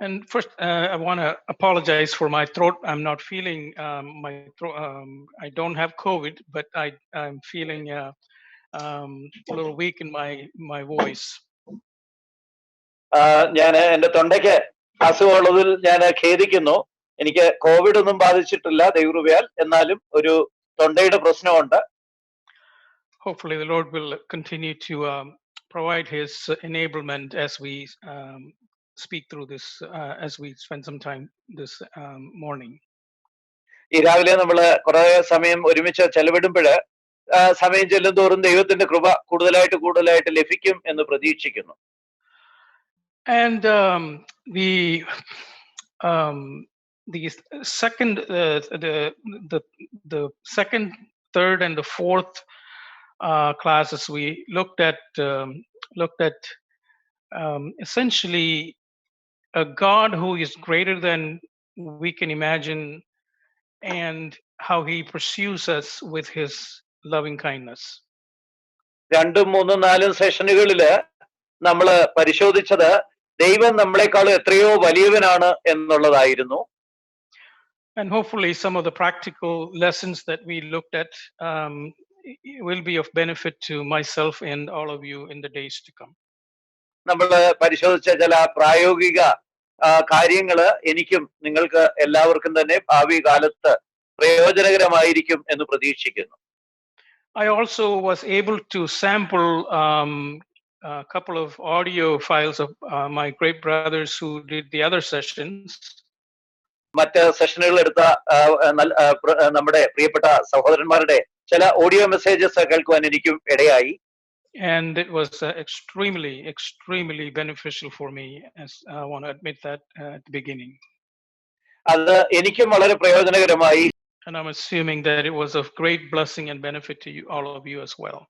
And first, I want to apologize for my throat. I'm not feeling my throat. I don't have COVID, but I'm feeling a little weak in my voice. ഞാൻ എന്റെ തൊണ്ടയ്ക്ക് അസുഖമുള്ളതിൽ ഞാൻ ഖേദിക്കുന്നു. എനിക്ക് Covid ഒന്നും ബാധിച്ചിട്ടില്ല ദൈവകൃപയാൽ, എന്നാലും ഒരു തൊണ്ടയുടെ പ്രശ്നമുണ്ട്. Hopefully, the Lord will continue to provide His enablement as we speak through this, as we spend some time this morning. ഈ രാവിലെ നമ്മള് കുറെ സമയം ഒരുമിച്ച് ചെലവിടുമ്പോൾ സമയം ചെല്ലും തോറും ദൈവത്തിന്റെ കൃപ കൂടുതലായിട്ട് ലഭിക്കും എന്ന് പ്രതീക്ഷിക്കുന്നു. And the second, the second, third, and the fourth classes we looked at essentially a God who is greater than we can imagine, and how He pursues us with His loving kindness. 2, 3, 4 സെഷനുകളില് നമ്മള് പരിശോധിച്ചത് ദൈവം നമ്മളെക്കാളും എത്രയോ വലിയവനാണ് എന്നുള്ളതായിരുന്നു. And hopefully some of the practical lessons that we looked at will be of benefit to myself and all of you in the days to come. നമ്മള് പരിശോധിച്ച ചില പ്രായോഗിക കാര്യങ്ങള് എനിക്കും നിങ്ങൾക്ക് എല്ലാവർക്കും തന്നെ ഭാവി കാലത്ത് പ്രയോജനകരമായിരിക്കും എന്ന് പ്രതീക്ഷിക്കുന്നു. I also was able to sample a couple of audio files of my great brothers who did the other sessions. മറ്റ് സെഷനുകൾ എടുത്ത നമ്മുടെ പ്രിയപ്പെട്ട സഹോദരന്മാരുടെ ചില ഓഡിയോ മെസ്സേജസ് കേൾക്കുവാൻ എനിക്കും ഇടയായി. And it was extremely beneficial for me, as I want to admit that at the beginning. അത് എനിക്കും വളരെ പ്രയോജനകരമായി. And I'm assuming that it was of great blessing and benefit to you, all of you as well.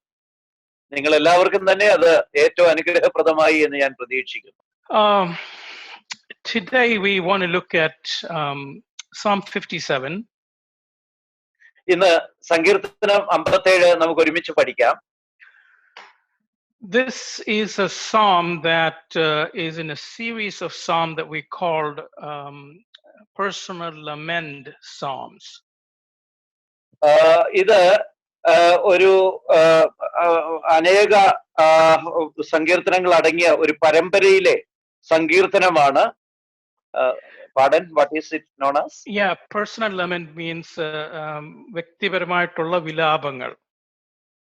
നിങ്ങൾ എല്ലാവർക്കും തന്നെ അത് ഏറ്റവും അനുഗ്രഹപ്രദമായി എന്ന് ഞാൻ പ്രതീക്ഷിക്കുന്നു. Today we want to look at Psalm 57. ഇന്ന് സങ്കീർത്തനം 57 നമുക്ക് ഒരുമിച്ച് പഠിക്കാം. This is a psalm that is in a series of psalms that we called personal lament psalms. ഇത് ഒരു അനേക സങ്കീർത്തനങ്ങൾ അടങ്ങിയ ഒരു പരമ്പരയിലെ സങ്കീർത്തനമാണ്. Pardon, what is it known as? Yeah, personal lament means വ്യക്തിപരമായിട്ടുള്ള വിലാപങ്ങൾ.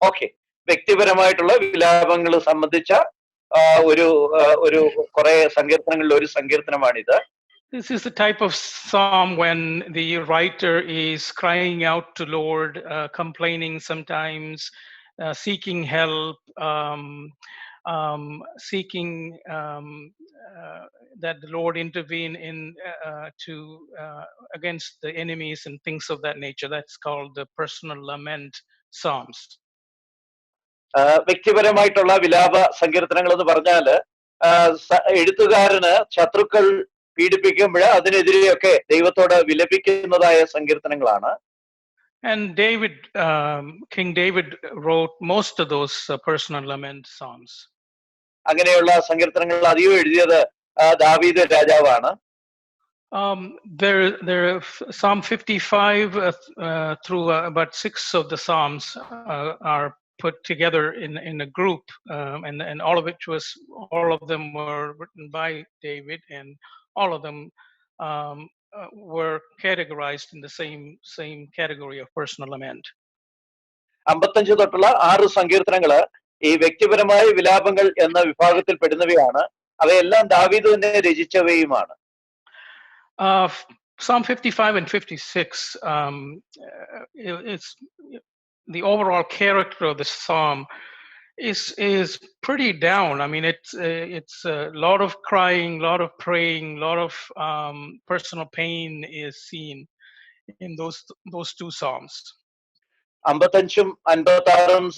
Okay, വ്യക്തിപരമായിട്ടുള്ള വിലാപങ്ങൾ സംബന്ധിച്ച ഒരു കുറെ സങ്കീർത്തനങ്ങളിൽ ഒരു സങ്കീർത്തനമാണിത്. This is the type of psalm when the writer is crying out to Lord, complaining sometimes, seeking help, seeking that the Lord intervene in against the enemies and things of that nature. That's called the personal lament psalms. വ്യക്തിപരമായിട്ടുള്ള വിലാപ സങ്കീർത്തനങ്ങൾ എന്ന് പറഞ്ഞാല് എഴുത്തുകാരന് ശത്രുക്കൾ പീഡിപ്പിക്കുമ്പോൾ അതിനെതിരെയൊക്കെ ദൈവത്തോട് വിലപിക്കുന്നതായ സങ്കീർത്തനങ്ങളാണ്. And King David wrote most of those personal lament psalms. അങ്ങനെയുള്ള സങ്കീർത്തനങ്ങൾ അധികം എഴുതിയത് ദാവീദ് രാജാവാണ്. There Psalm 55 through about 6 of the psalms are put together in a group, and all of them were written by David, and all of them were categorized in the same category of personal lament. 55 തൊട്ടുള്ള 6 സങ്കീർത്തനങ്ങള് ഈ വ്യക്തിപരമായ വിലാപങ്ങൾ എന്ന വിഭാഗത്തിൽ പെടുന്നവയാണ്. അവയെല്ലാം ദാവീദ് തന്നെ രചിച്ചവയുമാണ്. Psalm 55 and 56 it's the overall character of the psalm is pretty down. I mean, it's a lot of crying, a lot of praying, a lot of personal pain is seen in those two psalms. 55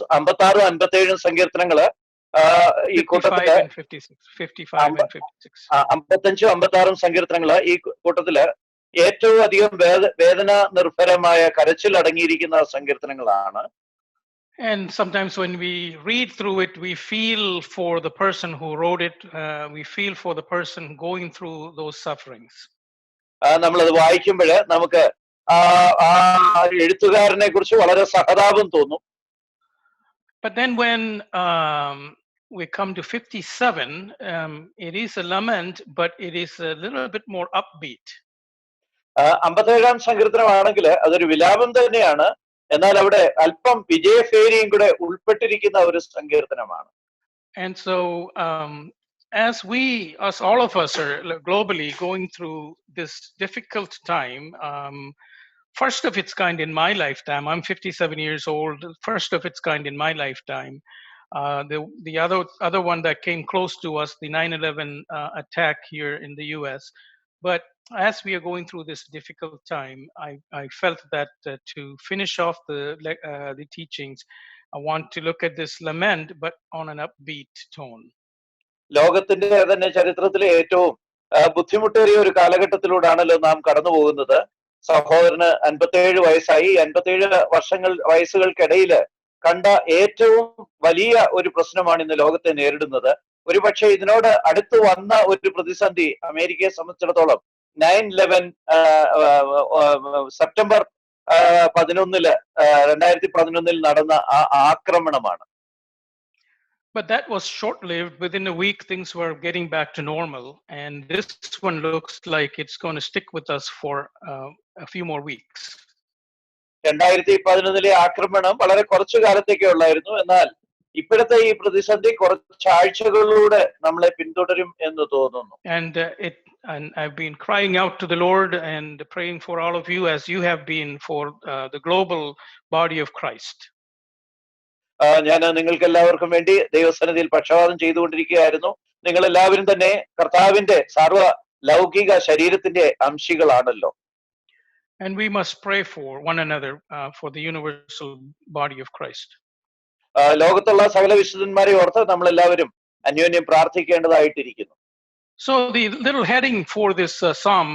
56 57 സങ്കീർത്തനങ്ങള് ഈ കൂട്ടത്തില് 55 56 സങ്കീർത്തനങ്ങള് ഈ കൂട്ടത്തില് ഏറ്റവും അധികം വേദന നിർഭരമായ കരച്ചിൽ അടങ്ങിയിരിക്കുന്ന സങ്കീർത്തനങ്ങളാണ്. And sometimes when we read through it, we feel for the person who wrote it. We feel for the person going through those sufferings. നമ്മളത് വായിക്കുമ്പോൾ നമുക്ക് ആ എഴുത്തുകാരനെ കുറിച്ച് വളരെ സഹതാപം തോന്നും. But then when we come to 57, it is a lament, but it is a little bit more upbeat. 57-ാം സങ്കീർത്തനമാണെങ്കിൽ അതൊരു വിലാപം തന്നെയാണ്, എന്നാൽ അവിടെ അല്പം വിജയഭേരിയും കൂടെ ഉൾപ്പെട്ടിരിക്കുന്ന ഒരു സങ്കീർത്തനമാണ്. And so as all of us are globally going through this difficult time, first of its kind in my lifetime, I'm 57 years old, first of its kind in my lifetime. The other one that came close to us, the 9/11 attack here in the US. But as we are going through this difficult time, I felt that to finish off the teachings, I want to look at this lament, but on an upbeat tone. ലോകത്തിന്റെ തന്നെ ചരിത്രത്തിലെ ഏറ്റവും ബുദ്ധിമുട്ടേറിയ ഒരു കാലഘട്ടത്തിലൂടെയാണല്ലോ നാം കടന്നു പോകുന്നത്. സഹോദരന് 57 വയസ്സായി. 57 വയസ്സുകൾക്കിടയിൽ കണ്ട ഏറ്റവും വലിയ ഒരു പ്രശ്നമാണ് ഇന്ന് ലോകത്തെ നേരിടുന്നത്. ഒരുപക്ഷെ ഇതിനോട് അടുത്ത് വന്ന ഒരു പ്രതിസന്ധി അമേരിക്കയെ സംബന്ധിച്ചിടത്തോളം 9/11 സെപ്റ്റംബർ 11 2011 നടന്ന ആ ആക്രമണമാണ്. But that was short-lived. Within a week, things were getting back to normal. And this one looks like it's going to stick with us for a few more weeks. 2011 ആക്രമണം വളരെ കുറച്ചു കാലത്തേക്കേ ഉള്ളായിരുന്നു. എന്നാൽ ഇപ്പോഴത്തെ ഈ പ്രതിസന്ധി കുറച്ച് ആഴ്ചകളിലൂടെ നമ്മളെ പിന്തുടരും എന്ന് തോന്നുന്നു. And I've been crying out to the Lord and praying for all of you as you have been for the global body of Christ. ഞാൻ നിങ്ങൾക്ക് എല്ലാവർക്കും വേണ്ടി ദൈവസന്നിധിയിൽ പക്ഷപാതം ചെയ്തുകൊണ്ടിരിക്കുകയായിരുന്നു. നിങ്ങൾ എല്ലാവരും തന്നെ കർത്താവിന്റെ സർവ്വ ലൗകിക ശരീരത്തിന്റെ അംശികളാണല്ലോ. And we must pray for one another for the universal body of Christ. ലോകത്തുള്ള സകല വിശുദ്ധന്മാരെ ഓർത്ത് നമ്മൾ എല്ലാവരും അന്യോന്യം പ്രാർത്ഥിക്കേണ്ടതായിട്ടിരിക്കുന്നു. So the little heading for this psalm,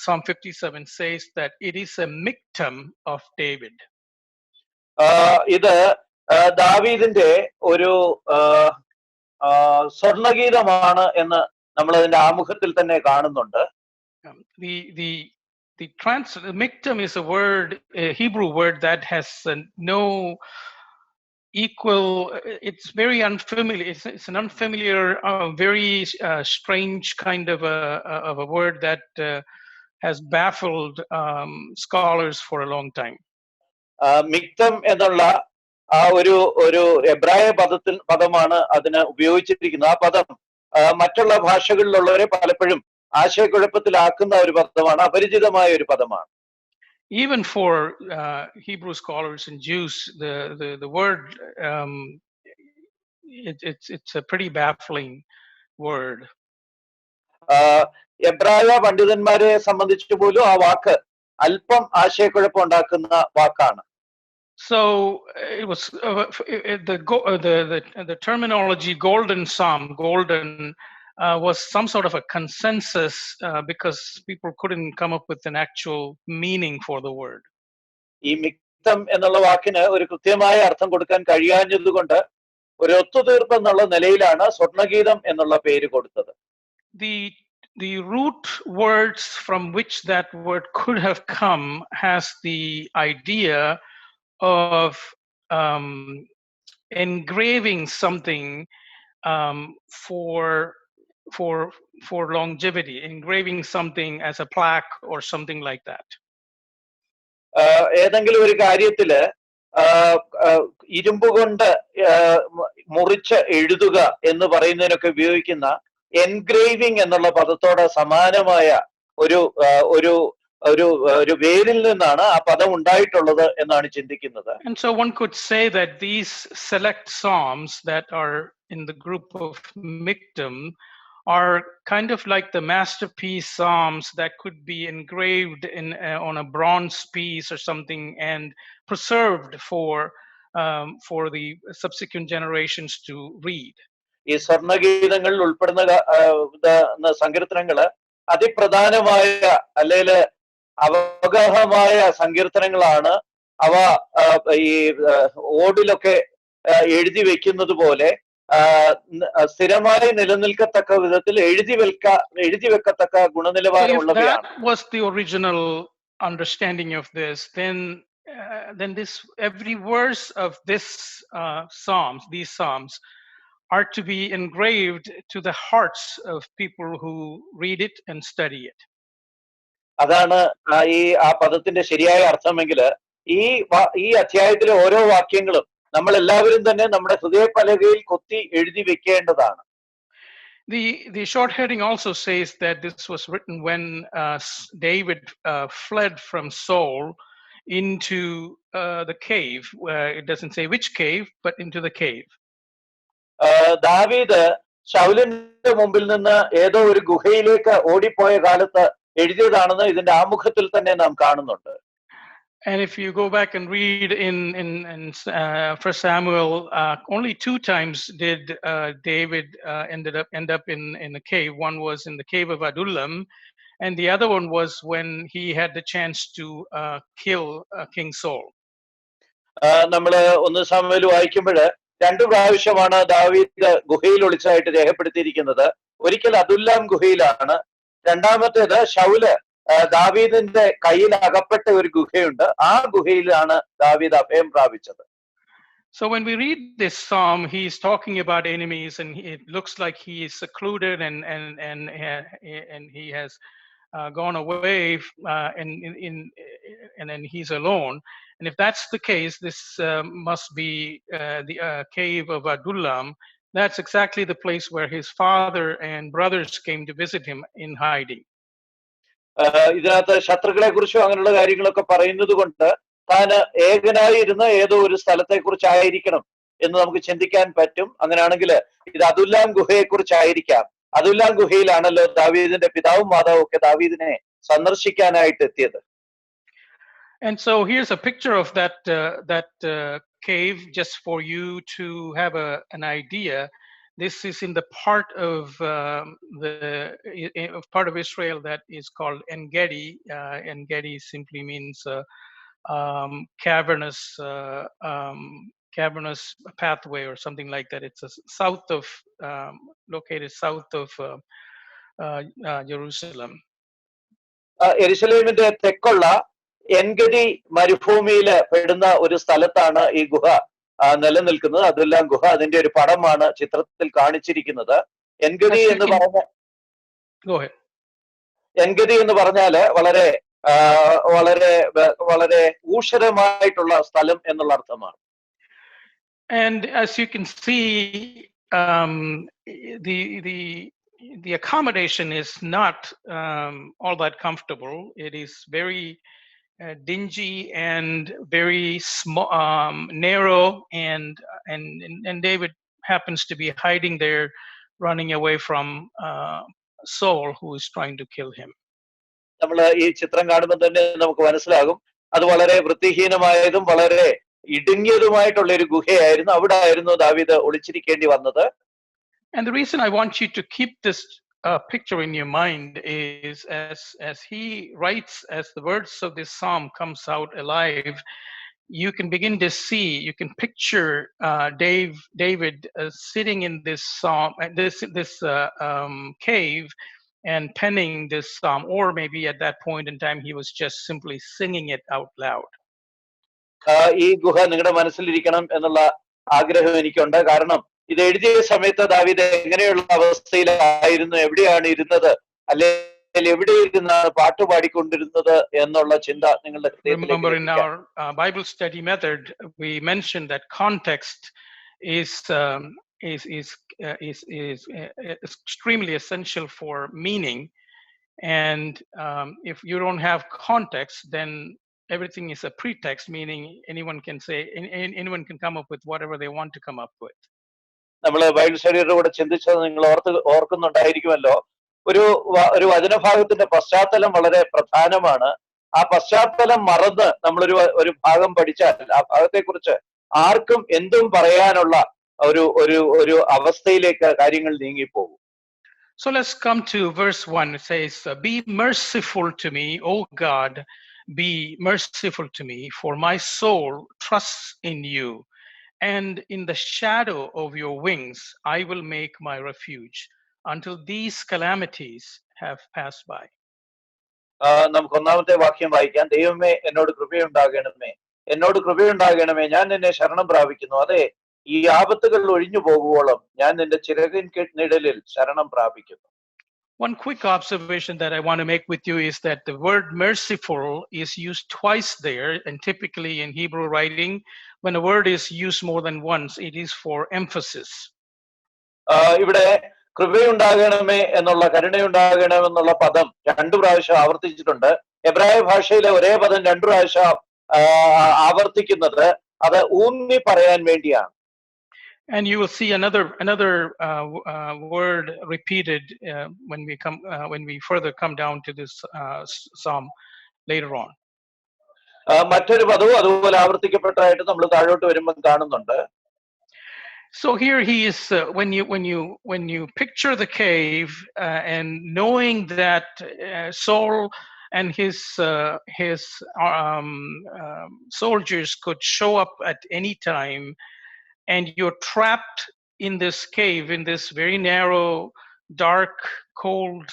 Psalm 57, says that it is a miktam of David. ഇത് ദാവീദിന്റെ ഒരു സ്വർണഗീതമാണ് എന്ന് നമ്മൾ അതിന്റെ ആമുഖത്തിൽ തന്നെ കാണുന്നുണ്ട്. The miktam is a Hebrew word that has no equal. It's very unfamiliar. It's an unfamiliar, very strange kind of a word that has baffled scholars for a long time. മിക്തം എന്നുള്ള ആ ഒരു എബ്രായ പദമാണ് അതിന് ഉപയോഗിച്ചിരിക്കുന്നത്. ആ പദം മറ്റുള്ള ഭാഷകളിലുള്ളവരെ പലപ്പോഴും ആശയക്കുഴപ്പത്തിലാക്കുന്ന ഒരു പദമാണ്, അപരിചിതമായ ഒരു പദമാണ്. Even for Hebrew scholars and Jews, the word it's a pretty baffling word. എബ്രായ പണ്ഡിതന്മാരെ സംബന്ധിച്ചു പോലും ആ വാക്ക് അല്പം ആശയക്കുഴപ്പം ഉണ്ടാക്കുന്ന വാക്കാണ്. So it was the terminology golden psalm, was some sort of a consensus because people couldn't come up with an actual meaning for the word. ഈ മിക്തം എന്നുള്ള വാക്കിന് ഒരു കൃത്യമായ അർത്ഥം കൊടുക്കാൻ കഴിയാഞ്ഞതുകൊണ്ട് ഒരു ഒത്തുതീർപ്പ് എന്നുള്ള നിലയിലാണ് സ്വർണഗീതം എന്നുള്ള പേര് കൊടുത്തത്. The root words from which that word could have come has the idea of engraving something for longevity, engraving something as a plaque or something like that. ഏതെങ്കിലും ഒരു കാര്യത്തില് ഇരുമ്പ് കൊണ്ട് മുറിച്ച് എഴുതുക എന്ന് പറയുന്നതിനൊക്കെ ഉപയോഗിക്കുന്ന എൻഗ്രേവിംഗ് എന്നുള്ള പദത്തോട് സമാനമായ ഒരു വേരിൽ നിന്നാണ് ആ പദം ഉണ്ടായിട്ടുള്ളത് എന്നാണ് ചിന്തിക്കുന്നത്. And so one could say that these select psalms that are in the group of miktam are kind of like the masterpiece psalms that could be engraved on a bronze piece or something and preserved for the subsequent generations to read. ഈ സ്വർണഗീതങ്ങളിൽ ഉൾപ്പെടുന്ന സങ്കീർത്തനങ്ങള് അതിപ്രധാനമായ അല്ലെങ്കിൽ അവഗാഹമായ സങ്കീർത്തനങ്ങളാണ്. അവ ഈ ഓടിലൊക്കെ എഴുതി വെക്കുന്നത് പോലെ സ്ഥിരമായി നിലനിൽക്കത്തക്ക വിധത്തിൽ എഴുതി വെക്കത്തക്ക So if ഗുണനിലവാരമുള്ളവയാണ്. that was the original understanding of this, then this every verse of this these psalms, are to be engraved to the hearts of people who read it and study it. അതാണ് ആ പദത്തിന്റെ ശരിയായ അർത്ഥമെങ്കിൽ ഈ അധ്യായത്തിലെ ഓരോ വാക്യങ്ങളും നമ്മൾ എല്ലാവരും തന്നെ നമ്മുടെ ഹൃദയപലകയിൽ കൊത്തി എഴുതി വെക്കേണ്ടതാണ്. The short heading also says that this was written when David fled from Saul into the cave. It doesn't say which cave, but into the cave. ദാവീദ് ശൗലിന്റെ മുമ്പിൽ നിന്ന് ഏതോ ഒരു ഗുഹയിലേക്ക് ഓടിപ്പോയ കാലത്ത് എഴുതിയതാണെന്ന് ഇതിന്റെ ആമുഖത്തിൽ തന്നെ നാം കാണുന്നുണ്ട്. And if you go back and read in 1 Samuel, only 2 times did David end up in a cave. One was in the cave of Adullam, and the other one was when he had the chance to kill King Saul. നമ്മള് 1 Samuel വായിക്കുമ്പോൾ 2 പ്രാവശ്യമാണ് ദാവീദ് ഗുഹയിൽ ഒളിച്ചതായിട്ട് രേഖപ്പെടുത്തിയിരിക്കുന്നത്. ഒരിക്കൽ Adullam ഗുഹയിലാണ്, രണ്ടാമത്തേത് ശൗല് ദാവീദിന്റെ കയ്യിൽ അകപ്പെട്ട ഒരു ഗുഹയുണ്ട്, ആ ഗുഹയിലാണ് ദാവീദ് അഭയം പ്രാപിച്ചത്. So when we read this psalm, he's talking about enemies, and it looks like he is secluded and he has gone away, and then he's alone. And if that's the case, this must be the cave of Adullam. That's exactly the place where his father and brothers came to visit him in hiding. ഇതിനകത്ത് ശത്രുക്കളെ കുറിച്ചും അങ്ങനെയുള്ള കാര്യങ്ങളൊക്കെ പറയുന്നത് കൊണ്ട് താൻ ഏകനായി ഇരുന്ന ഏതോ ഒരു സ്ഥലത്തെ കുറിച്ചായിരിക്കണം എന്ന് നമുക്ക് ചിന്തിക്കാൻ പറ്റും. അങ്ങനെയാണെങ്കിൽ ഇത് അദുല്ലാം ഗുഹയെ കുറിച്ചായിരിക്കാം. അദുല്ലാം ഗുഹയിലാണല്ലോ ദാവീദിന്റെ പിതാവും മാതാവും ഒക്കെ ദാവീദിനെ സന്ദർശിക്കാനായിട്ട് എത്തിയത്. And so here's a picture of that cave, just for you to have an idea. This is in the part of Israel that is called En-Gedi. En-Gedi simply means cavernous pathway or something like that. It's located south of Jerusalem. യെരുശലേമിന്റെ തെക്കുള്ള എൻഗഡി മരുഭൂമിയില് പെടുന്ന ഒരു സ്ഥലത്താണ് ഈ ഗുഹ നിലനിൽക്കുന്നത്. അതെല്ലാം ഗുഹ, അതിന്റെ ഒരു പടമാണ് ചിത്രത്തിൽ കാണിച്ചിരിക്കുന്നത്. എൻഗഡി എന്ന് പറഞ്ഞാല് വളരെ വളരെ വളരെ ഊഷരമായിട്ടുള്ള സ്ഥലം എന്നുള്ള അർത്ഥമാണ്. And as you can see, the accommodation is not all that comfortable. It is very dingy and very small, narrow, and David happens to be hiding there, running away from Saul, who is trying to kill him. നമ്മൾ ഈ ചിത്രം കാണുമ്പോൾ തന്നെ നമുക്ക് മനസ്സിലാകും അത് വളരെ വൃത്തിഹീനമായതും വളരെ ഇടുങ്ങിയതുമായിട്ടുള്ള ഒരു ഗുഹയായിരുന്നു. അവിടെ ആയിരുന്നു ദാവീദ് ഒളിച്ചിരിക്കേണ്ടി വന്നത്. And the reason I want you to keep this picture in your mind is as he writes, as the words of this psalm comes out alive, you can begin to see, you can picture David sitting in this psalm, this cave, and penning this psalm, or maybe at that point in time he was just simply singing it out loud. ഈ ഗുഹ നിങ്ങളുടെ മനസ്സിലിരിക്കണം എന്നുള്ള ആഗ്രഹം എനിക്കുണ്ട്. കാരണം ഇത് എഴുതിയ സമയത്ത് ദാവീദ് എങ്ങനെയുള്ള അവസ്ഥയിലായിരുന്നു, എവിടെയാണ് ഇരുന്നത്, അല്ലെങ്കിൽ എവിടെ ഇരുന്നാണ് പാട്ട് പാടിക്കൊണ്ടിരുന്നത് എന്നുള്ള ചിന്ത നിങ്ങളുടെ ഹൃദയത്തിലേക്ക്. Remember, in our Bible study method, we mentioned that context is extremely essential for meaning, and if you don't have context, then everything is a pretext, meaning anyone can come up with whatever they want to come up with. നമ്മൾ Bible സ്റ്റഡിയുടെ കൂടെ ചിന്തിച്ചത് നിങ്ങൾ ഓർക്കുന്നുണ്ടായിരിക്കുമല്ലോ. ഒരു വചനഭാഗത്തിന്റെ പശ്ചാത്തലം വളരെ പ്രധാനമാണ്. ആ പശ്ചാത്തലം മറന്ന് നമ്മളൊരു ഭാഗം പഠിച്ചാൽ ആ ഭാഗത്തെക്കുറിച്ച് ആർക്കും എന്തും പറയാനുള്ള ഒരു അവസ്ഥയിലേക്ക് കാര്യങ്ങൾ നീങ്ങിപ്പോകും. So let's come to verse 1. It says, "Be merciful to me, O God, be merciful to me, for my soul trusts in you, and in the shadow of your wings I will make my refuge until these calamities have passed by. നമുക്ക് ഒന്നാമത്തെ വാക്യം വായിക്കാം. ദൈവമേ എന്നോട് കൃപയുണ്ടാകണമേ, എന്നോട് കൃപയുണ്ടാകണമേ, ഞാൻ നിന്നെ ശരണം പ്രാപിക്കുന്നു. അതെ, ഈ ആപത്തുകൾ ഒഴിഞ്ഞു പോകുവോളം ഞാൻ നിന്റെ ചിറകിൻ നിഴലിൽ ശരണം പ്രാപിക്കുന്നു. One quick observation that I want to make with you is that the word merciful is used twice there, and typically in Hebrew writing, when a word is used more than once, it is for emphasis. ഇവിടെ കൃപയുണ്ടാകണമേ എന്നുള്ള, കരുണയുണ്ടാകണമെന്നുള്ള പദം 2 പ്രാവശ്യം ആവർത്തിച്ചിട്ടുണ്ട്. എബ്രായ ഭാഷയിലെ ഒരേ പദം 2 പ്രാവശ്യം ആവർത്തിക്കുന്നത് അത് ഊന്നി പറയാൻ വേണ്ടിയാണ്. And you will see another word repeated when we further come down to this psalm later on. മറ്റൊരു പദവും അതുപോലെ ആവർത്തിക്കപ്പെട്ടതായിട്ട് നമ്മൾ താഴോട്ട് വരുമ്പോൾ കാണുന്നുണ്ട്. So here he is, when you picture the cave and knowing that Saul and his soldiers could show up at any time, and you're trapped in this cave, in this very narrow, dark, cold,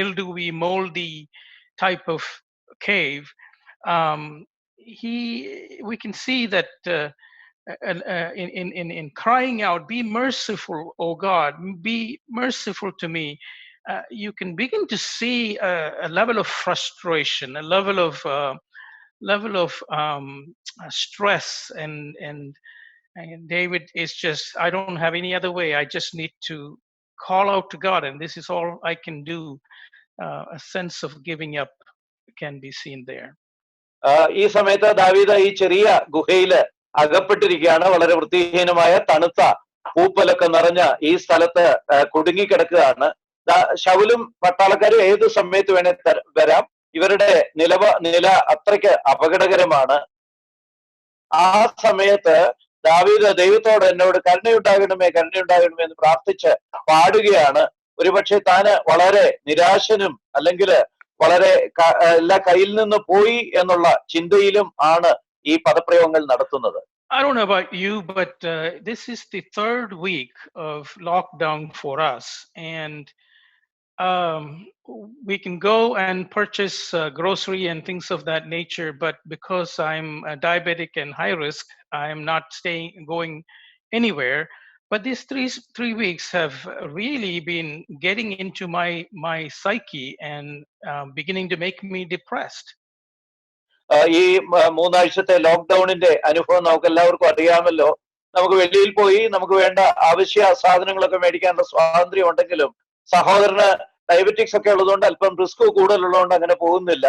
mildewy, moldy type of cave, we can see that in crying out, "Be merciful, O God, be merciful to me," you can begin to see a level of frustration, a level of stress, and David is just, I don't have any other way. I just need to call out to God, and this is all I can do. A sense of giving up can be seen there. ഈ സമയത്ത് ദാവീദ് ഈ ചെറിയ ഗുഹയില് അകപ്പെട്ടിരിക്കുകയാണ്. വളരെ വൃത്തിഹീനമായ തണുത്ത പൂപ്പലൊക്കെ നിറഞ്ഞ ഈ സ്ഥലത്ത് കുടുങ്ങിക്കിടക്കുകയാണ്. ശൗലും പട്ടാളക്കാരും ഏത് സമയത്ത് വേണേ വരാം. ഇവരുടെ നില അത്രയ്ക്ക് അപകടകരമാണ്. ആ സമയത്ത് ദാവീദ് ദൈവത്തോട് എന്നോട് കരുണയുണ്ടാകണമേ, കരുണയുണ്ടാകണമേ എന്ന് പ്രാർത്ഥിച്ച് പാടുകയാണ്. ഒരുപക്ഷെ താന് വളരെ നിരാശനും അല്ലെങ്കിൽ വളരെ എല്ലാ കയ്യിൽ നിന്ന് പോയി എന്നുള്ള ചിന്തയിലും ആണ് ഈ പദപ്രയോഗങ്ങൾ നടത്തുന്നത്. I don't know about you, but this is the 3rd week of lockdown for us, and we can go and purchase grocery and things of that nature, but because I'm a diabetic and high risk, I am not going anywhere. But these three weeks have really been getting into my psyche and beginning to make me depressed. ഈ 3 ആഴ്ചത്തെ ലോക്ക്ഡൌണിന്റെ അനുഭവം നമുക്ക് എല്ലാവർക്കും അറിയാമല്ലോ. നമുക്ക് വെളിയിൽ പോയി നമുക്ക് വേണ്ട ആവശ്യ സാധനങ്ങളൊക്കെ മേടിക്കാനുള്ള സ്വാതന്ത്ര്യം ഉണ്ടെങ്കിലും സഹോദരന് ഡയബറ്റിക്സ് ഒക്കെ ഉള്ളതുകൊണ്ട് അല്പം റിസ്ക് കൂടുതലുള്ളതുകൊണ്ട് അങ്ങനെ പോകുന്നില്ല.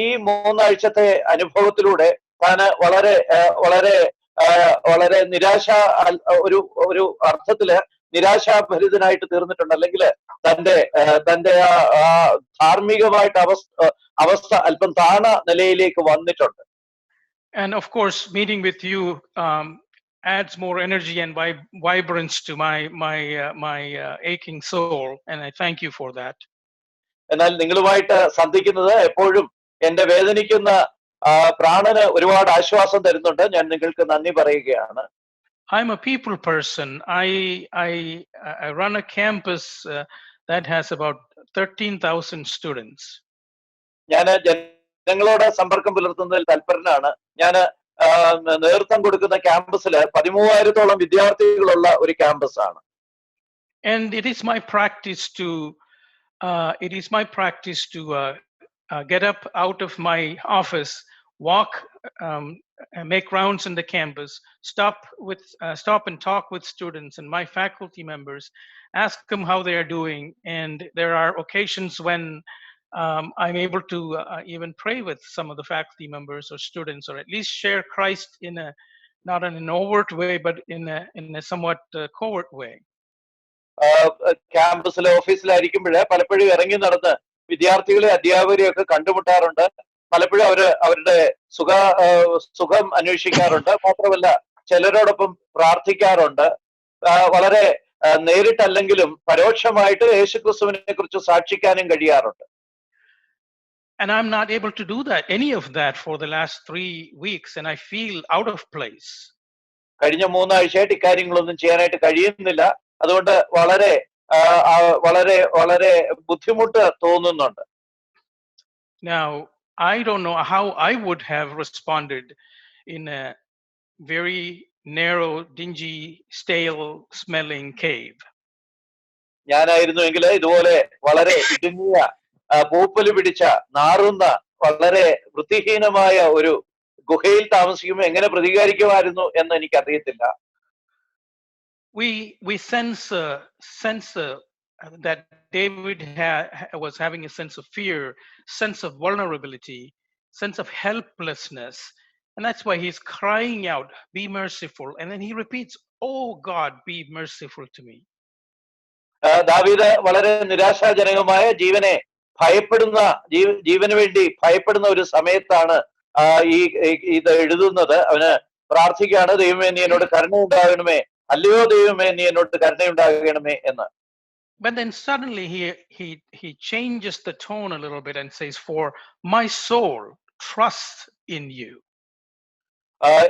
ഈ 3 ആഴ്ചത്തെ അനുഭവത്തിലൂടെ താന് വളരെ വളരെ വളരെ ഒരു അർത്ഥത്തില് നിരാശാഭരിതനായിട്ട് തീർന്നിട്ടുണ്ട്. അല്ലെങ്കിൽ തന്റെ ധാർമ്മികമായിട്ട് അവസ്ഥ അല്പം താണ നിലയിലേക്ക് വന്നിട്ടുണ്ട്. And of course, meeting with you adds more energy and vibrance to my aching soul, and I thank you for that. എന്നാൽ നിങ്ങളുമായിട്ട് സന്ധിക്കുന്നത് എപ്പോഴും എന്റെ വേദനിക്കുന്ന പ്രാണന് ഒരുപാട് ആശ്വാസം തരുന്നുണ്ട്. ഞാൻ നിങ്ങൾക്ക് നന്ദി പറയുകയാണ്. I'm a people person. I run a campus that has about 13,000 students. ഞാൻ ജനങ്ങളോട് സമ്പർക്കം പുലർത്തുന്നതിൽ തൽപരനാണ്. ഞാൻ നേതൃത്വം കൊടുക്കുന്ന ക്യാമ്പസിൽ 13,000-ഓളം വിദ്യാർത്ഥികളുള്ള ഒരു ക്യാമ്പസ് ആണ്. And it is my practice to get up out of my office, walk, make rounds in the campus, stop and talk with students and my faculty members, ask them how they are doing. And there are occasions when I'm able to even pray with some of the faculty members or students, or at least share Christ not in an overt way, but in a somewhat covert way. ക്യാമ്പസിലെ ഓഫീസിലായിരിക്കുമ്പോൾ പലപ്പോഴും ഇറങ്ങി നടന്ന് വിദ്യാർത്ഥികളെ അധ്യാപകരെയും ഒക്കെ കണ്ടുമുട്ടാറുണ്ട്. പലപ്പോഴും അവരുടെ സുഖം അന്വേഷിക്കാറുണ്ട്. മാത്രമല്ല ചിലരോടൊപ്പം പ്രാർത്ഥിക്കാറുണ്ട്. വളരെ നേരിട്ടല്ലെങ്കിലും പരോക്ഷമായിട്ട് യേശുക്രിസ്തുവിനെ കുറിച്ച് സാക്ഷിക്കാനും കഴിയാറുണ്ട്. And I'm not able to do that, any of that for the last 3 weeks, and I feel out of place. കഴിഞ്ഞ 3 ആഴ്ചയായിട്ട് ഇക്കാര്യങ്ങളൊന്നും ചെയ്യാനായിട്ട് കഴിയുന്നില്ല. അതുകൊണ്ട് വളരെ വളരെ വളരെ ബുദ്ധിമുട്ട് തോന്നുന്നുണ്ട്. Now, I don't know how I would have responded in a very narrow, dingy, stale smelling cave. ഞാനായിരുന്നുവെങ്കിൽ ഇതുപോലെ വളരെ ഇടുങ്ങിയ പൂപ്പല് പിടിച്ച നാറുന്ന വളരെ വൃത്തിഹീനമായ ഒരു ഗുഹയിൽ താമസിക്കുമ്പോൾ എങ്ങനെ പ്രതികരിക്കുമായിരുന്നു എന്ന് എനിക്കറിയത്തില്ല. We sense that David was having a sense of fear, sense of vulnerability, sense of helplessness, and that's why he's crying out, "Be merciful!" And then he repeats, "Oh God, be merciful to me." ദാവീദ് വളരെ നിരാശാജനകമായ ജീവന് വേണ്ടി ഭയപ്പെടുന്ന ഒരു സമയത്താണ് ഈ ഇത് എഴുതുന്നത്. അവന് പ്രാർത്ഥിക്കുകയാണ്, ദൈവമേ നീ എന്നോട് കരുണയുണ്ടാകണമേ, അല്ലയോ ദൈവമേ നീ എന്നോട് കരുണയുണ്ടാകണമേ എന്ന്. But then suddenly he changes the tone a little bit and says, "For my soul trusts in you."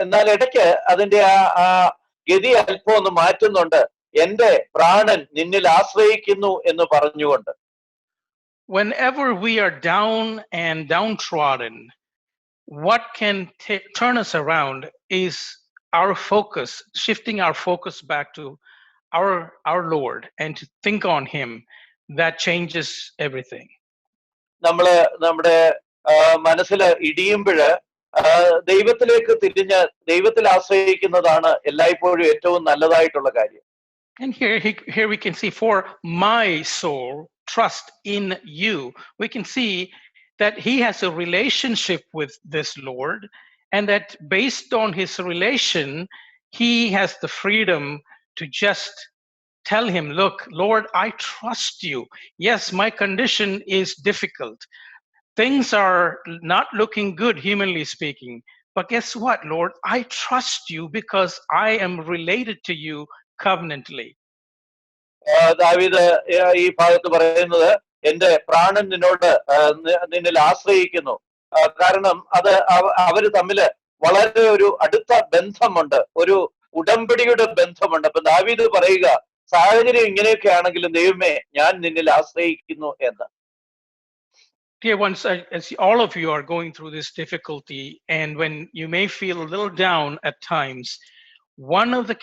എന്നാൽ ഇടയ്ക്ക് അതിന്റെ ആ ഗതി അല്പം ഒന്ന് മാറ്റുന്നുണ്ട്. എന്റെ പ്രാണൻ നിന്നിൽ ആശ്രയിക്കുന്നു എന്ന് പറഞ്ഞുകൊണ്ട്. Whenever we are down and downtrodden, what can turn us around is our focus, shifting our focus back to our Lord and to think on him. That changes everything. നമ്മള് നമ്മുടെ മനസ്സിൽ ഇടിയുമ്പോഴ് ദൈവത്തിലേക്ക് തിരിഞ്ഞ് ദൈവത്തിൽ ആശ്രയിക്കുന്നതാണ് എല്ലായ്പ്പോഴും ഏറ്റവും നല്ലതായിട്ടുള്ള കാര്യം. And here we can see, for my soul trust in you. We can see that he has a relationship with this Lord, and that based on his relation, he has the freedom to just tell him, "Look, Lord, I trust you. Yes, my condition is difficult. Things are not looking good, humanly speaking. But guess what, Lord? I trust you because I am related to you covenantally." ദാവീദ് ഈ ഭാഗത്ത് പറയുന്നത്, എന്റെ പ്രാണൻ നിന്നിൽ ആശ്രയിക്കുന്നു. കാരണം അത് അവര് തമ്മില് വളരെ ഒരു അടുത്ത ബന്ധമുണ്ട്, ഒരു ഉടമ്പടിയുടെ ബന്ധമുണ്ട്. അപ്പൊ ദാവീദ് പറയുക, സാഹചര്യം ഇങ്ങനെയൊക്കെ ആണെങ്കിലും ദൈവമേ ഞാൻ നിന്നിൽ ആശ്രയിക്കുന്നു എന്ന്. Dear ones, as all of you are going through this difficulty, and when you may feel a little down at times, one of the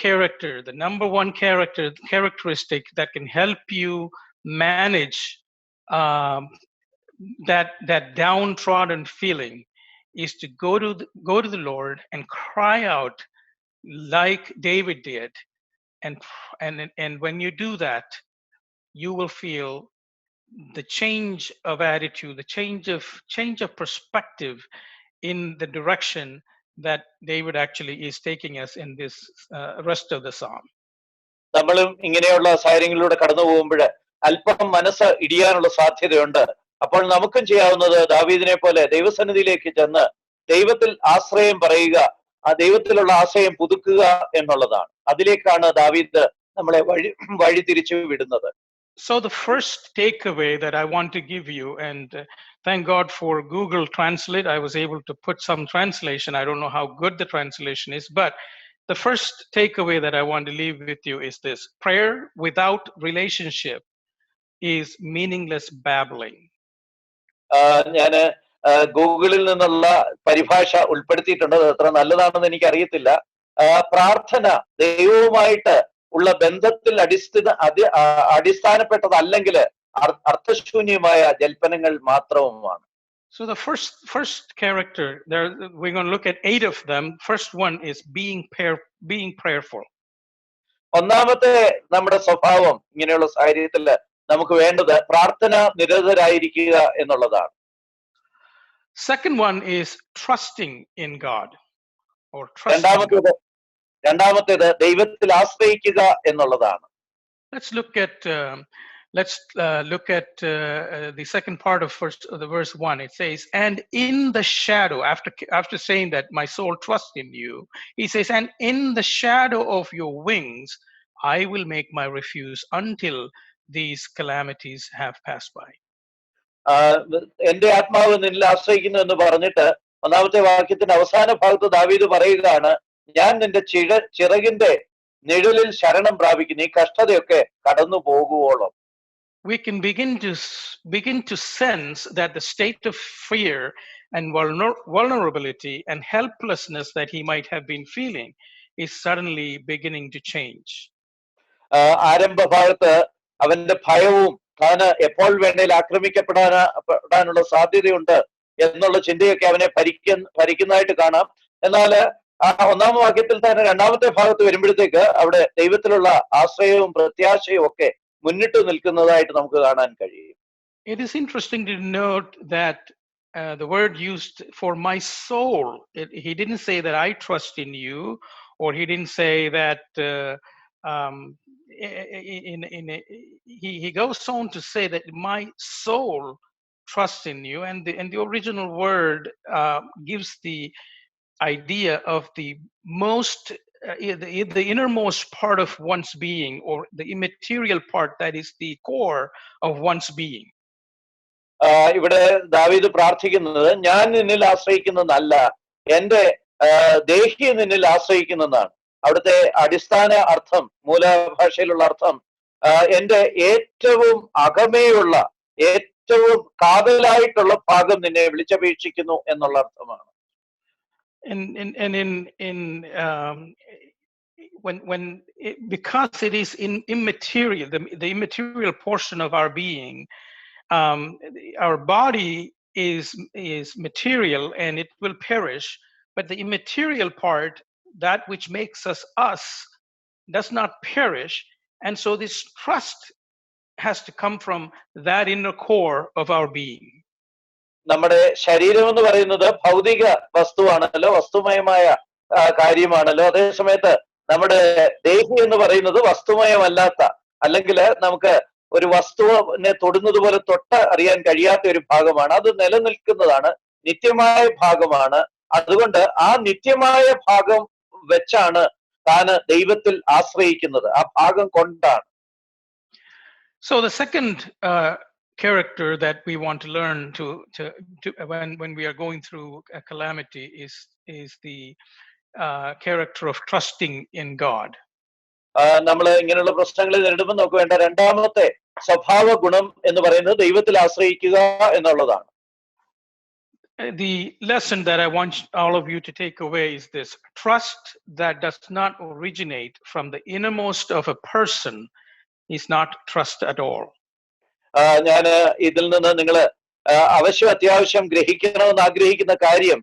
number one characteristic that can help you manage that downtrodden feeling is to go to the Lord and cry out like David did, and when you do that, you will feel the change of attitude, the change of perspective in the direction that David actually is taking us in this rest of the psalm. നമ്മളും ഇങ്ങനെയുള്ള സാഹചര്യങ്ങളിലൂടെ കടന്നു പോകുമ്പോൾ അല്പം മനസ്സ് ഇടിയാനുള്ള സാധ്യതയുണ്ട്. അപ്പോൾ നമുക്കും ചെയ്യാവുന്നത് ദാവീദിനെ പോലെ ദൈവസന്നിധിയിലേക്ക് ചെന്ന് ദൈവത്തിൽ ആശ്രയം പറയുക, ആ ദൈവത്തിലുള്ള ആശ്രയം പുതുക്കുക എന്നുള്ളതാണ്. അതിലേക്കാണ് ദാവീദ് നമ്മളെ വഴി തിരിച്ചു വിടുന്നത്. So the first takeaway that I want to give you, and thank God for Google Translate, I was able to put some translation. I don't know how good the translation is, but the first takeaway that I want to leave with you is this: prayer without relationship is meaningless babbling. ഞാന് ഗൂഗിളിൽ നിന്നുള്ള പരിഭാഷ ഉൾപ്പെടുത്തിയിട്ടുണ്ട്, അത് എത്ര നല്ലതാണെന്ന് എനിക്ക് അറിയത്തില്ല. പ്രാർത്ഥന ദൈവവുമായിട്ട് ഉള്ള ബന്ധത്തിൽ അടിസ്ഥാനപ്പെട്ടതല്ലെങ്കിൽ അർത്ഥശൂന്യമായ ജൽപ്പനങ്ങൾ മാത്രവുമാണ്. So the first character there, we're going to look at 8 of them. First one is being prayerful. ഒന്നാമത്തെ നമ്മുടെ സ്വഭാവം ഇങ്ങനെയുള്ള സാഹചര്യത്തിൽ നമുക്ക് വേണ്ടത് പ്രാർത്ഥന നിരതരായിരിക്കുക എന്നുള്ളതാണ്. Second one is trusting in God, or trusting. രണ്ടാമത്തേത് ദൈവത്തിൽ ആശ്രയിക്കുക എന്നുള്ളതാണ്. Let's look at the second part of the verse 1. It says, "And in the shadow," after saying that my soul trusts in you, he says, "And in the shadow of your wings I will make my refuge until these calamities have passed by." എന്റെ ആത്മാവ് നിന്നിൽ ആശ്രയിക്കുന്നു എന്ന് പറഞ്ഞിട്ട് ഒന്നാമത്തെ വാക്യത്തിന്റെ അവസാന ഭാഗത്ത് ദാവീദ് പറയുകയാണ്, ഞാൻ നിന്റെ ചിറകിന്റെ നിഴലിൽ ശരണം പ്രാപിക്കുന്നു, ഈ കഷ്ടതയൊക്കെ കടന്നു പോകുവോളം. We can begin to sense that the state of fear and vulnerability and helplessness that he might have been feeling is suddenly beginning to change. ആരംഭ ഭാഗത്ത് അവന്റെ ഭയവും താന് എപ്പോൾ വേണേൽ ആക്രമിക്കപ്പെടാനുള്ള സാധ്യതയുണ്ട് എന്നുള്ള ചിന്തയൊക്കെ അവനെ ഭരിക്കുന്നതായിട്ട് കാണാം. എന്നാൽ ആ ഒന്നാം വാക്യത്തിൽ തന്നെ രണ്ടാമത്തെ ഭാഗത്ത് വരുമ്പോഴത്തേക്ക് അവിടെ ദൈവത്തിലുള്ള ആശ്രയവും പ്രത്യാശയും ഒക്കെ മുന്നിട്ട് നിൽക്കുന്നതായിട്ട് നമുക്ക് കാണാൻ കഴിയും. It is interesting to note that the word used for my soul, he didn't say that I trust in you, or he didn't say that he goes on to say that my soul trusts in you, and the original word gives the idea of the most the innermost part of one's being, or the immaterial part that is the core of one's being. ഇവിടെ ദാവീദ് പ്രാർത്ഥിക്കുന്നത്, ഞാൻ നിന്നിൽ ആശ്രയിക്കുന്നതല്ല, എന്റെ ദേഹി നിന്നിൽ ആശ്രയിക്കുന്നതാണ്. അവിടുത്തെ അടിസ്ഥാന അർത്ഥം, മൂലഭാഷയിലുള്ള അർത്ഥം, എന്റെ ഏറ്റവും അകമേയുള്ള ഏറ്റവും കാതലായിട്ടുള്ള ഭാഗം നിന്നെ വിളിച്ചപേക്ഷിക്കുന്നു എന്നുള്ള അർത്ഥമാണ്. Because it is immaterial, the immaterial portion of our being, our body is material and it will perish, but the immaterial part, that which makes us does not perish, and so this trust has to come from that inner core of our being. നമ്മുടെ ശരീരം എന്ന് പറയുന്നത് ഭൗതിക വസ്തുവാണല്ലോ, വസ്തുമയമായ കാര്യമാണല്ലോ. അതേ സമയത്ത് നമ്മുടെ ദേഹി എന്ന് പറയുന്നത് വസ്തുമയമല്ലാത്ത, അല്ലെങ്കിൽ നമുക്ക് ഒരു വസ്തുവിനെ തൊടുന്നത് പോലെ തൊട്ട് അറിയാൻ കഴിയാത്ത ഒരു ഭാഗമാണ്. അത് നിലനിൽക്കുന്നതാണ്, നിത്യമായ ഭാഗമാണ്. അതുകൊണ്ട് ആ നിത്യമായ ഭാഗം വെച്ചാണ് താന് ദൈവത്തിൽ ആശ്രയിക്കുന്നത്, ആ ഭാഗം കൊണ്ടാണ്. So the second character that we want to learn to when we are going through a calamity is the character of trusting in God. നമ്മൾ ഇങ്ങനെയുള്ള പ്രശ്നങ്ങൾ നേരിടുമ്പോൾ നമുക്ക് വേണ്ട രണ്ടാമത്തെ സ്വഭാവ ഗുണം എന്ന് പറയുന്നത് ദൈവത്തിൽ ആശ്രയിക്കുക എന്നുള്ളതാണ്. The lesson that I want all of you to take away is this: trust that does not originate from the innermost of a person is not trust at all. ഞാൻ ഇതിൽ നിന്ന് നിങ്ങൾ അത്യാവശ്യം ഗ്രഹിക്കണമെന്ന് ആഗ്രഹിക്കുന്ന കാര്യം,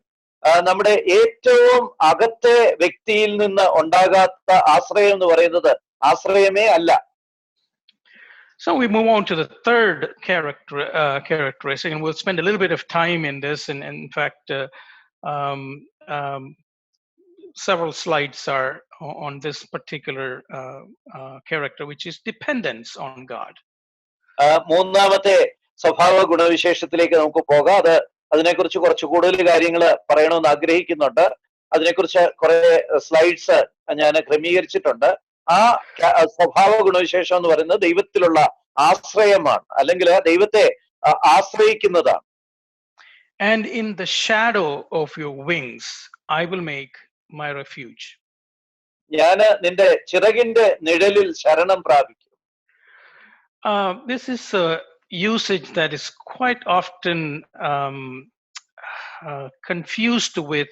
നമ്മുടെ ഏറ്റവും അകത്തെ വ്യക്തിയിൽ നിന്ന് ഉണ്ടാകാത്ത ആശ്രയം എന്ന് പറയുന്നത് ആശ്രയമേ അല്ല. So we move on to the third characteristic, and we'll spend a little bit of time in this. And in fact, several slides are on this particular character, which is dependence on God. മൂന്നാമത്തെ സ്വഭാവ ഗുണവിശേഷത്തിലേക്ക് നമുക്ക് പോകാം. അതിനെക്കുറിച്ച് കുറച്ച് കൂടുതൽ കാര്യങ്ങൾ പറയണമെന്ന് ആഗ്രഹിക്കുന്നുണ്ട്. അതിനെക്കുറിച്ച് കുറെ സ്ലൈഡ്സ് ഞാൻ ക്രമീകരിച്ചിട്ടുണ്ട്. ആ സ്വഭാവ ഗുണവിശേഷം എന്ന് പറയുന്നത് ദൈവത്തിലുള്ള ആശ്രയമാണ്, അല്ലെങ്കിൽ ദൈവത്തെ ആശ്രയിക്കുന്നതാണ്. And in the shadow of your wings I will make my refuge. ഞാൻ നിന്റെ ചിറകിന്റെ നിഴലിൽ ശരണം പ്രാപിക്കും. This is a usage that is quite often confused with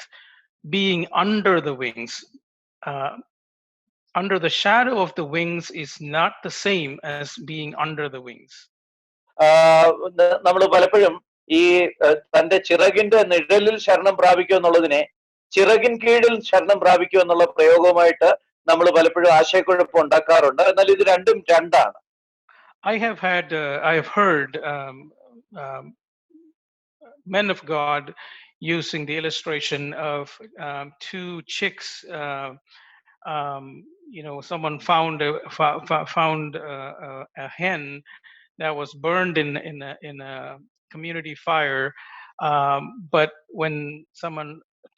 being under the wings. Under the shadow of the wings is not the same as being under the wings. നമ്മൾ പലപ്പോഴും ഈ തന്റെ ചിറകിന്റെ നിഴലിൽ ശരണം പ്രാപിക്കുക എന്നുള്ളതിനെ ചിറകിൻ കീഴിൽ ശരണം പ്രാപിക്കുക എന്നുള്ള പ്രയോഗമായിട്ട് നമ്മൾ പലപ്പോഴും ആശയക്കുഴപ്പം ഉണ്ടാക്കാറുണ്ട്. എന്നാൽ ഇത് രണ്ടും രണ്ടാണ്. I have heard men of God using the illustration of two chicks. Someone found a hen that was burned in a community fire, but when someone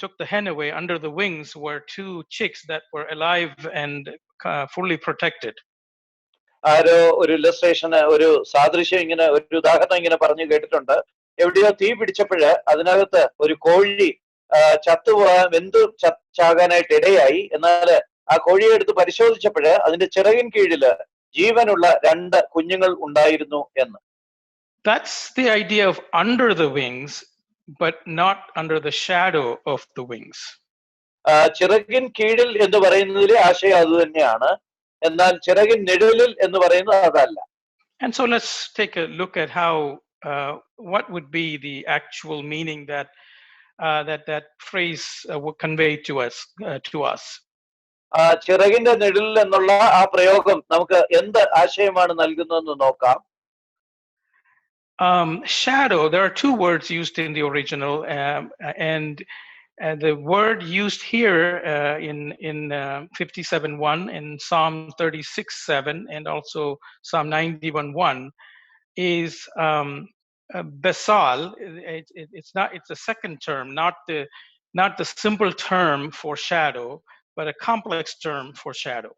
took the hen away, under the wings were two chicks that were alive and fully protected. ആരോ ഒരു ഇല്ലസ്ട്രേഷന് ഒരു സാദൃശ്യം ഇങ്ങനെ ഒരു ഉദാഹരണം ഇങ്ങനെ പറഞ്ഞു കേട്ടിട്ടുണ്ട്. എവിടെയോ തീ പിടിച്ചപ്പോഴ് അതിനകത്ത് ഒരു കോഴി ചത്തുപോകാൻ ചാകാനായിട്ട് ഇടയായി. എന്നാൽ ആ കോഴിയെ എടുത്ത് പരിശോധിച്ചപ്പോഴ് അതിന്റെ ചിറകിൻ കീഴില് ജീവനുള്ള 2 കുഞ്ഞുങ്ങൾ ഉണ്ടായിരുന്നു എന്ന്. That's the idea of under the wings, but not under the shadow of the wings. ചിറകിൻ കീഴിൽ എന്ന് പറയുന്നതിലെ ആശയം അത് തന്നെയാണ്. എന്നാൽ ചിറകിൻ നിഴലിൽ എന്ന് പറയുന്നത് അതല്ല. And so let's take a look at how what would be the actual meaning that that phrase would convey to us. ചിറകിന്റെ നിഴലിൽ എന്നുള്ള ആ പ്രയോഗം നമുക്ക് എന്ത് ആശയമാണ് നൽകുന്നതെന്ന് നോക്കാം. Shadow, there are 2 words used in the original, and the word used here in 57:1 and Psalm 36:7 and also Psalm 91:1 is basal. It's a second term, not the simple term for shadow, but a complex term for shadow.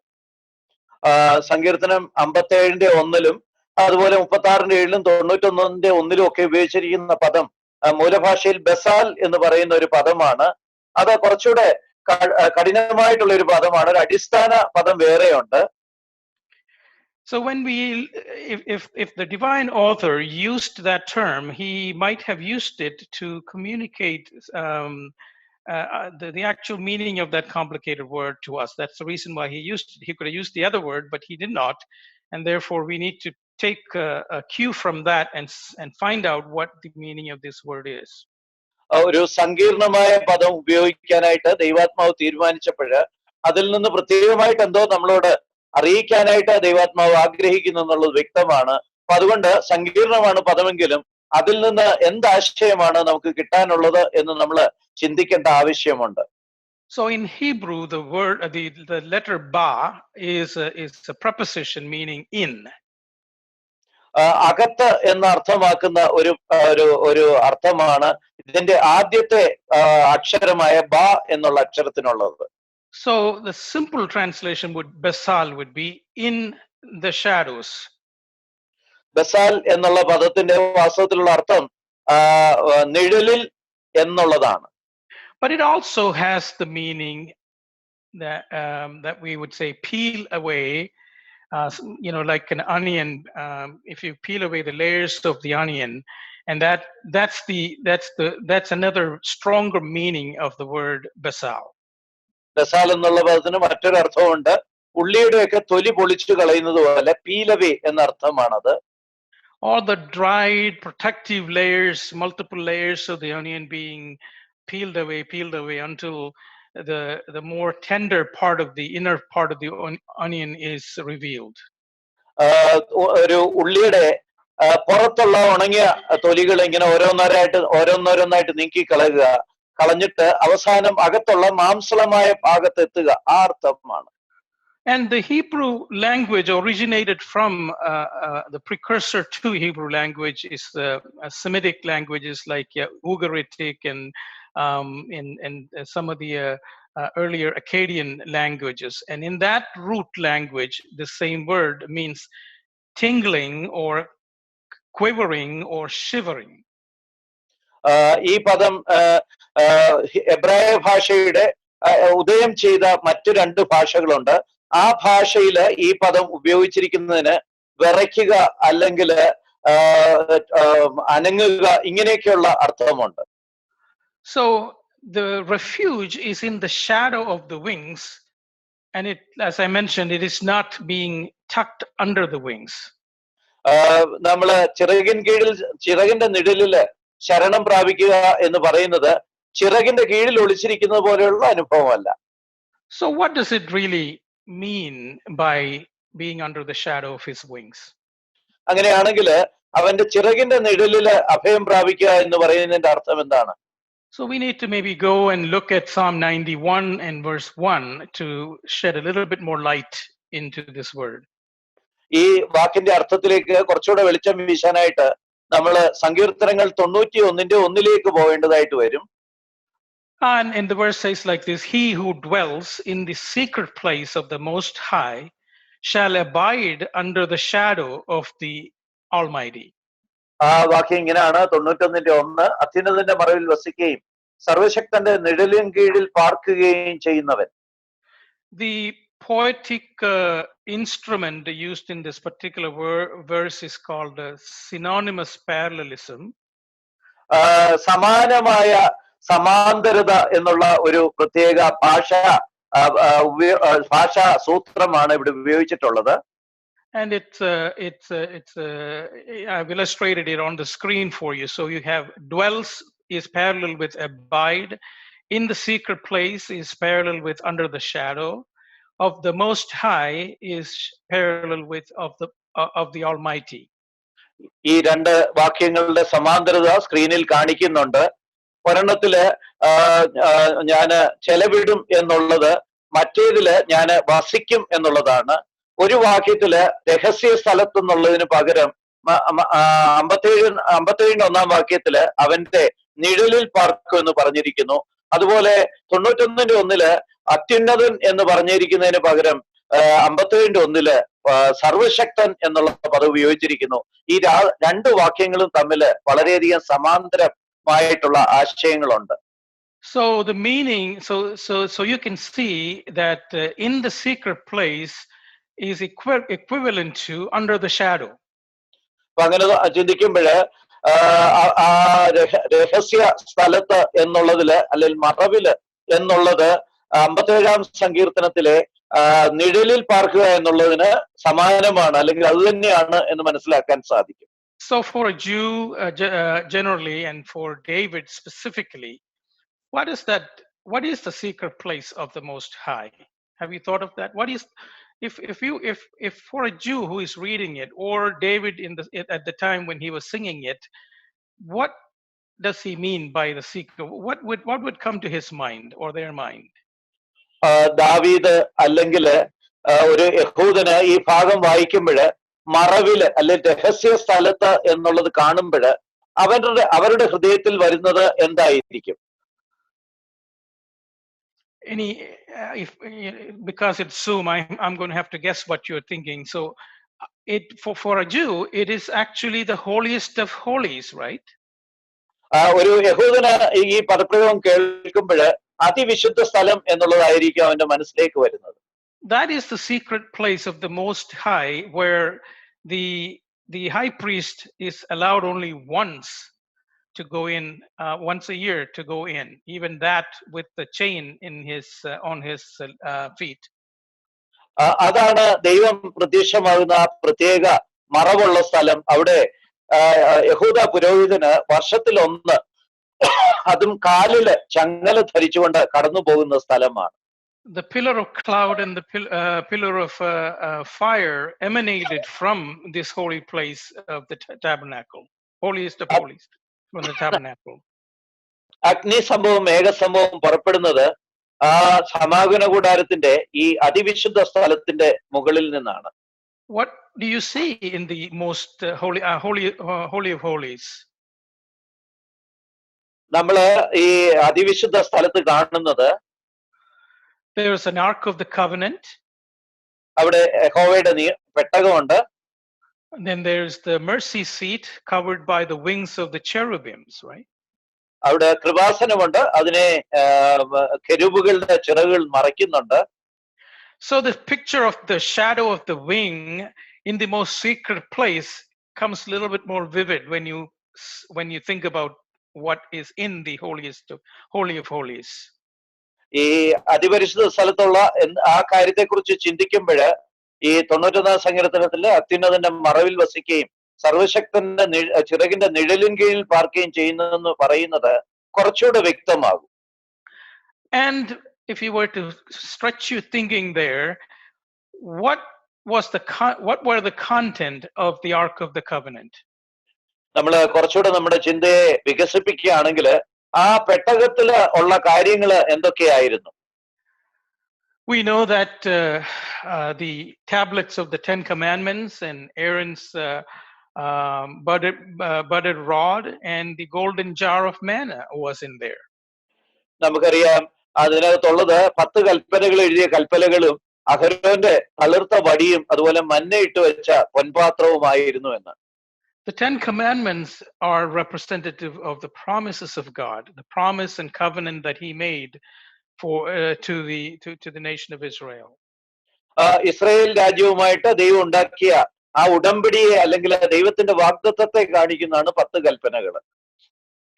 സങ്കീർത്തനം 57:1 അതുപോലെ 36:7 91:1 ഒക്കെ ഉപയോഗിച്ചിരിക്കുന്ന പദം മൂലഭാഷയിൽ ബസാൽ എന്ന് പറയുന്ന ഒരു പദമാണ്. അത് കുറച്ചുകൂടെ കഠിനമായിട്ടുള്ള ഒരു പദമാണ്. ഒരു അടിസ്ഥാന പദം വേറെയുണ്ട്. So when if the divine author used that term, he might have used it to communicate the actual meaning of that complicated word to us. That's the reason why he could have used the other word, but he did not, and therefore we need to take a cue from that and find out what the meaning of this word is. ഒരു സങ്കീർണമായ പദം ഉപയോഗിക്കാനായിട്ട് ദൈവാത്മാവ് തീരുമാനിച്ചപ്പോൾ അതിൽ നിന്ന് പ്രത്യേകമായിട്ട് എന്തോ നമ്മളോട് അറിയിക്കാനായിട്ട് ദൈവാത്മാവ് ആഗ്രഹിക്കുന്നു എന്നുള്ളത് വ്യക്തമാണ്. അപ്പൊ അതുകൊണ്ട് സങ്കീർണമാണ് പദമെങ്കിലും അതിൽ നിന്ന് എന്താശയമാണ് നമുക്ക് കിട്ടാനുള്ളത് എന്ന് നമ്മൾ ചിന്തിക്കേണ്ട ആവശ്യമുണ്ട്. So in Hebrew, the word the letter ba is a preposition meaning in. അകത്ത് എന്ന് അർത്ഥമാക്കുന്ന ഒരു അർത്ഥമാണ് ഇതിന്റെ ആദ്യത്തെ അക്ഷരമായ ബ എന്നുള്ള അക്ഷരത്തിനുള്ളത്. So the simple translation basal would be in the shadows. ബസാൽ എന്നുള്ള പദത്തിന്റെ വാസ്തവത്തിലുള്ള അർത്ഥം നിഴലിൽ എന്നുള്ളതാണ്. But it also has the meaning that we would say peel away, like an onion. If you peel away the layers of the onion, and that's another stronger meaning of the word basal. ബസാൽ എന്നുള്ള പദത്തിന് മറ്റൊരു അർത്ഥമുണ്ട്. ഉള്ളിയുടെയൊക്കെ തൊലി പൊളിച്ചു കളയുന്നത് പോലെ പീലവേ എന്ന അർത്ഥമാണത്. All the dried protective layers, multiple layers of the onion being peeled away until the more tender part of the inner part of the onion is revealed. ഒരു ഉള്ളിയുടെ പുറത്തുള്ള ഉണങ്ങിയ തൊലികൾ ഇങ്ങനെ ഓരോന്നോരോന്നായിട്ട് നീക്കി കളഞ്ഞിട്ട് അവസാനം അകത്തുള്ള മാംസളമായ ഭാഗത്ത് എത്തുക, ആ അർത്ഥമാണ്. And the Hebrew language originated from the precursor to Hebrew language is the Semitic languages like Ugaritic and some of the earlier Akkadian languages. And in that root language, the same word means tingling or quivering or shivering. ഈ പദം എബ്രായ ഭാഷയുടെ ഉദയം ചെയ്ത മറ്റു 2 ഭാഷകളുണ്ട്. ആ ഭാഷയില് ഈ പദം ഉപയോഗിച്ചിരിക്കുന്നതിന് വിറയ്ക്കുക അല്ലെങ്കിൽ അനങ്ങുക ഇങ്ങനെയൊക്കെയുള്ള അർത്ഥമുണ്ട്. So the refuge is in the shadow of the wings, and it, as I mentioned, it is not being tucked under the wings. നമ്മള് ചിറകിന്റെ നിഴലില് ശരണം പ്രാപിക്കുക എന്ന് പറയുന്നത് ചിറകിന്റെ കീഴിൽ ഒളിച്ചിരിക്കുന്നത് പോലെയുള്ള അനുഭവമല്ല. So what does it really mean by being under the shadow of his wings? അങ്ങനെയാണെങ്കിൽ അവന്റെ ചിറകിന്റെ നിഴലില് അഭയം പ്രാപിക്കുക എന്ന് പറയുന്നതിന്റെ അർത്ഥം എന്താണ്? So we need to maybe go and look at Psalm 91 and verse 1 to shed a little bit more light into this word. ഈ വാക്കിന്റെ അർത്ഥത്തിലേക്ക് കുറച്ചുകൂടെ വെളിച്ചം വീശാനായിട്ട് നമ്മള് സങ്കീർത്തനങ്ങൾ 91:1 പോകേണ്ടതായിട്ട് വരും. And the verse says like this: He who dwells in the secret place of the Most High shall abide under the shadow of the Almighty. ആ വാക്യം ഇങ്ങനെയാണ് 91:1. അത്യുന്നതന്റെ മറവിൽ വസിക്കുകയും സർവശക്തന്റെ നിഴലിൻ കീഴിൽ പാർക്കുകയും ചെയ്യുന്നവൻ. The poetic instrument used in this particular verse is called synonymous parallelism. സമാനമായ സമാന്തരത എന്നുള്ള ഒരു പ്രത്യേക ഭാഷാ സൂത്രമാണ് ഇവിടെ ഉപയോഗിച്ചിട്ടുള്ളത്. And I've illustrated it on the screen for you. So you have dwells is parallel with abide, in the secret place is parallel with under the shadow, of the Most High is parallel with of the Almighty. ഈ രണ്ട് വാക്യങ്ങളുടെ സമാന്തരത സ്ക്രീനിൽ കാണിക്കുന്നുണ്ട്. ഒരെണ്ണത്തില് ഞാന് ചെലവിടും എന്നുള്ളത്, മറ്റേതില് ഞാന് വസിക്കും എന്നുള്ളതാണ്. ഒരു വാക്യത്തില് രഹസ്യ സ്ഥലത്ത് എന്നുള്ളതിന് പകരം 57-1 വാക്യത്തില് അവന്റെ നിഴലിൽ പാർക്കും എന്ന് പറഞ്ഞിരിക്കുന്നു. അതുപോലെ 91-1 അത്യുന്നതൻ എന്ന് പറഞ്ഞിരിക്കുന്നതിന് പകരം 57-1 സർവശക്തൻ എന്നുള്ള പദം ഉപയോഗിച്ചിരിക്കുന്നു. ഈ രണ്ട് വാക്യങ്ങളും തമ്മിൽ വളരെയധികം സമാന്തരമായിട്ടുള്ള ആശയങ്ങളുണ്ട്. So the meaning, so you can see that in the secret place is equivalent to under the shadow. അപ്പൊ അങ്ങനെ ചിന്തിക്കുമ്പോഴ് രഹസ്യ സ്ഥലത്ത് എന്നുള്ളതില് അല്ലെങ്കിൽ മറവില് എന്നുള്ളത് 57-ാം സങ്കീർത്തനത്തിലെ നിഴലിൽ പാർക്കുക എന്നുള്ളതിന് സമാനമാണ്, അല്ലെങ്കിൽ അത് തന്നെയാണ് എന്ന് മനസ്സിലാക്കാൻ സാധിക്കും. So for a Jew generally and for David specifically, what is the secret place of the Most High? Have you thought of that? What is, if for a Jew who is reading it, or David at the time when he was singing it, what does he mean by the secret? What would come to his mind or their mind? ദാവീദ് അല്ലെങ്കിൽ ഒരു യഹൂദന് ഈ ഭാഗം വായിക്കുമ്പോൾ മറവില് അല്ലെങ്കിൽ രഹസ്യ സ്ഥലത്ത് എന്നുള്ളത് കാണുമ്പോൾ അവരുടെ ഹൃദയത്തിൽ വരുന്നത് എന്തായിരിക്കും? Because it's Zoom, I'm going to have to guess what you're thinking. So for a Jew, it is actually the holiest of holies, right? ഒരു യഹൂദന് ഈ പദപ്രയോഗം കേൾക്കുമ്പോൾ അതിവിശുദ്ധ സ്ഥലം എന്നുള്ളതായിരിക്കും അവന്റെ മനസ്സിലേക്ക് വരുന്നത്. That is the secret place of the Most High, where the high priest is allowed only once to go in, once a year to go in, even that with the chain in on his feet. അതാണ് ദൈവം പ്രത്യക്ഷമാകുന്ന ആ പ്രത്യേക മറവുള്ള സ്ഥലം. അവിടെ യഹൂദ പുരോഹിതന് വർഷത്തിലൊന്ന്, അതും കാലില് ചങ്ങല ധരിച്ചുകൊണ്ട് കടന്നു പോകുന്ന സ്ഥലമാണ്. The pillar of cloud and the pillar of fire emanated from this holy place of the tabernacle, holiest of holies, from the tabernacle. അഗ്നി സംഭവം മേഘസംഭവം പുറപ്പെടുന്നത് ആ സമാഗമന കൂടാരത്തിന്റെ ഈ അതിവിശുദ്ധ സ്ഥലത്തിന്റെ മുകളിൽ നിന്നാണ്. What do you see in the most holy of holies? നമ്മള് ഈ അതിവിശുദ്ധ സ്ഥലത്ത് കാണുന്നത്, there is an ark of the covenant. അവിടെ യഹോവയുടെ പെട്ടകമുണ്ട്. And then there's the mercy seat covered by the wings of the cherubims, right? അവിടെ കൃപാസനമുണ്ട്, അതിനെ കെരൂബുകളുടെ ചിറകുകൾ മറയ്ക്കുന്നുണ്ട്. So the picture of the shadow of the wing in the most secret place comes a little bit more vivid when you think about what is in the holy of holies. ഈ അതിപരിശുദ്ധ സ്ഥലത്തുള്ള ആ കാര്യത്തെക്കുറിച്ച് ചിന്തിക്കുമ്പോൾ ഈ 91-ാം സങ്കീർത്തനത്തില് അത്യുന്നതന്റെ മറവിൽ വസിക്കുകയും സർവശക്തന്റെ ചിറകിന്റെ നിഴലിൻ കീഴിൽ പാർക്കുകയും ചെയ്യുന്നതെന്ന് പറയുന്നത് കുറച്ചുകൂടെ വ്യക്തമാകും. And if you were to stretch your thinking there, what were the content of the Ark of the Covenant? നമ്മൾ കുറച്ചുകൂടെ നമ്മുടെ ചിന്തയെ വികസിപ്പിക്കുകയാണെങ്കിൽ ആ പെട്ടകത്തില് ഉള്ള കാര്യങ്ങൾ എന്തൊക്കെയായിരുന്നു? We know that the tablets of the 10 Commandments and Aaron's budded rod and the golden jar of manna was in there. നമുക്കറിയാം അതിനകത്തുള്ളത് 10 കൽപ്പനകൾ എഴുതിയ കൽപ്പനകളും അഹരോന്റെ തളിർത്ത വടിയും അതുപോലെ മന്നയിട്ട് വെച്ച പൊൻപാത്രവുമായിരുന്നു എന്ന്. The Ten Commandments are representative of the promises of God, the promise and covenant that He made for to the nation of Israel. Israel രാജ്യവുമായിട്ട് ദൈവം ഉണ്ടാക്കിയ ആ ഉടമ്പടിയെ അല്ലെങ്കിൽ ദൈവത്തിന്റെ വാഗ്ദത്തത്തെ കാണിക്കുന്നതാണ് 10 കൽപ്പനകൾ.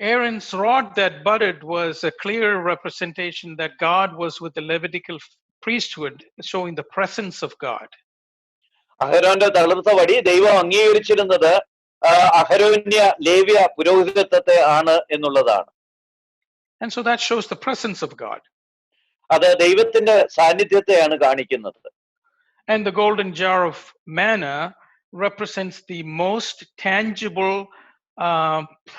Aaron's rod that budded was a clear representation that God was with the Levitical priesthood, showing the presence of God. അഹരോന്റെ തളിർത്ത വടി ദൈവം അംഗീകരിച്ചിരുന്നത് അഹരോന്യ ലേവ്യ പുരോഹിതത്വത്തെ ആണ് എന്നുള്ളതാണ്. And so that shows the presence of God. അത് ദൈവത്തിന്റെ സാന്നിധ്യത്തെയാണ് കാണിക്കുന്നത്. And the golden jar of manna represents the most tangible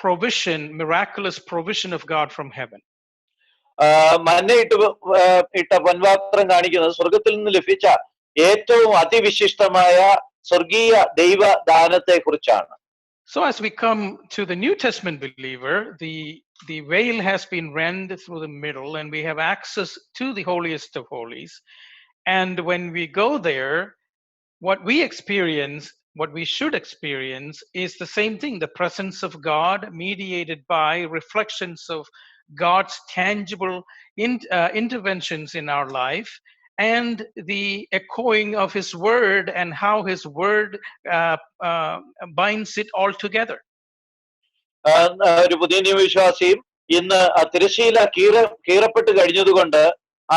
provision, miraculous provision of God from heaven. മന്നയിട്ട് ഇട്ട പൊൻപാത്രം കാണിക്കുന്നത് സ്വർഗത്തിൽ നിന്ന് ലഭിച്ച ഏറ്റവും അതിവിശിഷ്ടമായ സ്വർഗീയ ദൈവദാനത്തെ കുറിച്ചാണ്. So as we come to the New Testament believer, the veil has been rent through the middle and we have access to the holiest of holies. And when we go there, what we experience, what we should experience is the same thing, the presence of God mediated by reflections of God's tangible interventions in our life and the echoing of His word and how His word binds it all together. ഒരു പുതിയ നിയമവിശ്വാസിയും ഇന്ന് തിരശ്ശീല കീറപ്പെട്ട് കഴിഞ്ഞതുകൊണ്ട്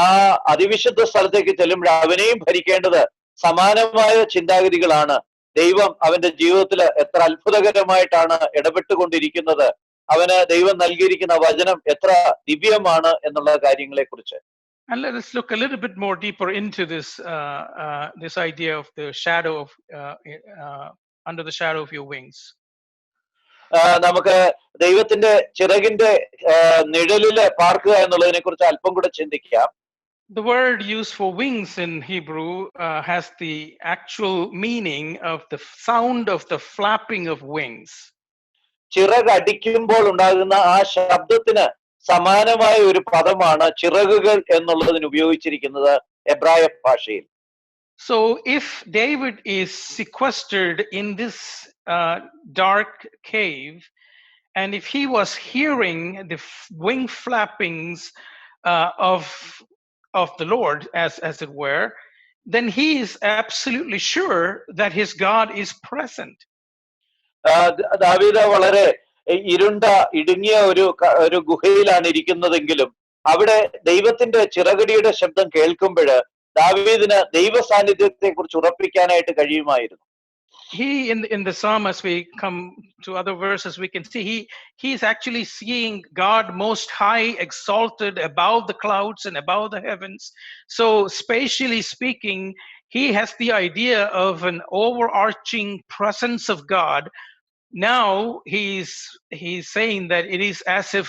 ആ അതിവിശുദ്ധ സ്ഥലത്തേക്ക് ചെല്ലുമ്പോൾ അവനെയും ഭരിക്കേണ്ടത് സമാനമായ ചിന്താഗതികളാണ്. ദൈവം അവന്റെ ജീവിതത്തിൽ എത്ര അത്ഭുതകരമായിട്ടാണ് ഇടപെട്ടുകൊണ്ടിരിക്കുന്നത്, അവന് ദൈവം നൽകിയിരിക്കുന്ന വചനം എത്ര ദിവ്യമാണ് എന്നുള്ള കാര്യങ്ങളെ കുറിച്ച്. And let us look a little bit more deeper into this idea of the shadow of under the shadow of your wings. നമുക്ക് ദൈവത്തിന്റെ ചിറകിന്റെ നിഴലില് പാർക്കുക എന്നുള്ളതിനെ കുറിച്ച് അല്പം കൂടെ ചിന്തിക്കാം. The word used for wings in Hebrew has the actual meaning of the sound of the flapping of wings. ചിറകടിക്കുമ്പോൾ ഉണ്ടാകുന്ന ആ ശബ്ദത്തിന് സമാനമായ ഒരു പദമാണ് ചിറകുകൾ എന്നുള്ളതിന് ഉപയോഗിച്ചിരിക്കുന്നത് എബ്രായ ഭാഷയിൽ. So if David is sequestered in this dark cave, and if he was hearing the wing flappings of the Lord, as it were, then he is absolutely sure that his God is present. ദാവീദ് വളരെ ഇരുണ്ട ഇടുങ്ങിയ ഒരു ഗുഹയിലാണ് ഇരിക്കുന്നതെങ്കിലും അവിടെ ദൈവത്തിന്റെ ചിറകടിയുടെ ശബ്ദം കേൾക്കുമ്പോൾ ദാവീദിന് ദൈവ സാന്നിധ്യത്തെ കുറിച്ച് ഉറപ്പിക്കാനായിട്ട് കഴിയുമായിരുന്നു. He in the psalm, as we come to other verses, we can see he's actually seeing God most high, exalted above the clouds and above the heavens. So spatially speaking, he has the idea of an overarching presence of God. Now he's saying that it is as if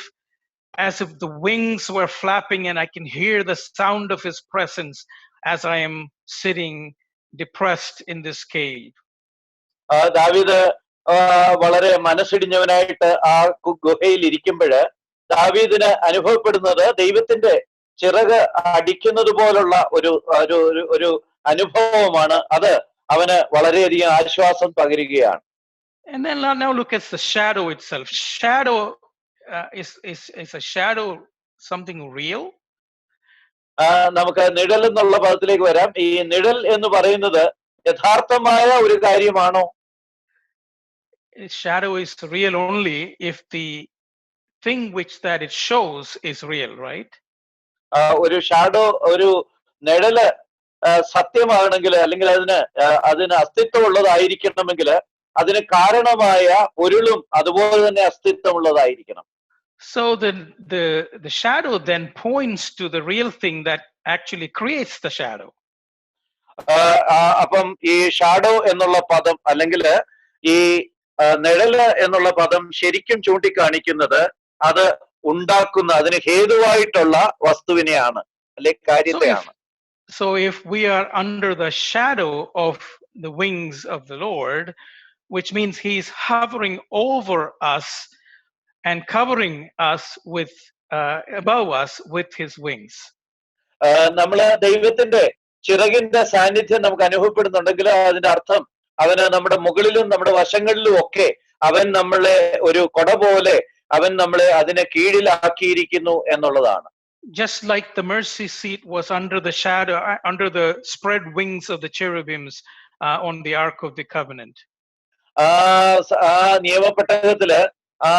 the wings were flapping and I can hear the sound of His presence as I am sitting depressed in this cave. ദാവീദ് വളരെ മനസ്സിടിഞ്ഞവനായിട്ട് ആ ഗുഹയിൽ ഇരിക്കുമ്പോൾ ദാവീദിന് അനുഭവപ്പെടുന്നത് ദൈവത്തിന്റെ ചിറക് അടിക്കുന്നത് പോലുള്ള ഒരു അനുഭവമാണ്. അത് അവന് വളരെയധികം ആശ്വാസം പകരുകയാണ്. And then now look at the shadow itself. Shadow is a shadow something real? നമുക്ക് നിഴൽ എന്നുള്ള പദത്തിലേക്ക് വരാം. ഈ നിഴൽ എന്ന് പറയുന്നത് യഥാർത്ഥമായ ഒരു കാര്യമാണോ? Shadow is real only if the thing which that it shows is real, right? ഒരു ഷാഡോ, ഒരു നിഴല് സത്യമാണെങ്കിൽ അല്ലെങ്കിൽ അതിന് അസ്തിത്വമുള്ളതായിരിക്കണമെങ്കിൽ അതിന് കാരണമായ പൊരുളും അതുപോലെ തന്നെ അസ്തിത്വമുള്ളതായിരിക്കണം. So the shadow then points to the real thing that actually creates the shadow. അപ്പം ഈ ഷാഡോ എന്നുള്ള പദം അല്ലെങ്കിൽ ഈ നിഴല് എന്നുള്ള പദം ശരിക്കും ചൂണ്ടിക്കാണിക്കുന്നത് അത് ഉണ്ടാക്കുന്ന, അതിന് ഹേതുവായിട്ടുള്ള വസ്തുവിനെയാണ് അല്ലെ കാര്യത്തെയാണ്. So if we are under the shadow of the wings of the Lord, which means He's hovering over us and covering us above us with His wings. നമ്മള് ദൈവത്തിന്റെ ചിറകിന്റെ സാന്നിധ്യം നമുക്ക് അനുഭവപ്പെടുന്നുണ്ടെങ്കിൽ അതിന്റെ അർത്ഥം അവന് നമ്മുടെ മുകളിലും നമ്മുടെ വശങ്ങളിലും ഒക്കെ അവൻ നമ്മളെ ഒരു കൊട പോലെ അവൻ നമ്മളെ അതിനെ കീഴിലാക്കിയിരിക്കുന്നു എന്നുള്ളതാണ്. Just like the mercy seat was under the shadow, under the spread wings of the cherubims on the Ark of the Covenant. ആ നിയമപ്പെട്ടകത്തില് ആ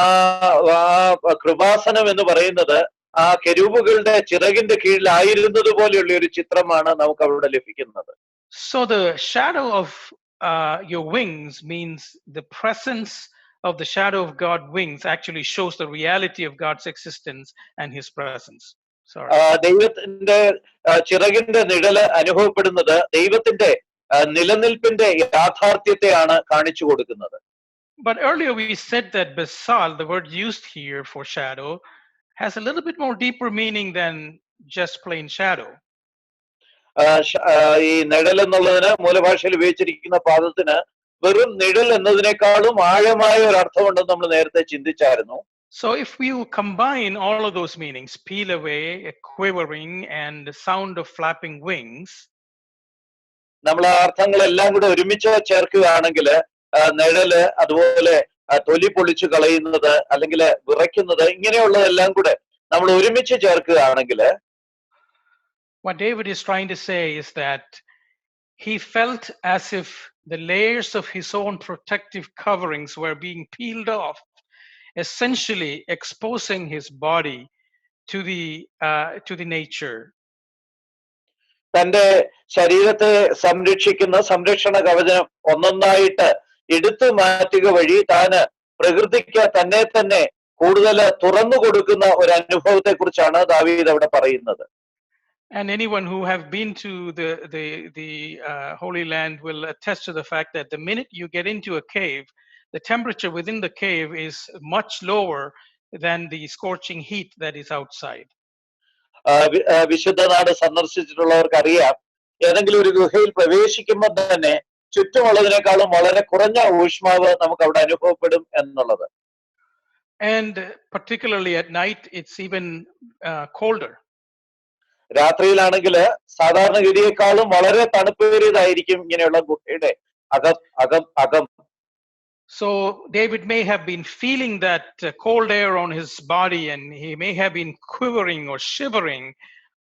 കൃപാസനം എന്ന് പറയുന്നത് ആ കെരൂബുകളുടെ ചിറകിന്റെ കീഴിലായിരുന്നത് പോലെയുള്ള ഒരു ചിത്രമാണ് നമുക്ക് അവിടെ ലഭിക്കുന്നത്. So the shadow of your wings means the presence of the shadow of God's wings actually shows the reality of God's existence and his presence. ദൈവത്തിന്റെ ചിറകിന്റെ നിഴല് അനുഭവപ്പെടുന്നത് ദൈവത്തിന്റെ നിലനിൽപ്പിന്റെ യാഥാർത്ഥ്യത്തെയാണ് കാണിച്ചു കൊടുക്കുന്നത്. But earlier we said that basal, the word used here for shadow, has a little bit more deeper meaning than just plain shadow. ഈ നിഴൽ എന്നുള്ളതിന് മൂലഭാഷയിൽ ഉപയോഗിച്ചിരിക്കുന്ന പാദത്തിന് വെറും നിഴൽ എന്നതിനേക്കാളും ആഴമായ ഒരു അർത്ഥമുണ്ടെന്ന് നമ്മൾ നേരത്തെ ചിന്തിച്ചായിരുന്നു. So if we combine all of those meanings, peel away, a quivering, and the sound of flapping wings, നമ്മൾ ആ അർത്ഥങ്ങളെല്ലാം കൂടെ ഒരുമിച്ച് ചേർക്കുകയാണെങ്കിൽ നിഴല്, അതുപോലെ തൊലി പൊളിച്ചു കളയുന്നത്, അല്ലെങ്കിൽ വിറയ്ക്കുന്നത്, ഇങ്ങനെയുള്ളതെല്ലാം കൂടെ നമ്മൾ ഒരുമിച്ച് ചേർക്കുകയാണെങ്കിൽ what David is trying to say is that he felt as if the layers of his own protective coverings were being peeled off, essentially exposing his body to the nature. തന്റെ ശരീരത്തെ സംരക്ഷിക്കുന്ന സംരക്ഷണ കവചം ഒന്നൊന്നായിട്ട് എടുത്തു മാറ്റുക വഴി താന് പ്രകൃതിക്ക് തന്നെ തന്നെ കൂടുതൽ തുറന്നു കൊടുക്കുന്ന ഒരു അനുഭവത്തെ കുറിച്ചാണ് ദാവീദ് അവിടെ പറയുന്നത്. And anyone who have been to the Holy Land will attest to the fact that the minute you get into a cave, the temperature within the cave is much lower than the scorching heat that is outside. വിശുദ്ധ നാട് സന്ദർശിച്ചിട്ടുള്ളവർക്ക് അറിയാം, ഏതെങ്കിലും ഒരു ഗുഹയിൽ പ്രവേശിക്കുമ്പോൾ തന്നെ ചുറ്റുമുള്ളതിനേക്കാളും വളരെ കുറഞ്ഞ ഊഷ്മാവ് നമുക്ക് അവിടെ അനുഭവപ്പെടും എന്നുള്ളത്. And particularly at night, it's even colder. രാത്രിയിലാണെങ്കിൽ സാധാരണഗതിയേക്കാളും വളരെ തണുപ്പേറിയതായിരിക്കും ഇങ്ങനെയുള്ള ഗുഹയുടെ അകം. So David may have been feeling that cold air on his body, and he may have been quivering or shivering,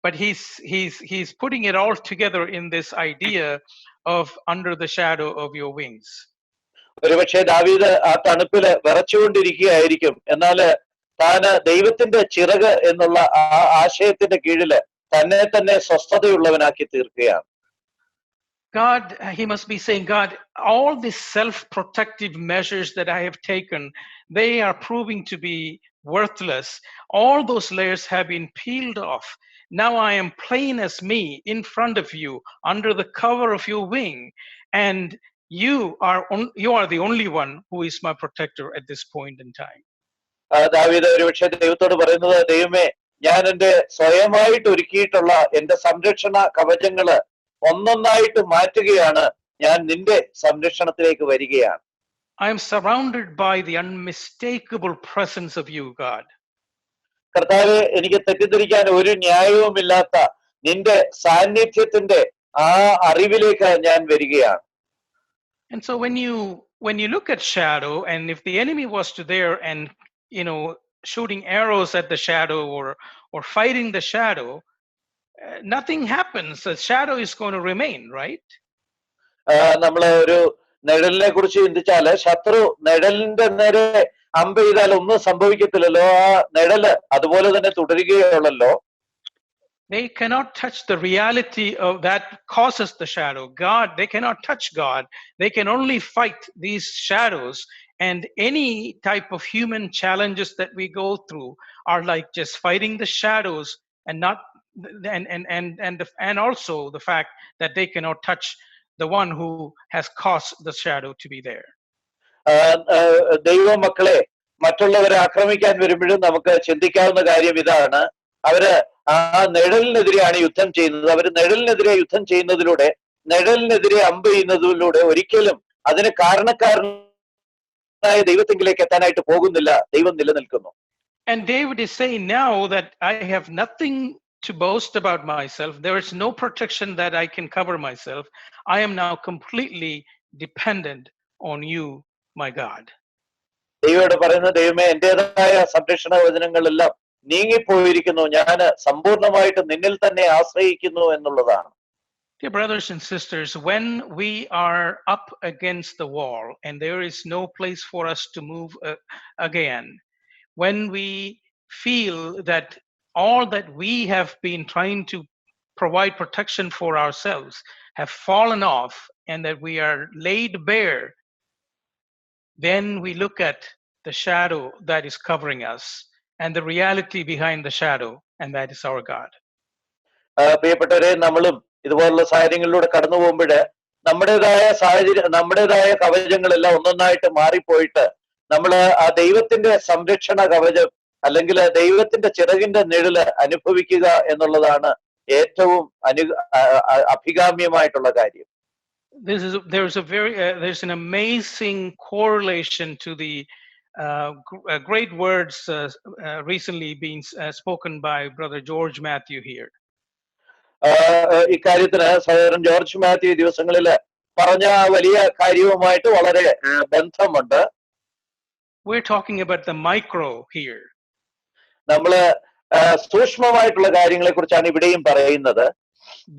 but he's putting it all together in this idea of under the shadow of your wings. ഒരുപക്ഷെ ദാവീദ് ആ തണുപ്പില് വിറച്ചുകൊണ്ടിരിക്കുകയായിരിക്കും, എന്നാല് താന് ദൈവത്തിന്റെ ചിറക് എന്നുള്ള ആ ആശയത്തിന്റെ കീഴില് തന്നെ തന്നെ സ്വസ്ഥതയുള്ളവനാക്കി തീർക്കുകയാണ്. God, he must be saying, God, all these self-protective measures that I have taken, they are proving to be worthless. All those layers have been peeled off. Now I am plain as me in front of you, under the cover of your wing, and you are the only one who is my protector at this point in time. ദാവീദ് ഒരുപക്ഷെ ദൈവത്തോട് പറയുന്നത്, ദൈവമേ, ഞാൻ എന്റെ സ്വയമായിട്ട് ഒരുക്കിയിട്ടുള്ള എന്റെ സംരക്ഷണ കവചങ്ങള് ഒന്നൊന്നായിട്ട് മാറ്റുകയാണ്, ഞാൻ നിന്റെ സംരക്ഷണത്തിലേക്ക് വരികയാണ്. I am surrounded by the unmistakable presence of you, God. കർത്താവേ, എനിക്ക് തെറ്റിദ്ധരിക്കാൻ ഒരു ന്യായവുമില്ലാത്ത നിന്റെ സാന്നിധ്യത്തിന്റെ ആ അറിവിലേക്ക് ഞാൻ വരികയാണ്. And so when you look at shadow, and if the enemy was to there and shooting arrows at the shadow or fighting the shadow, nothing happens. The shadow is going to remain, right? നമ്മള് ഒരു നിഴലിനെ കുറിച്ച് ചിന്തിച്ചാല്, ശത്രു നിഴലിന്റെ നേരെ അമ്പ് ചെയ്താൽ ഒന്നും സംഭവിക്കത്തില്ലല്ലോ, ആ നിഴല് അതുപോലെ തന്നെ തുടരുകയുള്ളല്ലോ. They cannot touch the reality of that causes the shadow. God, they cannot touch God. They can only fight these shadows. And any type of human challenges that we go through are like just fighting the shadows, and not and also the fact that they cannot touch the one who has caused the shadow to be there. ദൈവ മക്കളെ മറ്റുള്ളവരെ ആക്രമിക്കാൻ വരുമ്പോഴും നമുക്ക് ചിന്തിക്കാവുന്ന കാര്യം ഇതാണ്, അവര് ആ നിഴലിനെതിരെയാണ് യുദ്ധം ചെയ്യുന്നത്. അവർ നിഴലിനെതിരെ യുദ്ധം ചെയ്യുന്നതിലൂടെ, നിഴലിനെതിരെ അമ്പ് ചെയ്യുന്നതിലൂടെ ഒരിക്കലും അതിന് കാരണക്കാരനായ ദൈവത്തിങ്കിലേക്ക് എത്താനായിട്ട് പോകുന്നില്ല. ദൈവം നിലനിൽക്കുന്നു. And David is saying now that I have nothing to boast about myself. There is no protection that I can cover myself. I am now completely dependent on you, my God. ദൈവയോട് പറയുന്ന, ദൈവമേ, എന്റേതായ സംരക്ഷണ വചനങ്ങളെല്ലാം നീങ്ങിപ്പോയിരിക്കുന്നു, ഞാൻ സമ്പൂർണമായിട്ട് നിന്നിൽ തന്നെ ആശ്രയിക്കുന്നു എന്നുള്ളതാണ്. Dear brothers and sisters, when we are up against the wall and there is no place for us to move again, when we feel that all that we have been trying to provide protection for ourselves have fallen off and that we are laid bare, then we look at the shadow that is covering us and the reality behind the shadow, and that is our God. പ്രിയപ്പെട്ടവരെ, നമ്മളും ഇതുപോലുള്ള സാഹചര്യങ്ങളിലൂടെ കടന്നു പോകുമ്പോൾ നമ്മുടേതായ സാഹചര്യം, നമ്മുടേതായ കവചങ്ങളെല്ലാം ഒന്നൊന്നായിട്ട് മാറിപ്പോയിട്ട് നമ്മൾ ആ ദൈവത്തിന്റെ സംരക്ഷണ കവചം അല്ലെങ്കിൽ ദൈവത്തിന്റെ ചിറകിന്റെ നിഴല് അനുഭവിക്കുക എന്നുള്ളതാണ് ഏറ്റവും അഭികാമ്യമായിട്ടുള്ള കാര്യം. There's an amazing correlation to the great words recently being spoken by Brother George Matthew here. ഇക്കാര്യത്തിന് സഹോദരൻ ജോർജ് മാത്യു ദിവസങ്ങളിൽ പറഞ്ഞ വലിയ കാര്യവുമായിട്ട് വളരെ ബന്ധമുണ്ട്. We're talking about the micro here. നമ്മള് സൂക്ഷ്മമായിട്ടുള്ള കാര്യങ്ങളെ കുറിച്ചാണ് ഇവിടെയും പറയുന്നത്.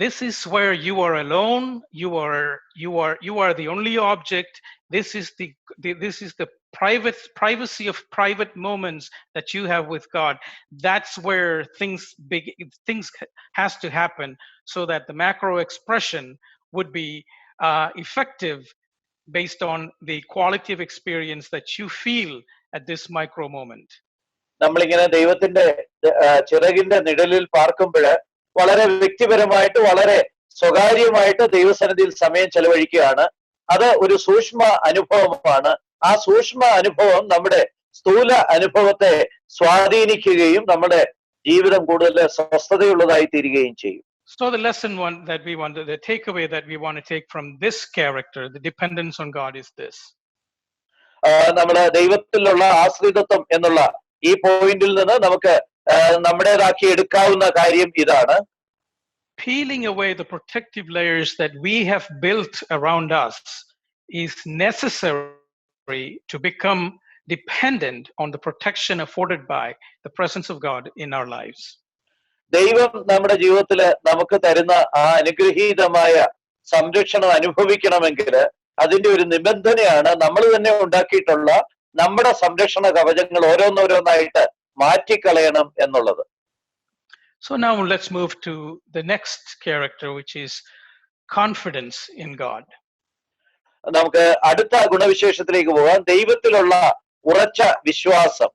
This is where you are alone. You are the only object. This is the privacy of private moments that you have with God. That's where things has to happen so that the macro expression would be effective based on the quality of experience that you feel at this micro moment. നമ്മളിങ്ങനെ ദൈവത്തിന്റെ ചിറകിന്റെ നിഴലിൽ പാർക്കുമ്പോൾ വളരെ വ്യക്തിപരമായിട്ട് വളരെ സ്വകാര്യമായിട്ട് ദൈവസന്നിധിയിൽ സമയം ചെലവഴിക്കുകയാണ്. അത് ഒരു സൂക്ഷ്മ അനുഭവമാണ്. ആ സൂക്ഷ്മ അനുഭവം നമ്മുടെ സ്ഥൂല അനുഭവത്തെ സ്വാധീനിക്കുകയും നമ്മുടെ ജീവിതം കൂടുതൽ സ്വസ്ഥതയുള്ളതായി തീരുകയും ചെയ്യും. So the lesson the takeaway that we want to take from this character, the dependence on God, is this. നമ്മുടെ ദൈവത്തിലുള്ള ആശ്രിതത്വം എന്നുള്ള ഈ പോയിന്റിൽ നിന്ന് നമുക്ക് നമ്മുടേതാക്കി എടുക്കാവുന്ന കാര്യം ഇതാണ്. Peeling away the protective layers that we have built around us is necessary to become dependent on the protection afforded by the presence of God in our lives. ദൈവം നമ്മുടെ ജീവിതത്തിൽ നമുക്ക് തരുന്ന ആ അനുഗ്രഹീതമായ സംരക്ഷണം അനുഭവിക്കണമെങ്കിൽ അതിന്റെ ഒരു നിബന്ധനയാണ് നമ്മൾ തന്നെ ഉണ്ടാക്കിയിട്ടുള്ള നമ്മുടെ സംരക്ഷണ കവചങ്ങൾ ഓരോന്നോരോന്നായിട്ട് മാറ്റിക്കളയണം എന്നുള്ളത്. So now let's move to the next character, which is confidence in God. നമുക്ക് അടുത്ത ഗുണവിശേഷത്തിലേക്ക് പോകാം, ദൈവത്തിലുള്ള ഉറച്ച വിശ്വാസം.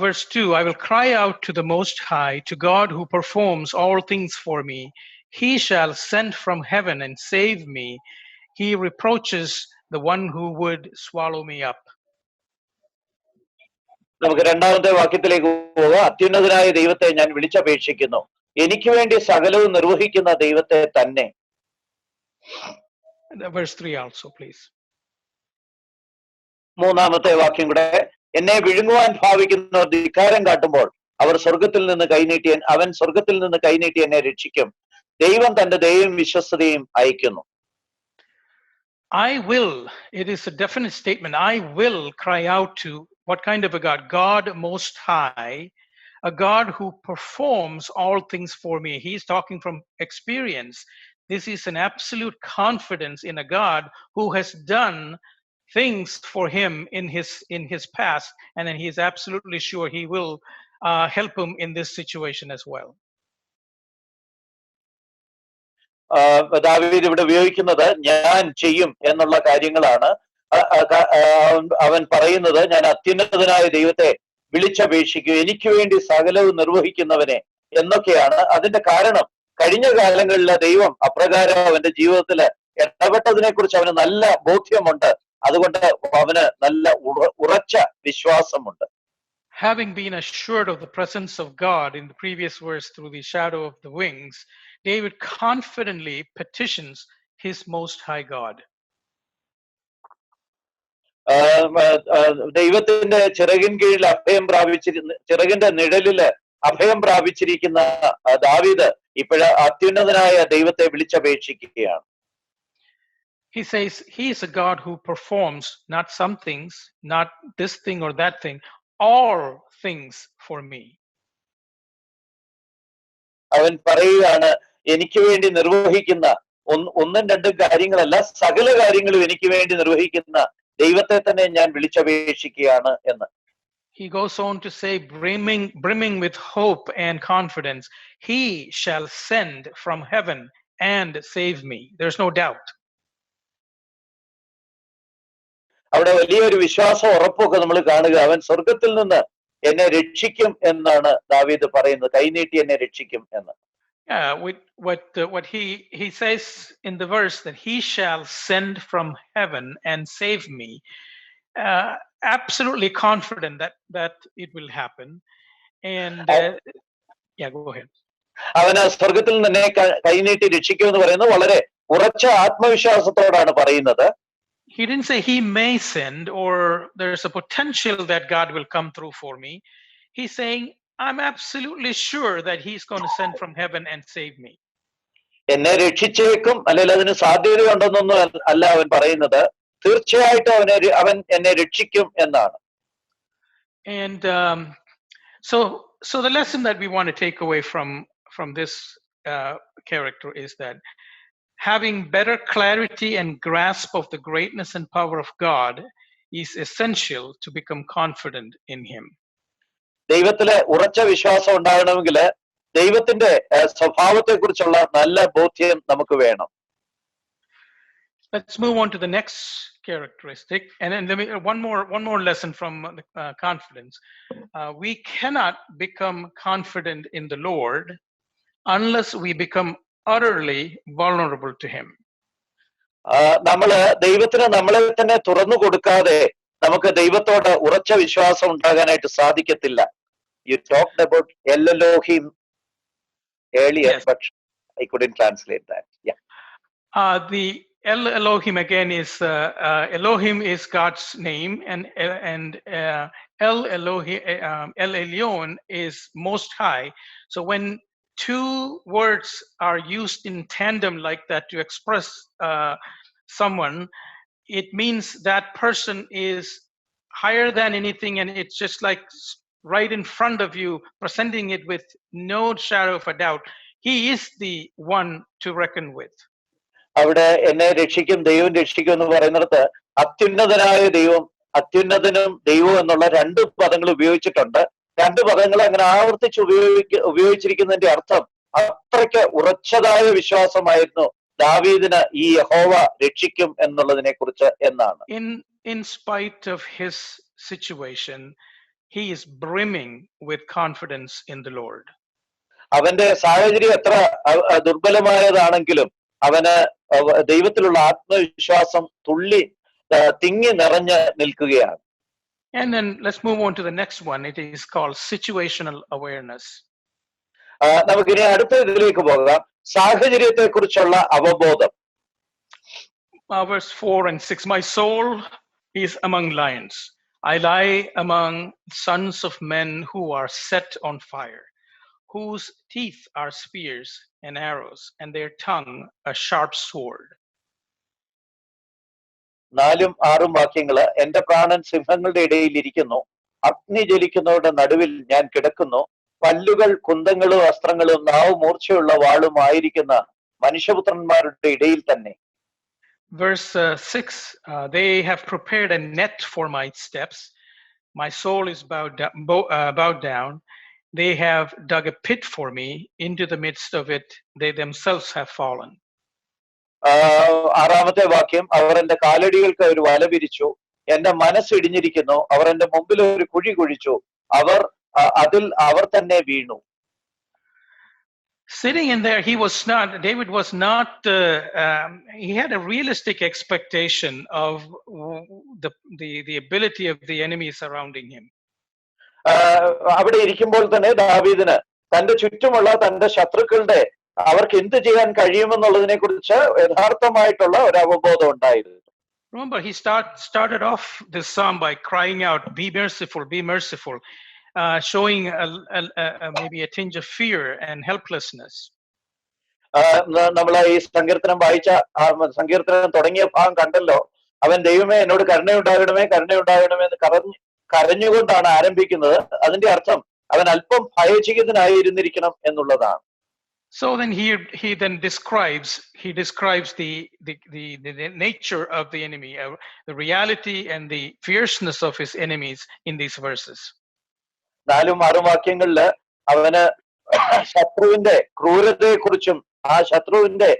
Verse 2, I will cry out to the Most High, to God who performs all things for me. He shall send from heaven and save me. He reproaches the one who would swallow me up. നമുക്ക് രണ്ടാമത്തെ വാക്യത്തിലേക്ക് പോകാം. അത്യുന്നതനായ ദൈവത്തെ ഞാൻ വിളിച്ചപേക്ഷിക്കുന്നു, എനിക്ക് വേണ്ടി സകലവും നിർവഹിക്കുന്ന ദൈവത്തെ തന്നെ. Verse 3 also, please. മൂന്നാമത്തെ വാക്യം കൂടെ, എന്നെ വിഴുങ്ങുവാൻ ഭാവിക്കുന്നവർ ധിക്കാരം കാട്ടുമ്പോൾ അവൻ സ്വർഗത്തിൽ നിന്ന് കൈനീട്ടി എന്നെ രക്ഷിക്കും. ദൈവം തന്റെ ദയയും വിശ്വസ്തതയും അയക്കുന്നു. I will, it is a definite statement. I will cry out to what kind of a God? God Most High, a God who performs all things for me. He's talking from experience. This is an absolute confidence in a God who has done things for him in his past, and then he is absolutely sure he will help him in this situation as well. ദാവീദ് ഇവിടെ ഉപയോഗിക്കുന്നത് ഞാൻ ചെയ്യും എന്നുള്ള കാര്യങ്ങളാണ്. അവൻ പറയുന്നത്, ഞാൻ അത്യുന്നതനായ ദൈവത്തെ വിളിച്ചപേക്ഷിക്കും, എനിക്ക് വേണ്ടി സകലവും നിർവഹിക്കുന്നവനെ എന്നൊക്കെയാണ്. അതിന്റെ കാരണം കഴിഞ്ഞ കാലങ്ങളിലെ ദൈവം അപ്രകാരം അവന്റെ ജീവിതത്തിൽ ഇടപെട്ടതിനെ കുറിച്ച് അവന് നല്ല ബോധ്യമുണ്ട്. അതുകൊണ്ട് അവന് നല്ല ഉറച്ച വിശ്വാസമുണ്ട്. Having been assured of the presence of God in the previous verse through the shadow of the wings, David confidently petitions his Most High God. ദൈവത്തിന്റെ ചിറകിൻ കീഴിൽ അഭയം പ്രാപിച്ചിരുന്ന, ചിറകിന്റെ നിഴലില് അഭയം പ്രാപിച്ചിരിക്കുന്ന ദാവീദ് ഇപ്പോഴ് അത്യുന്നതനായ ദൈവത്തെ വിളിച്ചപേക്ഷിക്കുകയാണ്. He says he is a God who performs not some things, not this thing or that thing, all things for me. അവൻ പറയുകയാണ്, എനിക്ക് വേണ്ടി നിർവഹിക്കുന്ന ഒന്നും രണ്ടും കാര്യങ്ങളല്ല, സകല കാര്യങ്ങളും എനിക്ക് വേണ്ടി നിർവഹിക്കുന്ന ദൈവത്തെ തന്നെ ഞാൻ വിളിച്ചപേക്ഷിക്കുകയാണ് എന്ന്. He goes on to say, brimming with hope and confidence, he shall send from heaven and save me. There's no doubt. അവിടെ വലിയൊരു വിശ്വാസം ഉറപ്പൊക്കെ നമ്മൾ കാണുക. അവൻ സ്വർഗത്തിൽ നിന്ന് എന്നെ രക്ഷിക്കും എന്നാണ് ദാവീദ് പറയുന്നത്, കൈനീട്ടി എന്നെ രക്ഷിക്കും എന്ന്. Yeah, what he says in the verse that he shall send from heaven and save me, absolutely confident that it will happen. And yeah, go ahead. അവന് സ്വർഗത്തിൽ നിന്ന് കൈനീട്ടി രക്ഷിക്കും എന്ന് പറയുന്നത് വളരെ ഉറച്ച ആത്മവിശ്വാസത്തോടാണ് പറയുന്നത്. He didn't say he may send or there's a potential that God will come through for me. He's saying I'm absolutely sure that he's going to send from heaven and save me. എന്നെ രക്ഷിച്ചേക്കും അല്ലെങ്കിൽ അതിന് സാധ്യതയുണ്ടെന്നൊന്നും അല്ല അവൻ പറയുന്നത്, തീർച്ചയായിട്ടും അവൻ എന്നെ രക്ഷിക്കും എന്നാണ്. And so the lesson that we want to take away from this character is that having better clarity and grasp of the greatness and power of God is essential to become confident in him. ദൈവത്തിലെ ഉറച്ച വിശ്വാസം ഉണ്ടാകണമെങ്കിൽ ദൈവത്തിന്റെ സ്വഭാവത്തെ കുറിച്ചുള്ള നല്ല ബോധ്യം നമുക്ക് വേണം. Let's move on to the next characteristic, and then one more lesson from confidence. We cannot become confident in the Lord unless we become utterly vulnerable to him. നമ്മള് ദൈവത്തിന് നമ്മളെ തന്നെ തുറന്നു കൊടുക്കാതെ നമുക്ക് ദൈവത്തോട് ഉറച്ച വിശ്വാസം ഉണ്ടാകാനായിട്ട് സാധിക്കത്തില്ല. You talked about El Elohim earlier, yes. But I couldn't translate that. Yeah. The El Elohim again is Elohim is God's name, and El Elyon is Most High. So when two words are used in tandem like that to express someone, it means that person is higher than anything, and it's just like right in front of you, presenting it with no shadow of a doubt. He is the one to reckon with. അവിടെ എന്നെ രക്ഷിക്കും, ദൈവം രക്ഷിക്കും എന്ന് പറയുന്നിടത്ത് അത്യുന്നതനായ ദൈവം, അത്യുന്നതനും ദൈവവും എന്നുള്ള രണ്ട് പദങ്ങൾ ഉപയോഗിച്ചിട്ടുണ്ട്. രണ്ട് പദങ്ങൾ അങ്ങനെ ആവർത്തിച്ച് ഉപയോഗിച്ചിരിക്കുന്നതിന്റെ അർത്ഥം അത്രയ്ക്ക് ഉറച്ചതായ വിശ്വാസമായിരുന്നു ദാവീദിന് ഈ യഹോവ രക്ഷിക്കും എന്നുള്ളതിനെ കുറിച്ച് എന്നാണ്. In spite of his situation, he is brimming with confidence in the Lord. അവന്റെ സാഹചര്യം എത്ര ദുർബലമായതാണെങ്കിലും അവന് ദൈവത്തിലുള്ള ആത്മവിശ്വാസം തിങ്ങി നിറഞ്ഞ് നിൽക്കുകയാണ്. And then let's move on to the next one. It is called situational awareness. നമുക്കിനി അടുത്ത ഇതിലേക്ക് പോകാം, സാഹചര്യത്തെ കുറിച്ചുള്ള അവബോധം. Verse 4 and 6. My soul is among lions. I lie among sons of men who are set on fire, whose teeth are spears and arrows, and their tongue a sharp sword. 4-6 വാക്യങ്ങള്. എന്റെ പ്രാണൻ സിംഹങ്ങളുടെ ഇടയിൽ ഇരിക്കുന്നു, അഗ്നി ജ്വലിക്കുന്നവരുടെ നടുവിൽ ഞാൻ കിടക്കുന്നു, പല്ലുകൾ കുന്തങ്ങളും അസ്ത്രങ്ങളും നാവ് മൂർച്ചയുള്ള വാളും ആയിരിക്കുന്ന മനുഷ്യപുത്രന്മാരുടെ ഇടയിൽ തന്നെ. Verse 6, they have prepared a net for my steps. My soul is bowed down. They have dug a pit for me. Into the midst of it, they themselves have fallen. 6-ാമത്തെ വാക്യം, അവർ എന്റെ കാലടികൾക്ക് ഒരു വല വിരിച്ചു, എന്റെ മനസ്സ് ഇടിഞ്ഞിരിക്കുന്നു, അവർ എന്റെ മുമ്പിൽ ഒരു കുഴി കുഴിച്ചു, അതിൽ അവർ തന്നെ വീണു. Sitting in there, David was not, he had a realistic expectation of the ability of the enemy surrounding him. അവിടെ ഇരിക്കുമ്പോൾ തന്നെ ദാവീദിന് തന്റെ ചുറ്റുമുള്ള തന്റെ ശത്രുക്കളുടെ അവർക്ക് എന്ത് ചെയ്യാൻ കഴിയുമെന്നുള്ളതിനെ കുറിച്ച് യഥാർത്ഥമായിട്ടുള്ള ഒരു അവബോധം ഉണ്ടായിരുന്നു. Remember, he started off this psalm by crying out, "Be merciful, be merciful." showing maybe a tinge of fear and helplessness. നമ്മൾ ഈ സങ്കീർത്തനം വായിച്ച സങ്കീർത്തനം തുടങ്ങിയ ഭാഗം കണ്ടല്ലോ. അവൻ ദൈവമേ എന്നോട് കരുണയുണ്ടാകണമേ കരുണയുണ്ടാകണമേ എന്ന് കരഞ്ഞുകൊണ്ടാണ് ആരംഭിക്കുന്നത്. അതിന്റെ അർത്ഥം അവൻ അല്പം ഭയചകിതനായിരുന്നിരിക്കണം എന്നുള്ളതാണ്. So then he then describes the nature of the enemy, the reality and the fierceness of his enemies in these verses. 4-6 വാക്യങ്ങളില് അവന് ശത്രുവിന്റെ ക്രൂരതയെക്കുറിച്ചും ആ ശത്രുവിന്റെ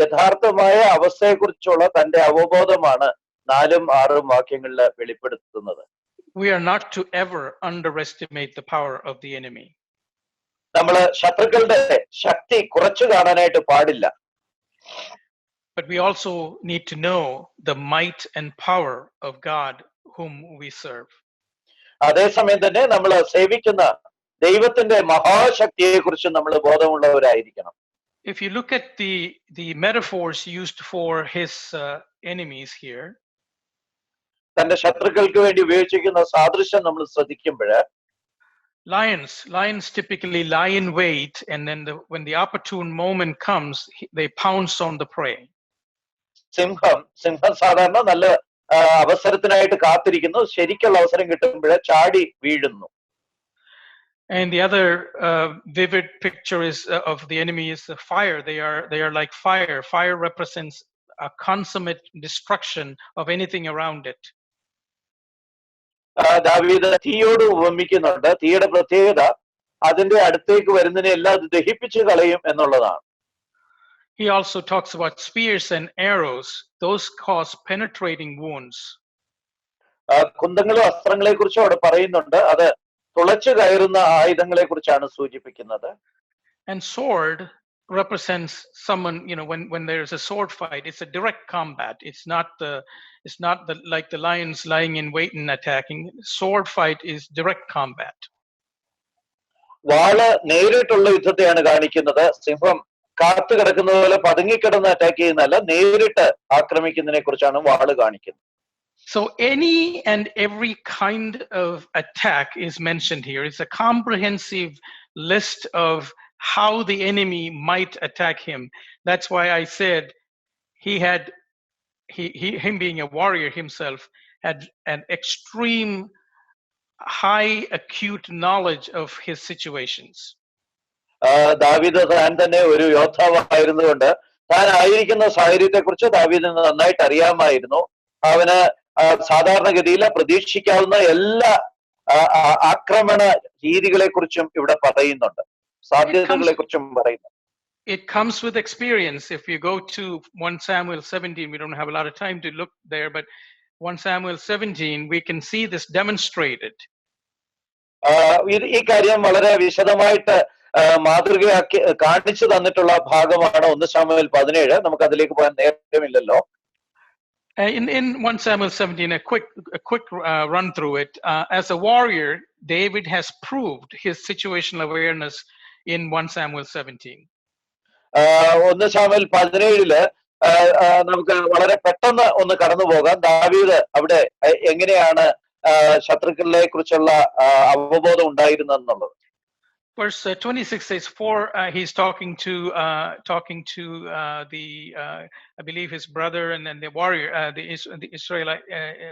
യഥാർത്ഥമായ അവസ്ഥയെക്കുറിച്ചുള്ള തന്റെ അവബോധമാണ് 4-6 വാക്യങ്ങളിൽ വെളിപ്പെടുത്തുന്നത്. We are not to ever underestimate the power of the enemy. നമ്മള് ശത്രുക്കളുടെ ശക്തി കുറച്ചു കാണാനായിട്ട് പാടില്ല. But we also need to know the might and power of God whom we serve. അതേസമയം തന്നെ നമ്മൾ സേവിക്കുന്ന ദൈവത്തിന്റെ മഹാശക്തിയെ കുറിച്ച് നമ്മൾ ബോധമുള്ളവരായിരിക്കണം. If you look at the metaphors used for his enemies here, തന്റെ ശത്രുക്കൾക്ക് വേണ്ടി ഉപയോഗിച്ചിരിക്കുന്ന സാദൃശ്യം നമ്മൾ ശ്രദ്ധിക്കുമ്പോൾ lions typically lie in wait, and then when the opportune moment comes, they pounce on the prey. സിംഹം സാധാരണ നല്ല അവസരത്തിനായിട്ട് കാത്തിരിക്കുന്നു, ശരിക്കുള്ള അവസരം കിട്ടുമ്പോൾ ചാടി വീഴുന്നു. And the other vivid picture is of the enemy is the fire. They are like fire. Fire represents a consummate destruction of anything around it. ദാവീദ് തീയോട് ഉപമിക്കുന്നുണ്ട്. തീയുടെ പ്രത്യേകത അതിന്റെ അടുത്തേക്ക് വരുന്നതിനെ എല്ലാം ദഹിപ്പിച്ചു കളയും എന്നുള്ളതാണ്. He also talks about spears and arrows. Those cause penetrating wounds. കുന്തങ്ങളും അസ്ത്രങ്ങളെ കുറിച്ചും അവിടെ പറയുന്നുണ്ട്. അത് തുളച്ചു കയറുന്ന ആയുധങ്ങളെ കുറിച്ചാണ് സൂചിപ്പിക്കുന്നത്. And sword represents someone, when there's a sword fight, it's a direct combat. It's not like the lions lying in wait and attacking. Sword fight is direct combat. വാള് നേരിട്ടുള്ള യുദ്ധത്തെയാണ് കാണിക്കുന്നത്. സിംഹം കാത്തു കിടക്കുന്ന പോലെ പതുങ്ങിക്കിടന്ന് അറ്റാക്ക് ചെയ്യുന്നതല്ല, നേരിട്ട് ആക്രമിക്കുന്നതിനെ കുറിച്ചാണ് വാള് കാണിക്കുന്നത്. So any and every kind of attack is mentioned here. It's a comprehensive list of how the enemy might attack him. That's why I said him being a warrior himself had an extreme high acute knowledge of his situations. ദാവീദ് താൻ തന്നെ ഒരു യോദ്ധാവായിരുന്നുകൊണ്ട് താൻ ആയിരിക്കുന്ന സാഹചര്യത്തെ കുറിച്ച് ദാവീദിന് നന്നായിട്ട് അറിയാമായിരുന്നു. അവന് സാധാരണഗതിയിൽ പ്രതീക്ഷിക്കാവുന്ന എല്ലാ ആക്രമണ രീതികളെ കുറിച്ചും ഇവിടെ പറയുന്നുണ്ട്, സാധ്യതകളെ കുറിച്ചും പറയുന്നു. It comes with experience. If you go to 1 Samuel 17, we don't have a lot of time to look there, but 1 Samuel 17, we can see this demonstrated. ഈ കാര്യം വളരെ വിശദമായിട്ട് മാതൃകയാക്കി കാണിച്ചു തന്നിട്ടുള്ള ഭാഗമാണ് 1 ശമൂവേൽ 17. നമുക്ക് അതിലേക്ക് പോകാൻ നേരമില്ലല്ലോ. In 1 Samuel 17, a quick run through it. As a warrior, David has proved his situational awareness in 1 Samuel 17. 1 ശമൂവേൽ 17 നമുക്ക് വളരെ പെട്ടെന്ന് ഒന്ന് കടന്നു പോകാം. ദാവീദ് അവിടെ എങ്ങനെയാണ് ശത്രുക്കളെ കുറിച്ചുള്ള അവബോധം ഉണ്ടായിരുന്നെന്നുള്ളത്. Verse 26 says, he's talking to I believe his brother and then the warrior, the Israelite,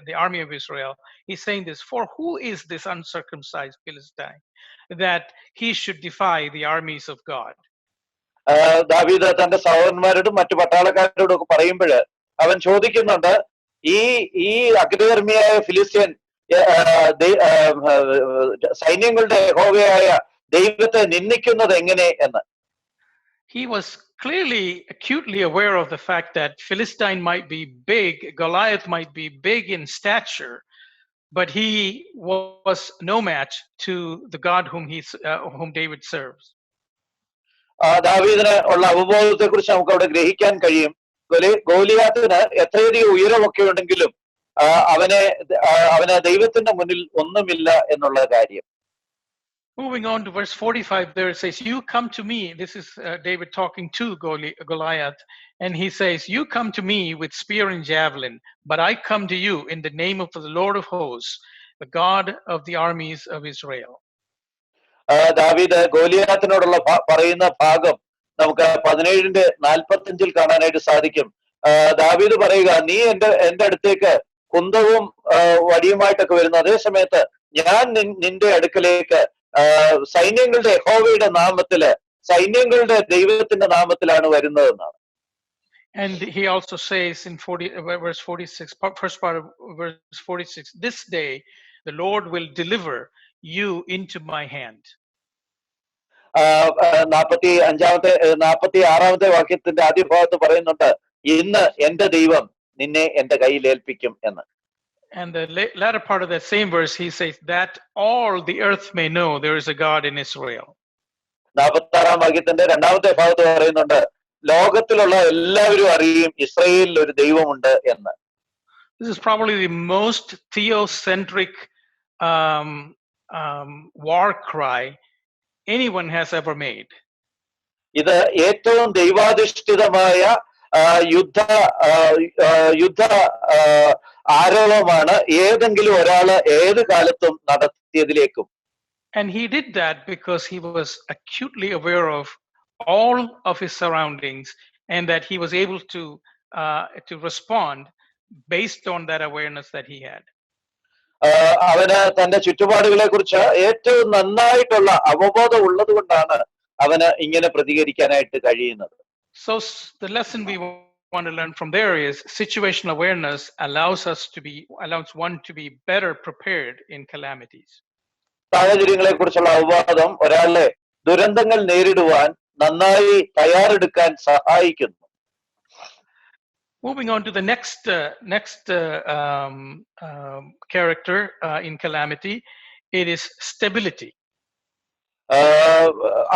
the army of Israel. He's saying this, for who is this uncircumcised Philistine that he should defy the armies of God? ദാവീദ് തന്റെ സഹോദരന്മാരോടും മറ്റു പട്ടാളക്കാരോടും ഒക്കെ പറയുമ്പോൾ അവൻ ചോദിക്കുന്നുണ്ട്, ഈ അഗ്രധർമ്മിയായ ഫിലിസ്ത്യൻ സൈന്യങ്ങളുടെ യഹോവയായ ദൈവത്തെ നിന്ദിക്കുന്നത് എങ്ങനെ എന്ന്. He was clearly acutely aware of the fact that Philistine might be big, Goliath might be big in stature, but he was no match to the God whom David serves. ദാവീദിന് ഉള്ള അവബോധത്തെ കുറിച്ച് നമുക്ക് അവിടെ ഗ്രഹിക്കാൻ കഴിയും. ഗോലിയാത്തിന് എത്രയധികം ഉയരമൊക്കെ ഉണ്ടെങ്കിലും അവന് ദൈവത്തിന്റെ മുന്നിൽ ഒന്നുമില്ല എന്നുള്ള കാര്യം. Moving on to verse 45, there it says, you come to me. This is David talking to Goliath, and he says, you come to me with spear and javelin, but I come to you in the name of the Lord of hosts, the God of the armies of Israel. ദാവീദ് ഗോലിയാത്തിനോടുള്ള പറയുന്ന ഭാഗം നമുക്ക് 17:45 കാണാനായിട്ട് സാധിക്കും. ദാവീദ് പറയുക, നീ എന്റെ അടുത്തേക്ക് കുന്തവും വടിയുമായിട്ടൊക്കെ വരുന്നു, അതേ സമയത്ത് ഞാൻ നിന്റെ അടുക്കലേക്ക് സൈന്യങ്ങളുടെ യഹോവയുടെ നാമത്തില്, സൈന്യങ്ങളുടെ ദൈവത്തിന്റെ നാമത്തിലാണ് വരുന്നതെന്നാണ്. And he also says in verse 46, first part of verse 46, this day the Lord will deliver you into my hand. 46-ാമത്തെ വാക്യത്തിന്റെ ആദ്യ ഭാഗത്ത് പറയുന്നുണ്ട്, ഇന്ന് എന്റെ ദൈവം നിന്നെ എന്റെ കയ്യിൽ ഏൽപ്പിക്കും എന്ന്. And the latter part of that same verse, he says that all the earth may know there is a God in Israel. 46-ാം വാക്യത്തിന്റെ രണ്ടാമത്തെ ഭാഗത്ത് പറയുന്നുണ്ട്, ലോകത്തിലുള്ള എല്ലാവരും അറിയും ഇസ്രായേലിൽ ഒരു ദൈവമുണ്ട് എന്ന്. This is probably the most theocentric war cry anyone has ever made. ഇത് ഏറ്റവും ദൈവാധിഷ്ഠിതമായ യുദ്ധ ആരോപണമാണ് ഏതെങ്കിലും ഒരാള് ഏത് കാലത്തും നടത്തിയതിലേക്കും. And he did that because he was acutely aware of all of his surroundings, and that he was able to respond based on that awareness that he had. അവന് തന്റെ ചുറ്റുപാടുകളെ കുറിച്ച് ഏറ്റവും നന്നായിട്ടുള്ള അവബോധം ഉള്ളത് കൊണ്ടാണ് അവന് ഇങ്ങനെ പ്രതികരിക്കാനായിട്ട് കഴിയുന്നത്. So the lesson we want to learn from there is situational awareness allows one to be better prepared in calamities. സാഹചര്യങ്ങളെ കുറിച്ചുള്ള അവബോധം ഒരാളെ ദുരന്തങ്ങൾ നേരിടുവാൻ നന്നായി തയ്യാറെടുക്കാൻ സഹായിക്കുന്നു. Moving on to the next character in calamity, it is stability.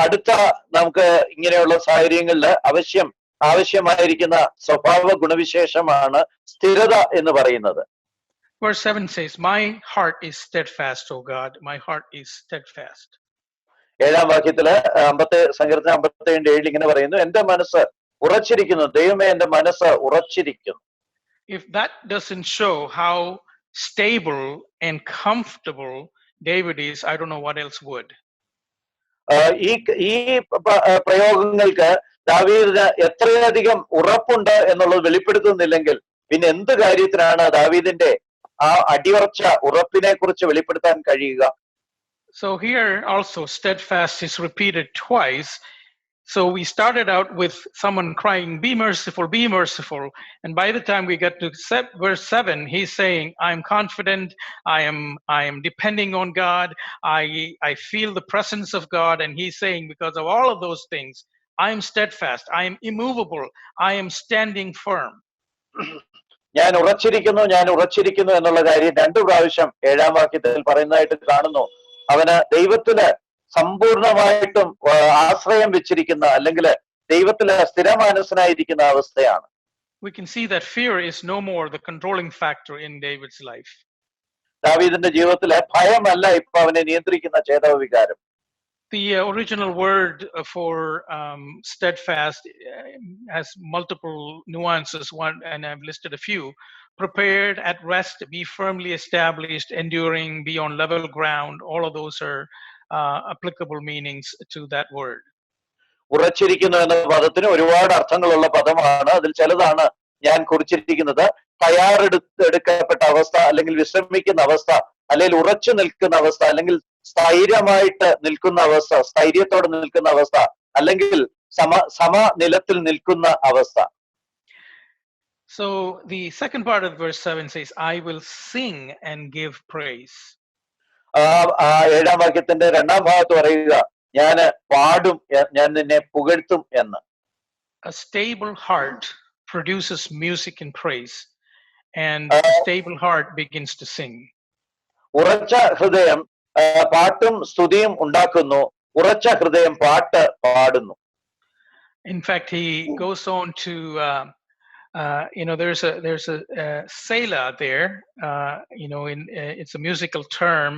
അടുത്ത നമുക്ക് ഇങ്ങനെയുള്ള സാഹചര്യങ്ങളിൽ ആവശ്യമായിരിക്കുന്ന സ്വഭാവ ഗുണവിശേഷമാണ് സ്ഥിരത എന്ന് പറയുന്നത്. Verse 7 says, my heart is steadfast, O God, my heart is steadfast. 7-ാം വാക്യത്തില് സങ്കീർത്തനം 57:7 ഇങ്ങനെ പറയുന്നു, എന്റെ മനസ്സ് ഉറച്ചിരിക്കുന്നു, ദൈവമേ എന്റെ മനസ്സ് ഉറച്ചിരിക്കുന്നു. If that doesn't show how stable and comfortable David is, I don't know what else would. ഈ പ്രയോഗങ്ങൾക്ക് ദാവീദിന് എത്രയധികം ഉറപ്പുണ്ട് എന്നുള്ളത് വെളിപ്പെടുത്തുന്നില്ലെങ്കിൽ പിന്നെ എന്ത് കാര്യത്തിനാണ് ദാവീദിന്റെ ആ അടിയുറച്ച ഉറപ്പിനെ കുറിച്ച് വെളിപ്പെടുത്താൻ കഴിയുക? So here also steadfast is repeated twice. So we started out with someone crying, be merciful, be merciful. And by the time we get to verse 7, he's saying, I'm confident, I am depending on God, I feel the presence of God. And he's saying, because of all of those things, I am steadfast, I am immovable, I am standing firm. ഞാൻ ഉറച്ചിരിക്കുന്നു എന്നുള്ള കാര്യം 2 പ്രാവശ്യം 7-ാം വാക്യത്തിൽ പറയുന്നതായിട്ട് കാണുന്നു. അവന് ദൈവത്തില് സമ്പൂർണമായിട്ടും ആശ്രയം വെച്ചിരിക്കുന്ന അല്ലെങ്കിൽ ദൈവത്തില് സ്ഥിരമാനസനായിരിക്കുന്ന അവസ്ഥയാണ്. We can see that fear is no more the controlling factor in David's life. ദാവീദിന്റെ ജീവിതത്തിലെ ഭയമല്ല ഇപ്പൊ അവനെ നിയന്ത്രിക്കുന്ന ചേതോ വികാരം. The original word for steadfast has multiple nuances, and I've listed a few. Prepared, at rest, be firmly established, enduring, be on level ground. All of those are applicable meanings to that word. ഉറച്ചിരിക്കുന്നു എന്ന പദത്തിന് ഒരുപാട് അർത്ഥങ്ങളുള്ള പദമാണ്. അതിൽ ചിലതാണ് ഞാൻ കുറിച്ചിരിക്കുന്നത്. തയ്യാറെടുക്കപ്പെട്ട അവസ്ഥ, അല്ലെങ്കിൽ വിശ്രമിക്കുന്ന അവസ്ഥ, അല്ലെങ്കിൽ ഉറച്ചു നിൽക്കുന്ന അവസ്ഥ, അല്ലെങ്കിൽ സ്ഥൈര്യമായിട്ട് നിൽക്കുന്ന അവസ്ഥ, സ്ഥൈര്യത്തോടെ നിൽക്കുന്ന അവസ്ഥ, അല്ലെങ്കിൽ സമനിലത്തിൽ നിൽക്കുന്ന അവസ്ഥ. So the second part of verse 7 says, I will sing and give praise. 7-ാം വാക്യത്തിന്റെ 2-ാം ഭാഗത്ത് പറയുക, ഞാൻ പാടും, ഞാൻ നിന്നെ പുകഴ്ത്തും എന്ന്. A stable heart produces music and praise, and a stable heart begins to sing. ഉറച്ച ഹൃദയം പാട്ടും സ്തുതിയും ഉണ്ടാക്കുന്നു, ഉറച്ച ഹൃദയം പാട്ട് പാടുന്നു. In fact, he goes on to there's a Selah there, it's a musical term.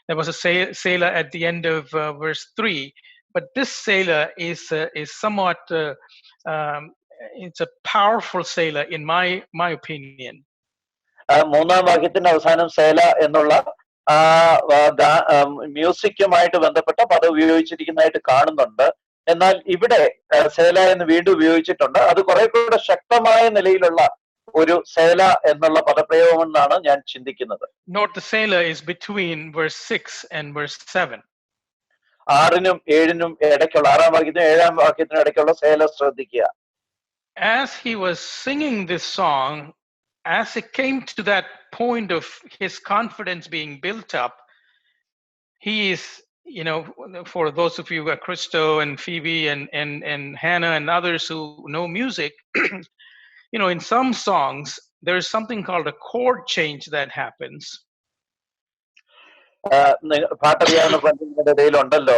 There was a Selah at the end of verse 3, but this Selah is somewhat it's a powerful Selah in my opinion. 3-ാം വാക്യത്തിന്റെ അവസാനം സേല എന്നുള്ള മ്യൂസിക്കുമായിട്ട് ബന്ധപ്പെട്ട പദം ഉപയോഗിച്ചിരിക്കുന്നതായിട്ട് കാണുന്നുണ്ട്. എന്നാൽ ഇവിടെ സേല എന്ന് വീണ്ടും ഉപയോഗിച്ചിട്ടുണ്ട്. അത് കുറെ കൂടെ ശക്തമായ നിലയിലുള്ള ഒരു സേല എന്നുള്ള പദപ്രയോഗം എന്നാണ് ഞാൻ ചിന്തിക്കുന്നത്. Note the Selah is between verse 6 and verse 7. 6നും 7നും ഇടയ്ക്കുള്ള 6ാം വാക്യത്തിനും 7ാം വാക്യത്തിനും ഇടയ്ക്കുള്ള സേല ശ്രദ്ധിക്കുക. As he was singing this song, as it came to that point of his confidence being built up, he is, for those of you, Christo and Phoebe and Hannah and others who know music, in some songs, there is something called a chord change that happens. പാട്ടറിയാവുന്ന പണ്ഡിതരുടെ ഇടയിലുണ്ടല്ലോ,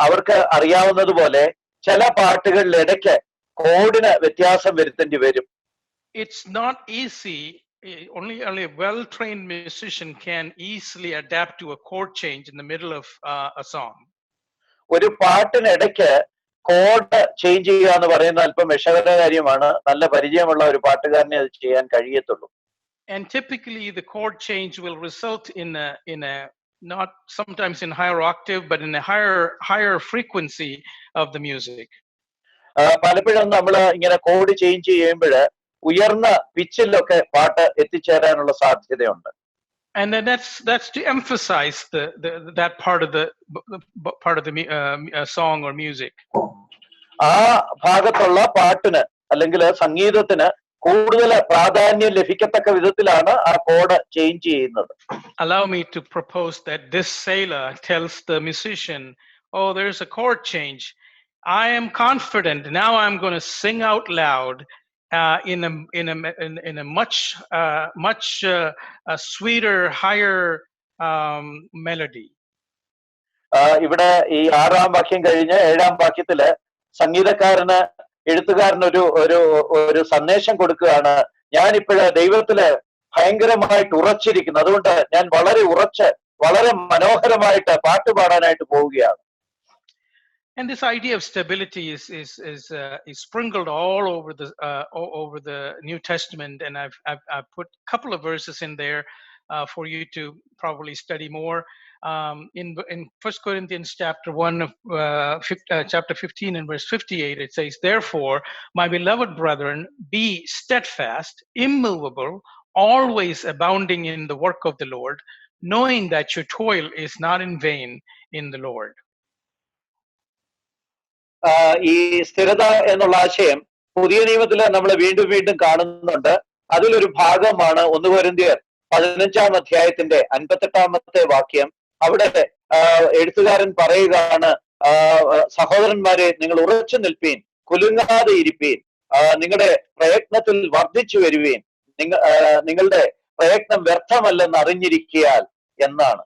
അവർക്ക് അറിയാവുന്നതുപോലെ ചില പാട്ടുകളിൽ ഇടയ്ക്ക് കോഡിന് വ്യത്യാസം വരുത്തേണ്ടി വരും. It's not easy. Only a well-trained musician can easily adapt to a chord change in the middle of a song. ഒരു പാട്ടിനിടയ്ക്ക് code change ചെയ്യുക എന്ന് പറയുന്നത് അല്പം വിഷകര കാര്യമാണ്. നല്ല പരിചയമുള്ള ഒരു പാട്ടുകാരനെ അത് ചെയ്യാൻ കഴിയത്തുള്ളൂ. And typically the chord change will result in a not sometimes in higher octave, but in a higher frequency of the music. പലപ്പോഴും നമ്മൾ ഇങ്ങനെ കോഡ് ചേഞ്ച് ചെയ്യുമ്പോൾ ഉയർന്ന പിച്ചിലൊക്കെ പാട്ട് എത്തിച്ചേരാനുള്ള സാധ്യതയുണ്ട്. And then that's to emphasize that part of the song or music. ആ ഭാഗത്തുള്ള പാട്ടിന് അല്ലെങ്കിൽ സംഗീതത്തിന് കൂടുതൽ പ്രാധാന്യം ലഭിക്കത്തക്ക വിധത്തിലാണ് ആ കോഡ് ചേഞ്ച് ചെയ്യുന്നത്. Allow me to propose that this Selah tells the musician, oh, there's a chord change. I am confident. Now I'm going to sing out loud in a much sweeter, higher melody. ഇവിടെ ഈ 6ാം വാക്യം കഴിഞ്ഞ് 7ാം വാക്യത്തില് സംഗീതക്കാരന് എഴുത്തുകാരന് ഒരു സന്ദേശം കൊടുക്കുകയാണ്. ഞാനിപ്പോഴ് ദൈവത്തില് ഭയങ്കരമായിട്ട് ഉറച്ചിരിക്കുന്നു, അതുകൊണ്ട് ഞാൻ വളരെ ഉറച്ച് വളരെ മനോഹരമായിട്ട് പാട്ട് പാടാനായിട്ട് പോവുകയാണ്. And this idea of stability is sprinkled all over the New Testament, and I've put a couple of verses in there for you to probably study more. In 1 Corinthians chapter 1 chapter 15 and verse 58, it says, therefore, my beloved brethren, be steadfast, immovable, always abounding in the work of the Lord, knowing that your toil is not in vain in the Lord. ഈ സ്ഥിരത എന്നുള്ള ആശയം പുതിയ നിയമത്തില് നമ്മൾ വീണ്ടും വീണ്ടും കാണുന്നുണ്ട്. അതിലൊരു ഭാഗമാണ് 1 കൊരിന്ത്യർ 15ാം അധ്യായത്തിന്റെ 58ാമത്തെ വാക്യം. അവിടെ എഴുത്തുകാരൻ പറയുകയാണ്, സഹോദരന്മാരെ, നിങ്ങൾ ഉറച്ചു നിൽപ്പീൻ, കുലുങ്ങാതെ ഇരിപ്പീൻ, നിങ്ങളുടെ പ്രയത്നത്തിൽ വർദ്ധിച്ചു വരുവീൻ, നിങ്ങളുടെ പ്രയത്നം വ്യർത്ഥമല്ലെന്ന് അറിഞ്ഞിരിക്കയാൽ എന്നാണ്.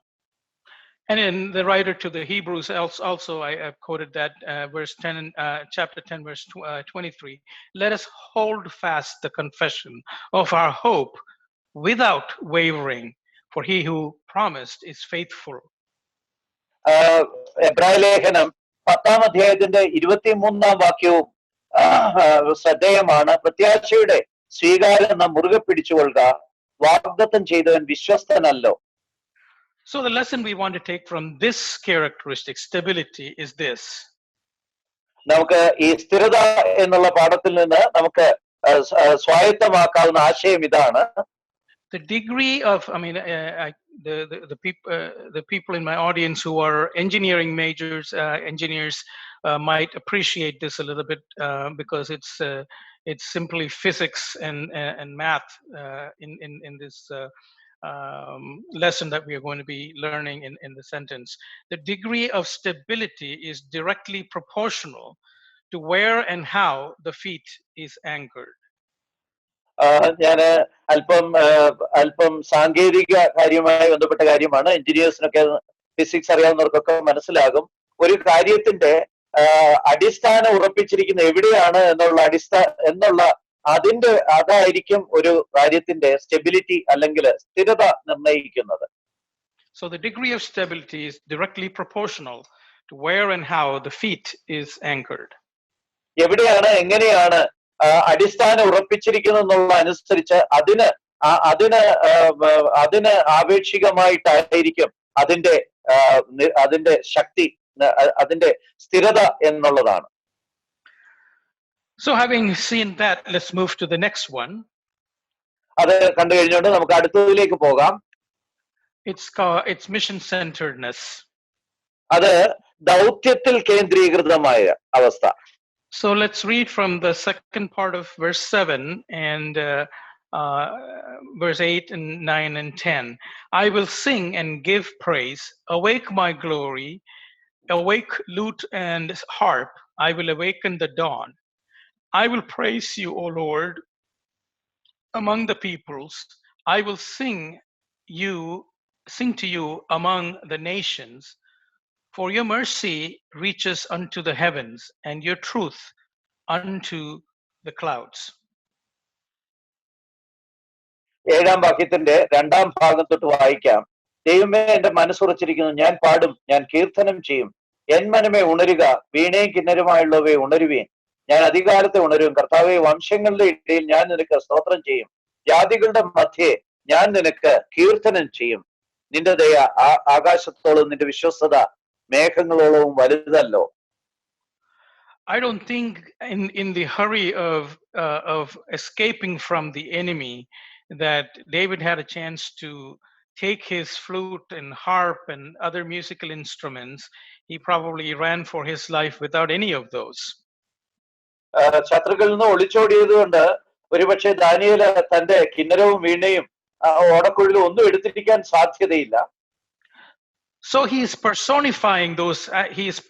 And in the writer to the Hebrews also I quoted that verse 10 chapter 10 verse 23, let us hold fast the confession of our hope without wavering, for he who promised is faithful. എബ്രായ ലേഖനം 10ാം അധ്യായത്തിന്റെ 23ാം വാക്യവും ശ്രദ്ധേയമാണ്. പ്രത്യാശയുടെ സ്വീകാരം നാം മുറുകെ പിടിച്ചുകൊള്ളുക, വാഗ്ദത്തം ചെയ്തവൻ വിശ്വസ്തനല്ലോ. So the lesson we want to take from this characteristic, stability, is this. നമുക്ക് ഈ സ്ഥിരത എന്നുള്ള പാഠത്തിൽ നിന്ന് നമുക്ക് സ്വായത്തമാക്കാവുന്ന ആശയം ഇതാണ്. The degree of, the people in my audience who are engineering majors, engineers might appreciate this a little bit because it's simply physics and math in this lesson that we are going to be learning in the sentence. The degree of stability is directly proportional to where and how the feet is anchored. ഞാൻ അല്പം സാങ്കേതിക കാര്യവുമായി ബന്ധപ്പെട്ട കാര്യമാണ്. എഞ്ചിനീയേഴ്സിനൊക്കെ physics അറിയാവുന്നവർക്കൊക്കെ മനസ്സിലാകും. ഒരു കാര്യത്തിന്റെ അടിസ്ഥാനം ഉറപ്പിച്ചിരിക്കുന്ന എവിടെയാണ് എന്നുള്ള അതായിരിക്കും ഒരു കാര്യത്തിന്റെ സ്റ്റെബിലിറ്റി അല്ലെങ്കിൽ സ്ഥിരത നിർണ്ണയിക്കുന്നത്. So the degree of stability is directly proportional to where and how the feet is anchored. എവിടെയാണ് എങ്ങനെയാണ് അടിസ്ഥാനം ഉറപ്പിച്ചിരിക്കുന്നത് എന്നുള്ള അനുസരിച്ച് അതിന് അതിന് അതിന് ആപേക്ഷികമായിട്ടായിരിക്കും അതിന്റെ അതിന്റെ ശക്തി, അതിന്റെ സ്ഥിരത എന്നുള്ളതാണ്. So having seen that, let's move to the next one. അത് കണ്ടു കഴിഞ്ഞുകൊണ്ട് നമുക്ക് അടുത്തതിലേക്ക് പോകാം. It's mission centeredness. അത് ദൗത്യത്തിൽ കേന്ദ്രീകൃതമായ അവസ്ഥ. So let's read from the second part of verse 7 and verse 8 and 9 and 10. I will sing and give praise. Awake my glory. Awake lute and harp. I will awaken the dawn. I will praise you, O Lord, among the peoples. I will sing to you among the nations. For your mercy reaches unto the heavens, and your truth unto the clouds. 7-ാം വാക്യത്തിന്റെ 2-ാം ഭാഗം തൊട്ട് വായിക്കാം. ദൈവമേ, എന്റെ മനസ്സുറച്ചിരിക്കുന്നു, ഞാൻ പാടും, ഞാൻ കീർത്തനം ചെയ്യും. എൻ മനമേ ഉണരുക, വീണയും കിന്നരുമായുള്ളവയെ ഉണരുവീൻ. ഞാൻ അധികാലത്തെ ഉണരും. കർത്താവെ, വംശങ്ങളുടെ ഇടയിൽ ഞാൻ നിനക്ക് സ്തോത്രം ചെയ്യും. ജാതികളുടെ മധ്യേ ഞാൻ നിനക്ക് കീർത്തനം ചെയ്യും. നിന്റെ ദയ ആകാശത്തോളം, നിന്റെ വിശ്വസ്തത മേഘങ്ങളോളവും വലുതല്ലോ. I don't think in the hurry of escaping from the enemy that David had a chance to take his flute and harp and other musical instruments. He probably ran for his life without any of those. ശത്രുക്കളിൽ നിന്ന് ഒളിച്ചോടിയത് കൊണ്ട് ഒരുപക്ഷെ Daniel തന്റെ കിന്നരവും വീണയും ഓടക്കുഴലും ഒന്നും എടുത്തിരിക്കാൻ സാധ്യതയില്ല. So he is personifying those.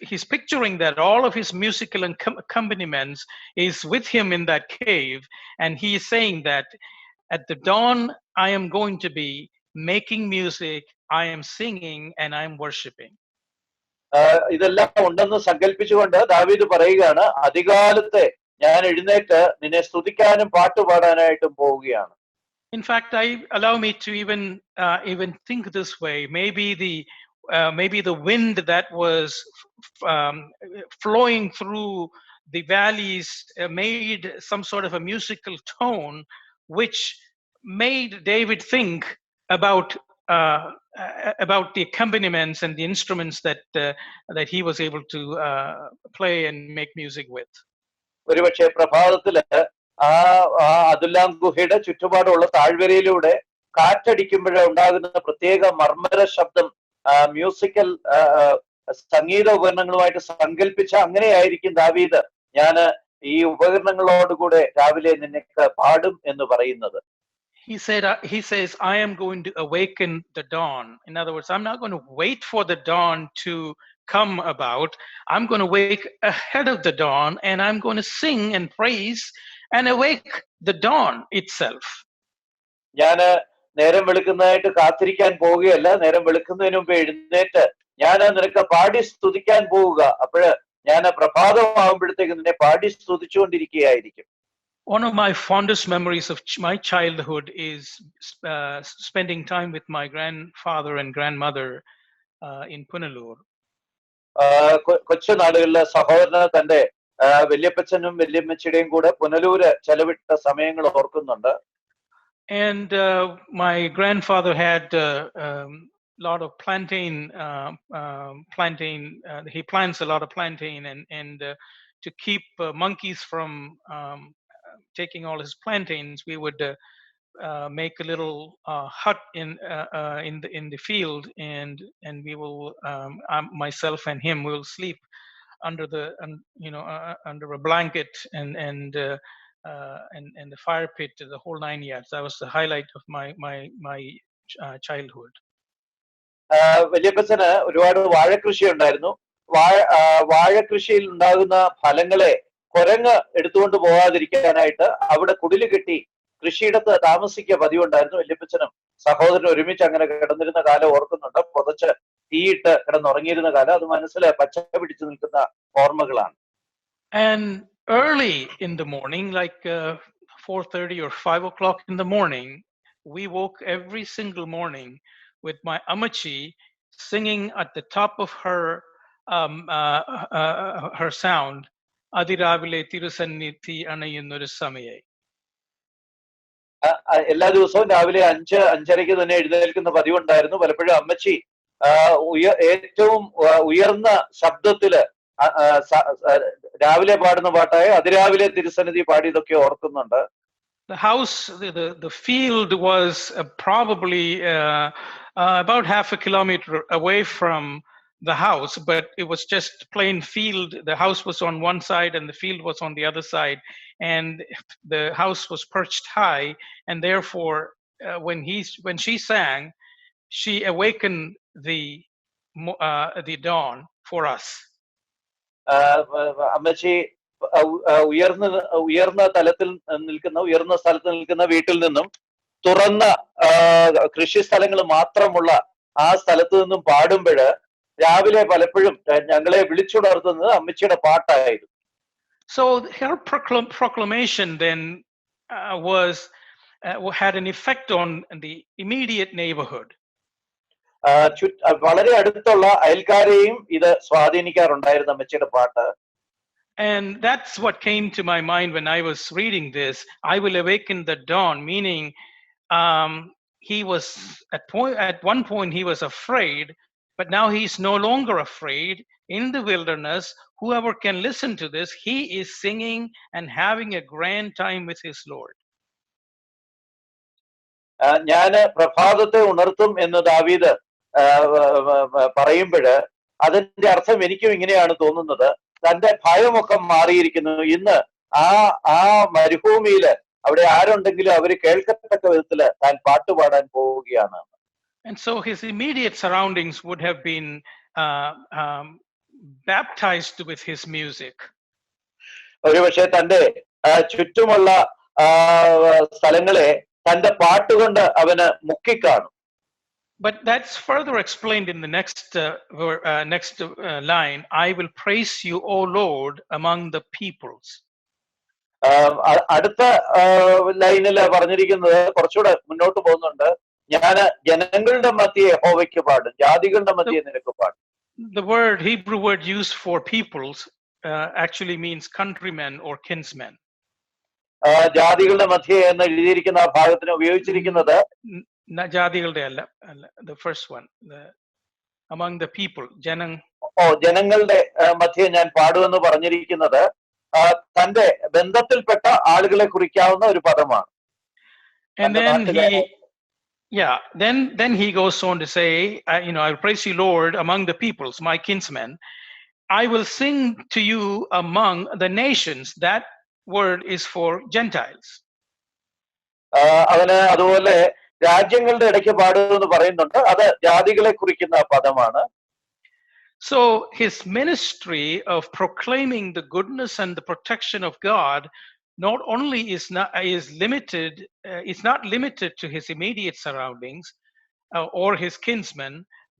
He's picturing that all of his musical accompaniments is with him in that cave, and he is saying that at the dawn I am going to be making music, I am singing, and I am worshiping. ഇതെല്ലാം ഉണ്ടെന്ന് സങ്കല്പിച്ചുകൊണ്ട് ദാവീദ് പറയുകയാണ്, അധികാലത്തെ ഞാൻ എഴുന്നേറ്റ് നിന്നെ സ്തുതിക്കാനും പാട്ടുപാടാനായിട്ടും പോവുകയാണ്. In fact, allow me to even think this way. Maybe the wind that was flowing through the valleys made some sort of a musical tone, which made David think about the accompaniments and the instruments that he was able to play and make music with. ഒരുപക്ഷെ പ്രഭാതത്തില് അതുല്ലാം ഗുഹയുടെ ചുറ്റുപാടുള്ള താഴ്വരയിലൂടെ കാറ്റടിക്കുമ്പോഴേ ഉണ്ടാകുന്ന പ്രത്യേക മർമ്മര ശബ്ദം musical സംഗീത ഉപകരണങ്ങളുമായിട്ട് സങ്കല്പിച്ച അങ്ങനെയായിരിക്കും ദാവീദ് ഞാന് ഈ ഉപകരണങ്ങളോടുകൂടെ രാവിലെ നിനക്ക് പാടും എന്ന് പറയുന്നത്. He says, I am going to awaken the dawn. In other words, I'm not going to wait for the dawn to come about. I'm going to wake ahead of the dawn, and I'm going to sing and praise and awake the dawn itself. ഞാന് നേരം വെളുക്കുന്നതായിട്ട് കാത്തിരിക്കാൻ പോവുകയല്ല, നേരം വെളുക്കുന്നതിന് മുമ്പ് എഴുന്നേറ്റ് ഞാൻ നിനക്ക് പാടി സ്തുതിക്കാൻ പോവുക. അപ്പോഴ് ഞാൻ പ്രഭാതമാകുമ്പോഴത്തേക്ക് നിന്നെ പാടി സ്തുതിച്ചുകൊണ്ടിരിക്കുകയായിരിക്കും. One of my fondest memories of my childhood is spending time with my grandfather and grandmother in Punalur. കൊച്ചു നാളുകളിലെ സഹോദരന് തന്റെ വല്യപ്പച്ചനും വല്യമ്മച്ചിയുടെയും കൂടെ പുനലൂര് ചെലവിട്ട സമയങ്ങൾ ഓർക്കുന്നുണ്ട്. And my grandfather had lot of plantain. He plants a lot of plantain, and to keep monkeys from taking all his plantains, we would make a little hut in the field, and we will myself and him will sleep under under a blanket and the fire pit, the whole 9 yards. That was the highlight of my childhood. വല്യപ്പച്ചന് ഒരുപാട് വാഴകൃഷി ഉണ്ടായിരുന്നു. വാഴകൃഷിയിൽ ഉണ്ടാകുന്ന ഫലങ്ങളെ കുരങ്ങ് എടുത്തുകൊണ്ട് പോകാതിരിക്കാനായിട്ട് അവിടെ കുടില് കെട്ടി കൃഷിയിടത്ത് താമസിക്കുക പതിവുണ്ടായിരുന്നു. വല്യപ്പച്ചനും സഹോദരനും ഒരുമിച്ച് അങ്ങനെ കിടന്നിരുന്ന കാലം ഓർക്കുന്നുണ്ട്. പുതച്ച് തീയിട്ട് കിടന്നുറങ്ങിയിരുന്ന കാലം അത് മനസ്സിൽ പച്ച പിടിച്ചു നിൽക്കുന്ന ഓർമ്മകളാണ്. And early in the morning, like 4:30 or 5 o'clock in the morning, we woke every single morning with my amachi singing at the top of her sound, Adiravile Tirusanniti Anayunnuru Samaye. എല്ലാ ദിവസവും രാവിലെ 5:05 തന്നെ എഴുന്നേൽക്കുന്ന പതിവുണ്ടായിരുന്നു. പലപ്പോഴും അമ്മച്ചി ഏറ്റവും ഉയർന്ന ശബ്ദത്തില് രാവിലെ പാടുന്ന പാട്ടായ അതിരാവിലെ തിരുസന്നിധി പാടിയതൊക്കെ ഓർക്കുന്നുണ്ട്. The house, the field was probably about half a kilometer away from the house, but it was just plain field. The house was on one side and the field was on the other side, and the house was perched high, and therefore when she sang, she awakened the dawn for us. അമ്മച്ചി ഉയർന്ന തലത്തിൽ ഉയർന്ന സ്ഥലത്ത് നിൽക്കുന്ന വീട്ടിൽ നിന്നും തുറന്ന കൃഷി സ്ഥലങ്ങൾ മാത്രമുള്ള ആ സ്ഥലത്ത് നിന്നും പാടുമ്പോൾ രാവിലെ പലപ്പോഴും ഞങ്ങളെ വിളിച്ചുണർത്തുന്നത് അമ്മച്ചിയുടെ പാട്ടായിരുന്നു. So her proclamation then had an effect on the immediate neighborhood. വളരെ അടുത്തുള്ള അയൽക്കാരെയും ഇത് സ്വാധീനിക്കാറുണ്ടായിരുന്നു അമ്മച്ചിയുടെ പാട്ട്. And that's what came to my mind when I was reading this. I will awaken the dawn, meaning he was at one point he was afraid, but now he's no longer afraid. In the wilderness, whoever can listen to this, he is singing and having a grand time with his Lord. ഞാന് പ്രഭാതത്തെ ഉണർത്തും എന്ന് ദാവീദ് പറയുമ്പോൾ അതിന്റെ അർത്ഥം എനിക്കും ഇങ്ങനെയാണ് തോന്നുന്നത്. തന്റെ ഭയമൊക്കെ മാറിയിരിക്കുന്നു. ഇന്ന് ആ മരുഭൂമിയില് അവിടെ ആരുണ്ടെങ്കിലും അവര് കേൾക്കത്തക്ക വിധത്തില് താൻ പാട്ടുപാടാൻ പോവുകയാണ്. And so his immediate surroundings would have been baptized with his music. ഒരുപക്ഷെ തന്റെ ചുറ്റുമുള്ള സ്ഥലങ്ങളെ തന്റെ പാട്ടുകൊണ്ട് അവന് മുക്കിക്കാണും. But that's further explained in the next line. I will praise you, O Lord, among the peoples. അടുത്ത ലൈനില് പറഞ്ഞിരിക്കുന്നത് കുറച്ചുകൂടെ മുന്നോട്ട് പോകുന്നുണ്ട്. ഞാന് ജനങ്ങളുടെ മധ്യേ യഹോവയ്ക്ക് പാടും, ജാതികളുടെ മധ്യേ നിനക്ക് പാടും. The Hebrew word used for peoples actually means countrymen or kinsmen. ജാതികളുടെ മധ്യേ എന്ന് എഴുതിയിരിക്കുന്ന ആ ഭാഗത്തിന് ഉപയോഗിച്ചിരിക്കുന്നത് ജാതികളുടെ അല്ല, the first one, among the people, ജനങ്ങളുടെ മധ്യേ ഞാൻ പാടുമെന്ന് പറഞ്ഞിരിക്കുന്നത് തന്റെ ബന്ധത്തിൽപ്പെട്ട ആളുകളെ കുറിക്കാവുന്ന ഒരു പദമാണ്. And then he goes on to say, I will praise you, Lord, among the peoples, my kinsmen. I will sing to you among the nations. That word is for Gentiles. അവന് അതുപോലെ രാജ്യങ്ങളുടെ ഇടയ്ക്ക് പാടുമെന്ന് പറയുന്നുണ്ട്. അത് ജാതികളെ കുറിക്കുന്ന പദമാണ്. So his ministry of proclaiming the goodness and the protection of God not only is not limited to his immediate surroundings or his kinsmen,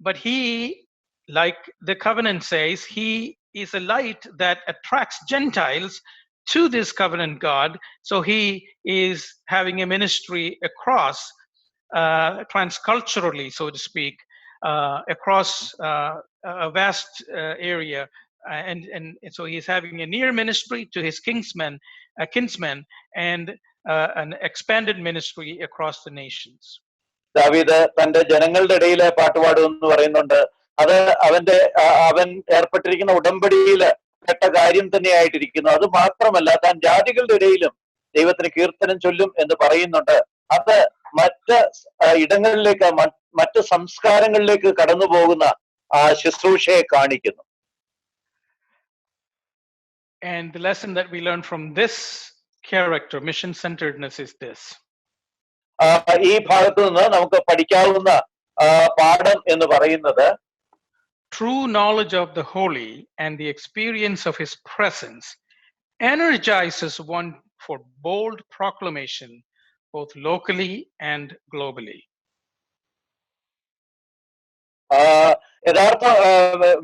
but he, like the covenant says, he is a light that attracts Gentiles to this covenant God. So he is having a ministry across transculturally, so to speak, across a vast area, and so he's having a near ministry to his kinsmen, and an expanded ministry across the nations. ദാവീദ് തന്റെ ജനങ്ങളുടെ ഇടയിലെ പാട്ടുപാടുമെന്ന് പറയുന്നുണ്ട്. അത് അവൻ ഏർപ്പെട്ടിരിക്കുന്ന ഉടമ്പടിയില് പെട്ട കാര്യം തന്നെയായിട്ടിരിക്കുന്നു. അത് മാത്രമല്ല, താൻ ജാതികളുടെ ഇടയിലും ദൈവത്തിന് കീർത്തനം ചൊല്ലും എന്ന് പറയുന്നുണ്ട്. അത് മറ്റ് ഇടങ്ങളിലേക്ക്, മറ്റ് സംസ്കാരങ്ങളിലേക്ക് കടന്നു പോകുന്ന ആ ശുശ്രൂഷയെ കാണിക്കുന്നു. And the lesson that we learn from this character, mission-centeredness, is this. ഈ ഭാഗത്ത് നിന്ന് നമുക്ക് പഠിക്കാവുന്ന പാഠം എന്ന് പറയുന്നത്, true knowledge of the holy and the experience of his presence energizes one for bold proclamation, both locally and globally. യഥാർത്ഥ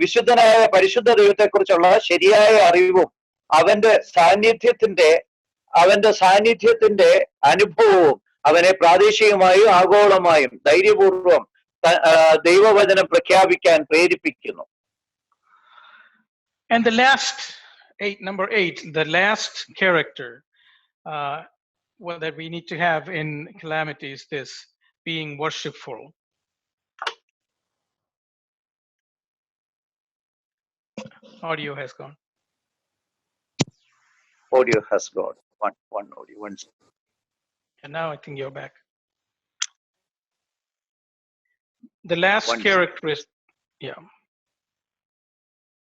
വിശുദ്ധനായ പരിശുദ്ധ ദൈവത്തെക്കുറിച്ചുള്ള ശരിയായ അറിവും അവന്റെ സാന്നിധ്യത്തിന്റെ അനുഭവവും അവനെ പ്രാദേശികമായും ആഗോളമായും ധൈര്യപൂർവം ദൈവവചനം പ്രഖ്യാപിക്കാൻ പ്രേരിപ്പിക്കുന്നു. And number 8, the last character that we need to have in calamity is this: being worshipful. Audio has gone. Audio has gone. One audio. One. And now I think you're back. The last characteristic, yeah.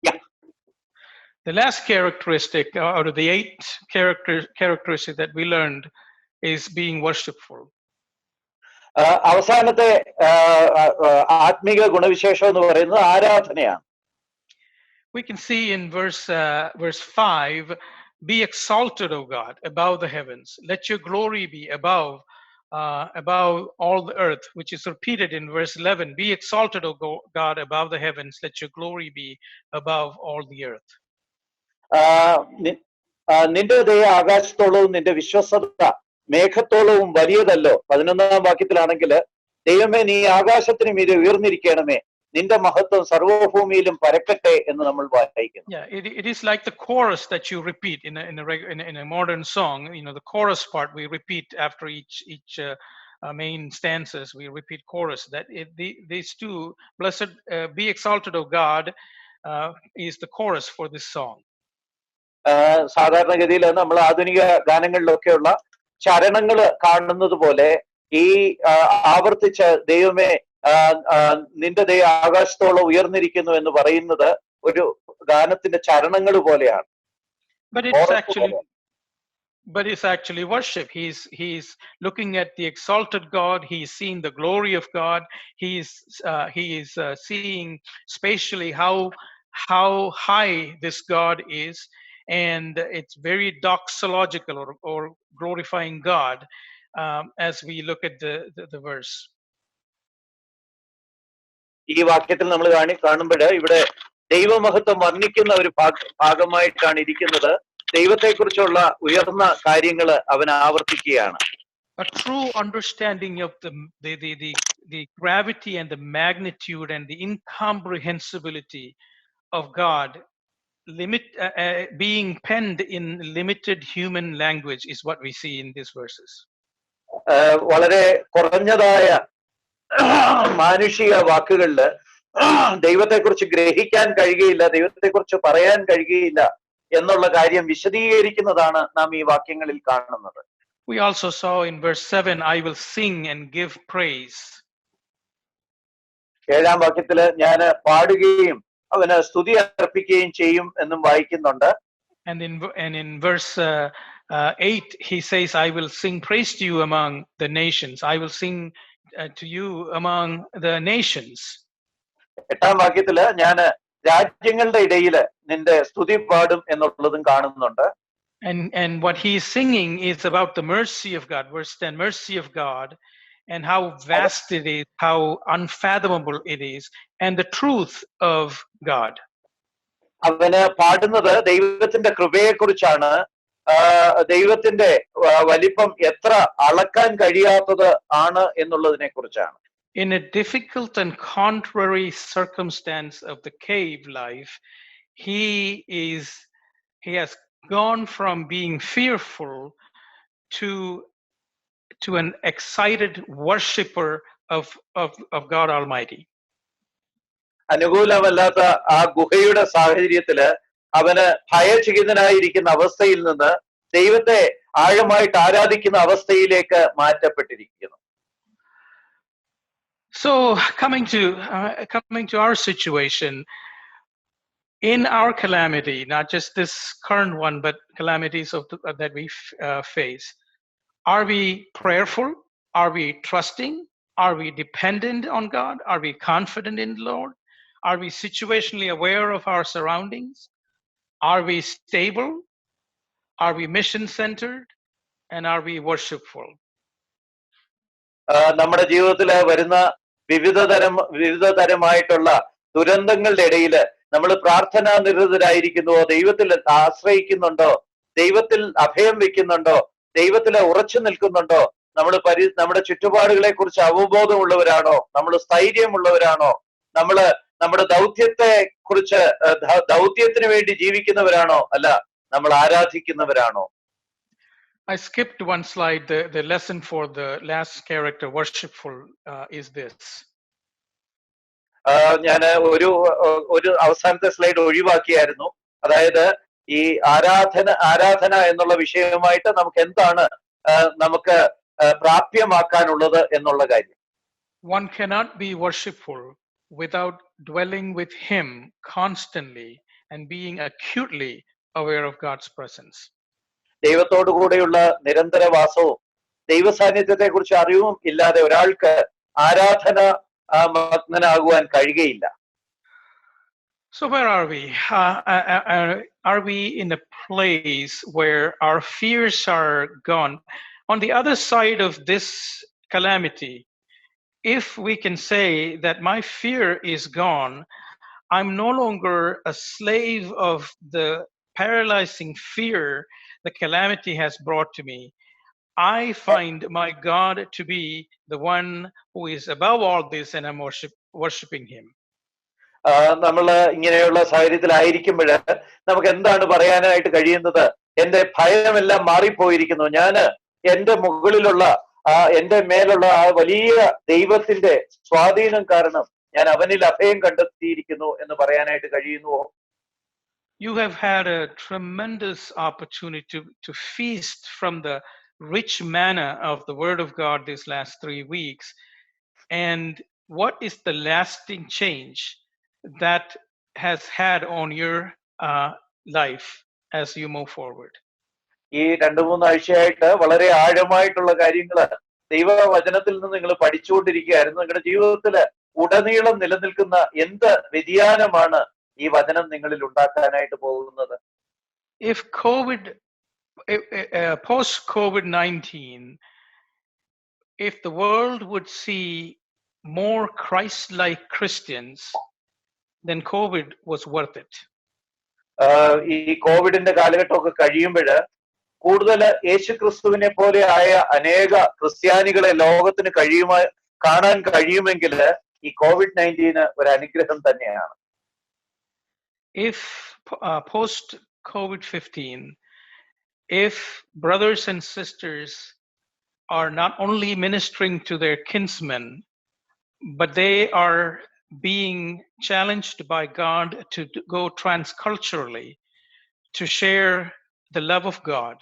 Yeah. The last characteristic out of the 8 characteristics that we learned is being worshipful. അവസാനത്തെ ആത്മീക ഗുണവിശേഷം എന്ന് പറയുന്നത് ആരാധനയാണ്. We can see in verse 5, be exalted, O God, above the heavens. Let your glory be above all the earth, which is repeated in verse 11. Be exalted, O God, above the heavens. Let your glory be above all the earth. നിന്റെ ദയ ആകാശത്തോളവും നിന്റെ വിശ്വസത മേഘത്തോളവും വലിയതല്ലോ. 11ാം വാക്യത്തിലാണെങ്കിൽ ദൈവമേ നീ ആകാശത്തിന് മീതെ ഉയർന്നിരിക്കണമേ, നിന്റെ മഹത്വം സർവഭൂമിയിലും പരക്കട്ടെ എന്ന് നമ്മൾ വായിക്കുന്നു. Yeah, it is like the chorus that you repeat in a modern song. You know, the chorus part we repeat after each main stanzas. We repeat chorus. That these two, blessed be exalted, O God, is the chorus for this song. സാധാരണഗതിയിൽ നമ്മൾ ആധുനിക ഗാനങ്ങളിലൊക്കെയുള്ള ചരണങ്ങൾ കാണുന്നത് പോലെ ഈ ആവർത്തിച്ച ദൈവമേ നിന്റെ ദയ ആകാശത്തോളം ഉയർന്നിരിക്കുന്നു എന്ന് പറയുന്നത് ഒരു ഗാനത്തിന്റെ ചരണങ്ങൾ പോലെയാണ്. But it's actually worship. He's looking at the exalted God. He's seeing the glory of God. He is seeing spatially how high this God is, and it's very doxological or glorifying God as we look at the verse. ഈ വാക്യത്തിൽ നമ്മൾ കാണുമ്പോൾ ഇവിടെ ദൈവമഹത്വം വർണ്ണിക്കുന്ന ഒരു ഭാഗമായിട്ടാണ് ഇരിക്കുന്നത്. ദൈവത്തെക്കുറിച്ചുള്ള ഉയർന്ന കാര്യങ്ങൾ അവൻ ആവർത്തിക്കുകയാണ്. A true understanding of the gravity and the magnitude and the incomprehensibility of God, being penned in limited human language, is what we see in these verses. വളരെ കുറഞ്ഞതായ മാനുഷിക വാക്കുകളില് ദൈവത്തെക്കുറിച്ച് ഗ്രഹിക്കാൻ കഴിയുകയില്ല, ദൈവത്തെക്കുറിച്ച് പറയാൻ കഴിയുകയില്ല എന്നുള്ള കാര്യം വിശദീകരിക്കുന്നതാണ് നാം ഈ വാക്യങ്ങളിൽ കാണുന്നത്. We also saw in verse 7, I will sing and give praise. 7ാം വാക്യത്തില് ഞാൻ പാടുകയും അവന് സ്തുതി അർപ്പിക്കുകയും ചെയ്യും എന്നും വായിക്കുന്നുണ്ട്. And in verse 8 he says, I will sing praise to you among the nations. I will sing to you among the nations. 8ാം വാക്യത്തില് ഞാൻ രാജ്യങ്ങളുടെ ഇടയില് നിന്റെ സ്തുതി പാടും എന്നുള്ളതും കാണുന്നുണ്ട്. And what he is singing is about the mercy of God. Verse 10, mercy of God, and how vast it is, how unfathomable it is, and the truth of God. അവന് പാടുന്നത് ദൈവത്തിന്റെ കൃപയെ കുറിച്ചാണ്, ദൈവത്തിന്റെ വലിപ്പം എത്ര അളക്കാൻ കഴിയാത്തത് ആണ് എന്നുള്ളതിനെ കുറിച്ചാണ്. In a difficult and contrary circumstance of the cave life, he has gone from being fearful to an excited worshipper of God Almighty. അനുകൂലമല്ലാത്ത ആ ഗുഹയുടെ സാഹചര്യത്തില് അവന് ഭയചകിതനായിരിക്കുന്ന അവസ്ഥയിൽ നിന്ന് ദൈവത്തെ ആഴമായിട്ട് ആരാധിക്കുന്ന അവസ്ഥയിലേക്ക് മാറ്റപ്പെട്ടിരിക്കുന്നു. So coming to our situation, in our calamity, not just this current one, but calamities that we face, are we prayerful? Are we trusting? Are we dependent on God? Are we confident in the Lord? Are we situationally aware of our surroundings? Are we stable? Are we mission-centered? And are we worshipful? നമ്മുടെ ജീവിതത്തിൽ വരുന്ന വിവിധ തരമായിട്ടുള്ള ദുരന്തങ്ങളുടെ ഇടയില് നമ്മൾ പ്രാർത്ഥനാ നിരതരായിരിക്കുന്നുവോ, ദൈവത്തിൽ ആശ്രയിക്കുന്നുണ്ടോ, ദൈവത്തിൽ അഭയം വെക്കുന്നുണ്ടോ, ദൈവത്തിൽ ഉറച്ചു നിൽക്കുന്നുണ്ടോ, നമ്മുടെ ചുറ്റുപാടുകളെ കുറിച്ച് അവബോധമുള്ളവരാണോ, നമ്മൾ സ്ഥൈര്യമുള്ളവരാണോ, നമ്മുടെ ദൗത്യത്തെ കുറിച്ച് ദൗത്യത്തിന് വേണ്ടി ജീവിക്കുന്നവരാണോ, അല്ല നമ്മൾ ആരാധിക്കുന്നവരാണോ? I skipped one slide. The lesson for the last character, worshipful, is this. ഞാൻ ഒരു അവസാനത്തെ സ്ലൈഡ് ഒഴിവാക്കിയായിരുന്നു. അതായത് ഈ ആരാധന എന്നുള്ള വിഷയവുമായിട്ട് നമുക്ക് എന്താണ് നമുക്ക് പ്രാപ്യമാക്കാനുള്ളത് എന്നുള്ള കാര്യം. One cannot be worshipful without dwelling with him constantly and being acutely aware of God's presence. ദൈവത്തോടു കൂടെയുള്ള നിരന്തരവാസവും ദൈവ സാന്നിധ്യത്തെ കുറിച്ച് അറിവും ഇല്ലാതെ ഒരാൾക്ക് ആരാധന മഗ്നനാകുവാൻ കഴിയുകയില്ല. So where are we? Are we in a place where our fears are gone? On the other side of this calamity, if we can say that my fear is gone, I'm no longer a slave of the paralyzing fear the calamity has brought to me. I find my God to be the one who is above all this, and I'm worshiping him. നമ്മൾ ഇങ്ങനെയുള്ള സാഹചര്യത്തിലായിരിക്കുമ്പോൾ നമുക്ക് എന്താണ് പറയാനായിട്ട് കഴിയുന്നത്? എന്റെ ഭയമെല്ലാം മാറിപ്പോയിരിക്കുന്നു. ഞാന് എന്റെ മുകളിലുള്ള എന്റെ മേലുള്ള ആ വലിയ ദൈവത്തിന്റെ സ്വാധീനം കാരണം ഞാൻ അവനിൽ അഭയം കണ്ടെത്തിയിരിക്കുന്നു എന്ന് പറയാനായിട്ട് കഴിയുന്നുവോ? You have had a tremendous opportunity to feast from the rich manna of the Word of God these last 3 weeks. And what is the lasting change that has had on your life as you move forward? ഈ 2-3 ആഴ്ചയായിട്ട് വളരെ ആഴമായിട്ടുള്ള കാര്യങ്ങൾ ദൈവവചനത്തിൽ നിന്ന് നിങ്ങൾ പഠിച്ചുകൊണ്ടിരിക്കുകയായിരുന്നു. നിങ്ങളുടെ ജീവിതത്തിൽ ഉടനീളം നിലനിൽക്കുന്ന എന്ത് വ്യതിയാനമാണ് ഈ വചനം നിങ്ങളിൽ ഉണ്ടാക്കാനായിട്ട് പോകുന്നത്? If post COVID-19, if the world would see more Christ-like Christians, then COVID was worth it. ഈ കോവിഡിന്റെ കാലഘട്ടമൊക്കെ കഴിയുമ്പോൾ കൂടുതൽ യേശുക്രിസ്തുവിനെ പോലെ ആയ അനേക ക്രിസ്ത്യാനികളെ ലോകത്തിന് കാണാൻ കഴിയുമെങ്കിൽ ഈ COVID-19 ഒരു അനുഗ്രഹം തന്നെയാണ്. If post COVID-15, if brothers and sisters are not only ministering to their kinsmen, but they are being challenged by God to go transculturally to share the love of God,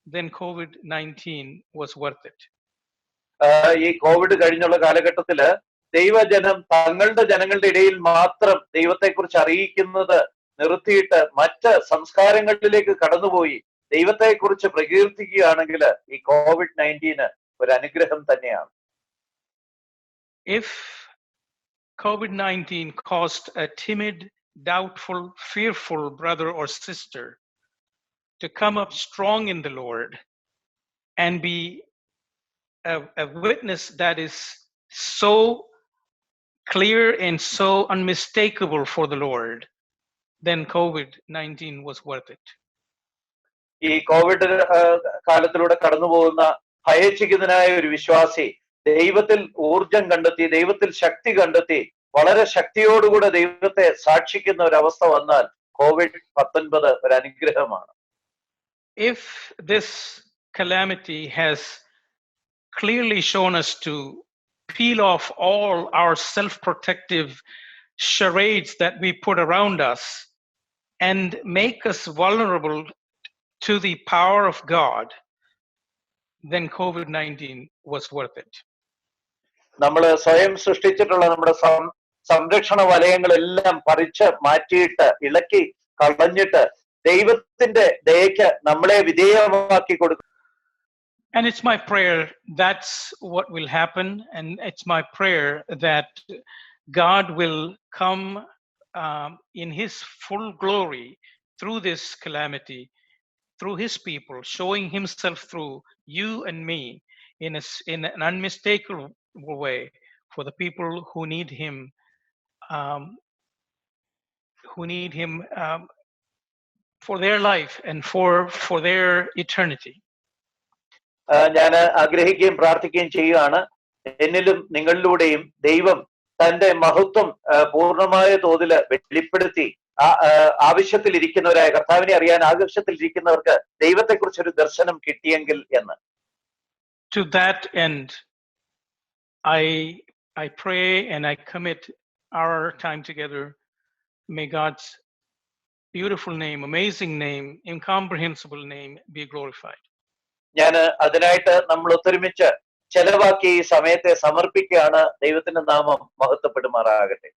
then COVID-19 was worth it. ഈ Covid കഴിഞ്ഞുള്ള കാലഘട്ടത്തില് ദൈവജനം തങ്ങളുടെ ജനങ്ങളുടെ ഇടയിൽ മാത്രം ദൈവത്തെക്കുറിച്ച് അറിയിക്കുന്നത് നിർത്തിയിട്ട് മറ്റ് സംസ്കാരങ്ങളിലേക്ക് കടന്നുപോയി ദൈവത്തെക്കുറിച്ച് പ്രകീർത്തിക്കുകയാണെങ്കിൽ ഈ COVID-19 ഒരു അനുഗ്രഹം തന്നെയാണ്. If COVID-19 caused a timid, doubtful, fearful brother or sister to come up strong in the Lord and be a witness that is so clear and so unmistakable for the Lord, then COVID-19 was worth it. ഈ Covid കാലത്തിലൂടെ കടന്നു പോകുന്ന ഭയചകിതനായ ഒരു വിശ്വാസി ദൈവത്തിൽ ഊർജം കണ്ടെത്തി, ദൈവത്തിൽ ശക്തി കണ്ടെത്തി, വളരെ ശക്തിയോടുകൂടെ ദൈവത്തെ സാക്ഷിക്കുന്ന ഒരു അവസ്ഥ വന്നാൽ COVID-19 ഒരു അനുഗ്രഹമാണ്. If this calamity has clearly shown us to peel off all our self-protective charades that we put around us and make us vulnerable to the power of God, then COVID-19 was worth it. നമ്മൾ സ്വയം സൃഷ്ടിച്ചിട്ടുള്ള നമ്മുടെ സംരക്ഷണ വലയങ്ങളെല്ലാം പറിച്ച് മാറ്റിയിട്ട് ഇളക്കി കളഞ്ഞിട്ട് ദൈവത്തിന്റെ ദയക്ക് നമ്മളെ വിധേയമാക്കി കൊടുക്കും. And it's my prayer that's what will happen, and it's my prayer that God will come in his full glory through this calamity, through his people, showing himself through you and me in an unmistakable way for the people who need him for their life and for their eternity. ഞാൻ ആഗ്രഹിക്കുകയും പ്രാർത്ഥിക്കുകയും ചെയ്യുകയാണ്, എന്നിലും നിങ്ങളിലൂടെയും ദൈവം തന്റെ മഹത്വം പൂർണ്ണമായ തോതിൽ വെളിപ്പെടുത്തി ആവശ്യത്തിലിരിക്കുന്നവരായ, കർത്താവിനെ അറിയാൻ ആവശ്യത്തിലിരിക്കുന്നവർക്ക് ദൈവത്തെക്കുറിച്ചൊരു ദർശനം കിട്ടിയെങ്കിൽ എന്ന്. To that end, I pray and I commit our time together. May God's beautiful name, amazing name, incomprehensible name be glorified. ഞാൻ അതിനായിട്ട് നമ്മൾ ഒത്തൊരുമിച്ച് ചെലവാക്കി ഈ സമയത്തെ സമർപ്പിക്കുകയാണ്. ദൈവത്തിന്റെ നാമം മഹത്വപ്പെടുമാറാകട്ടെ.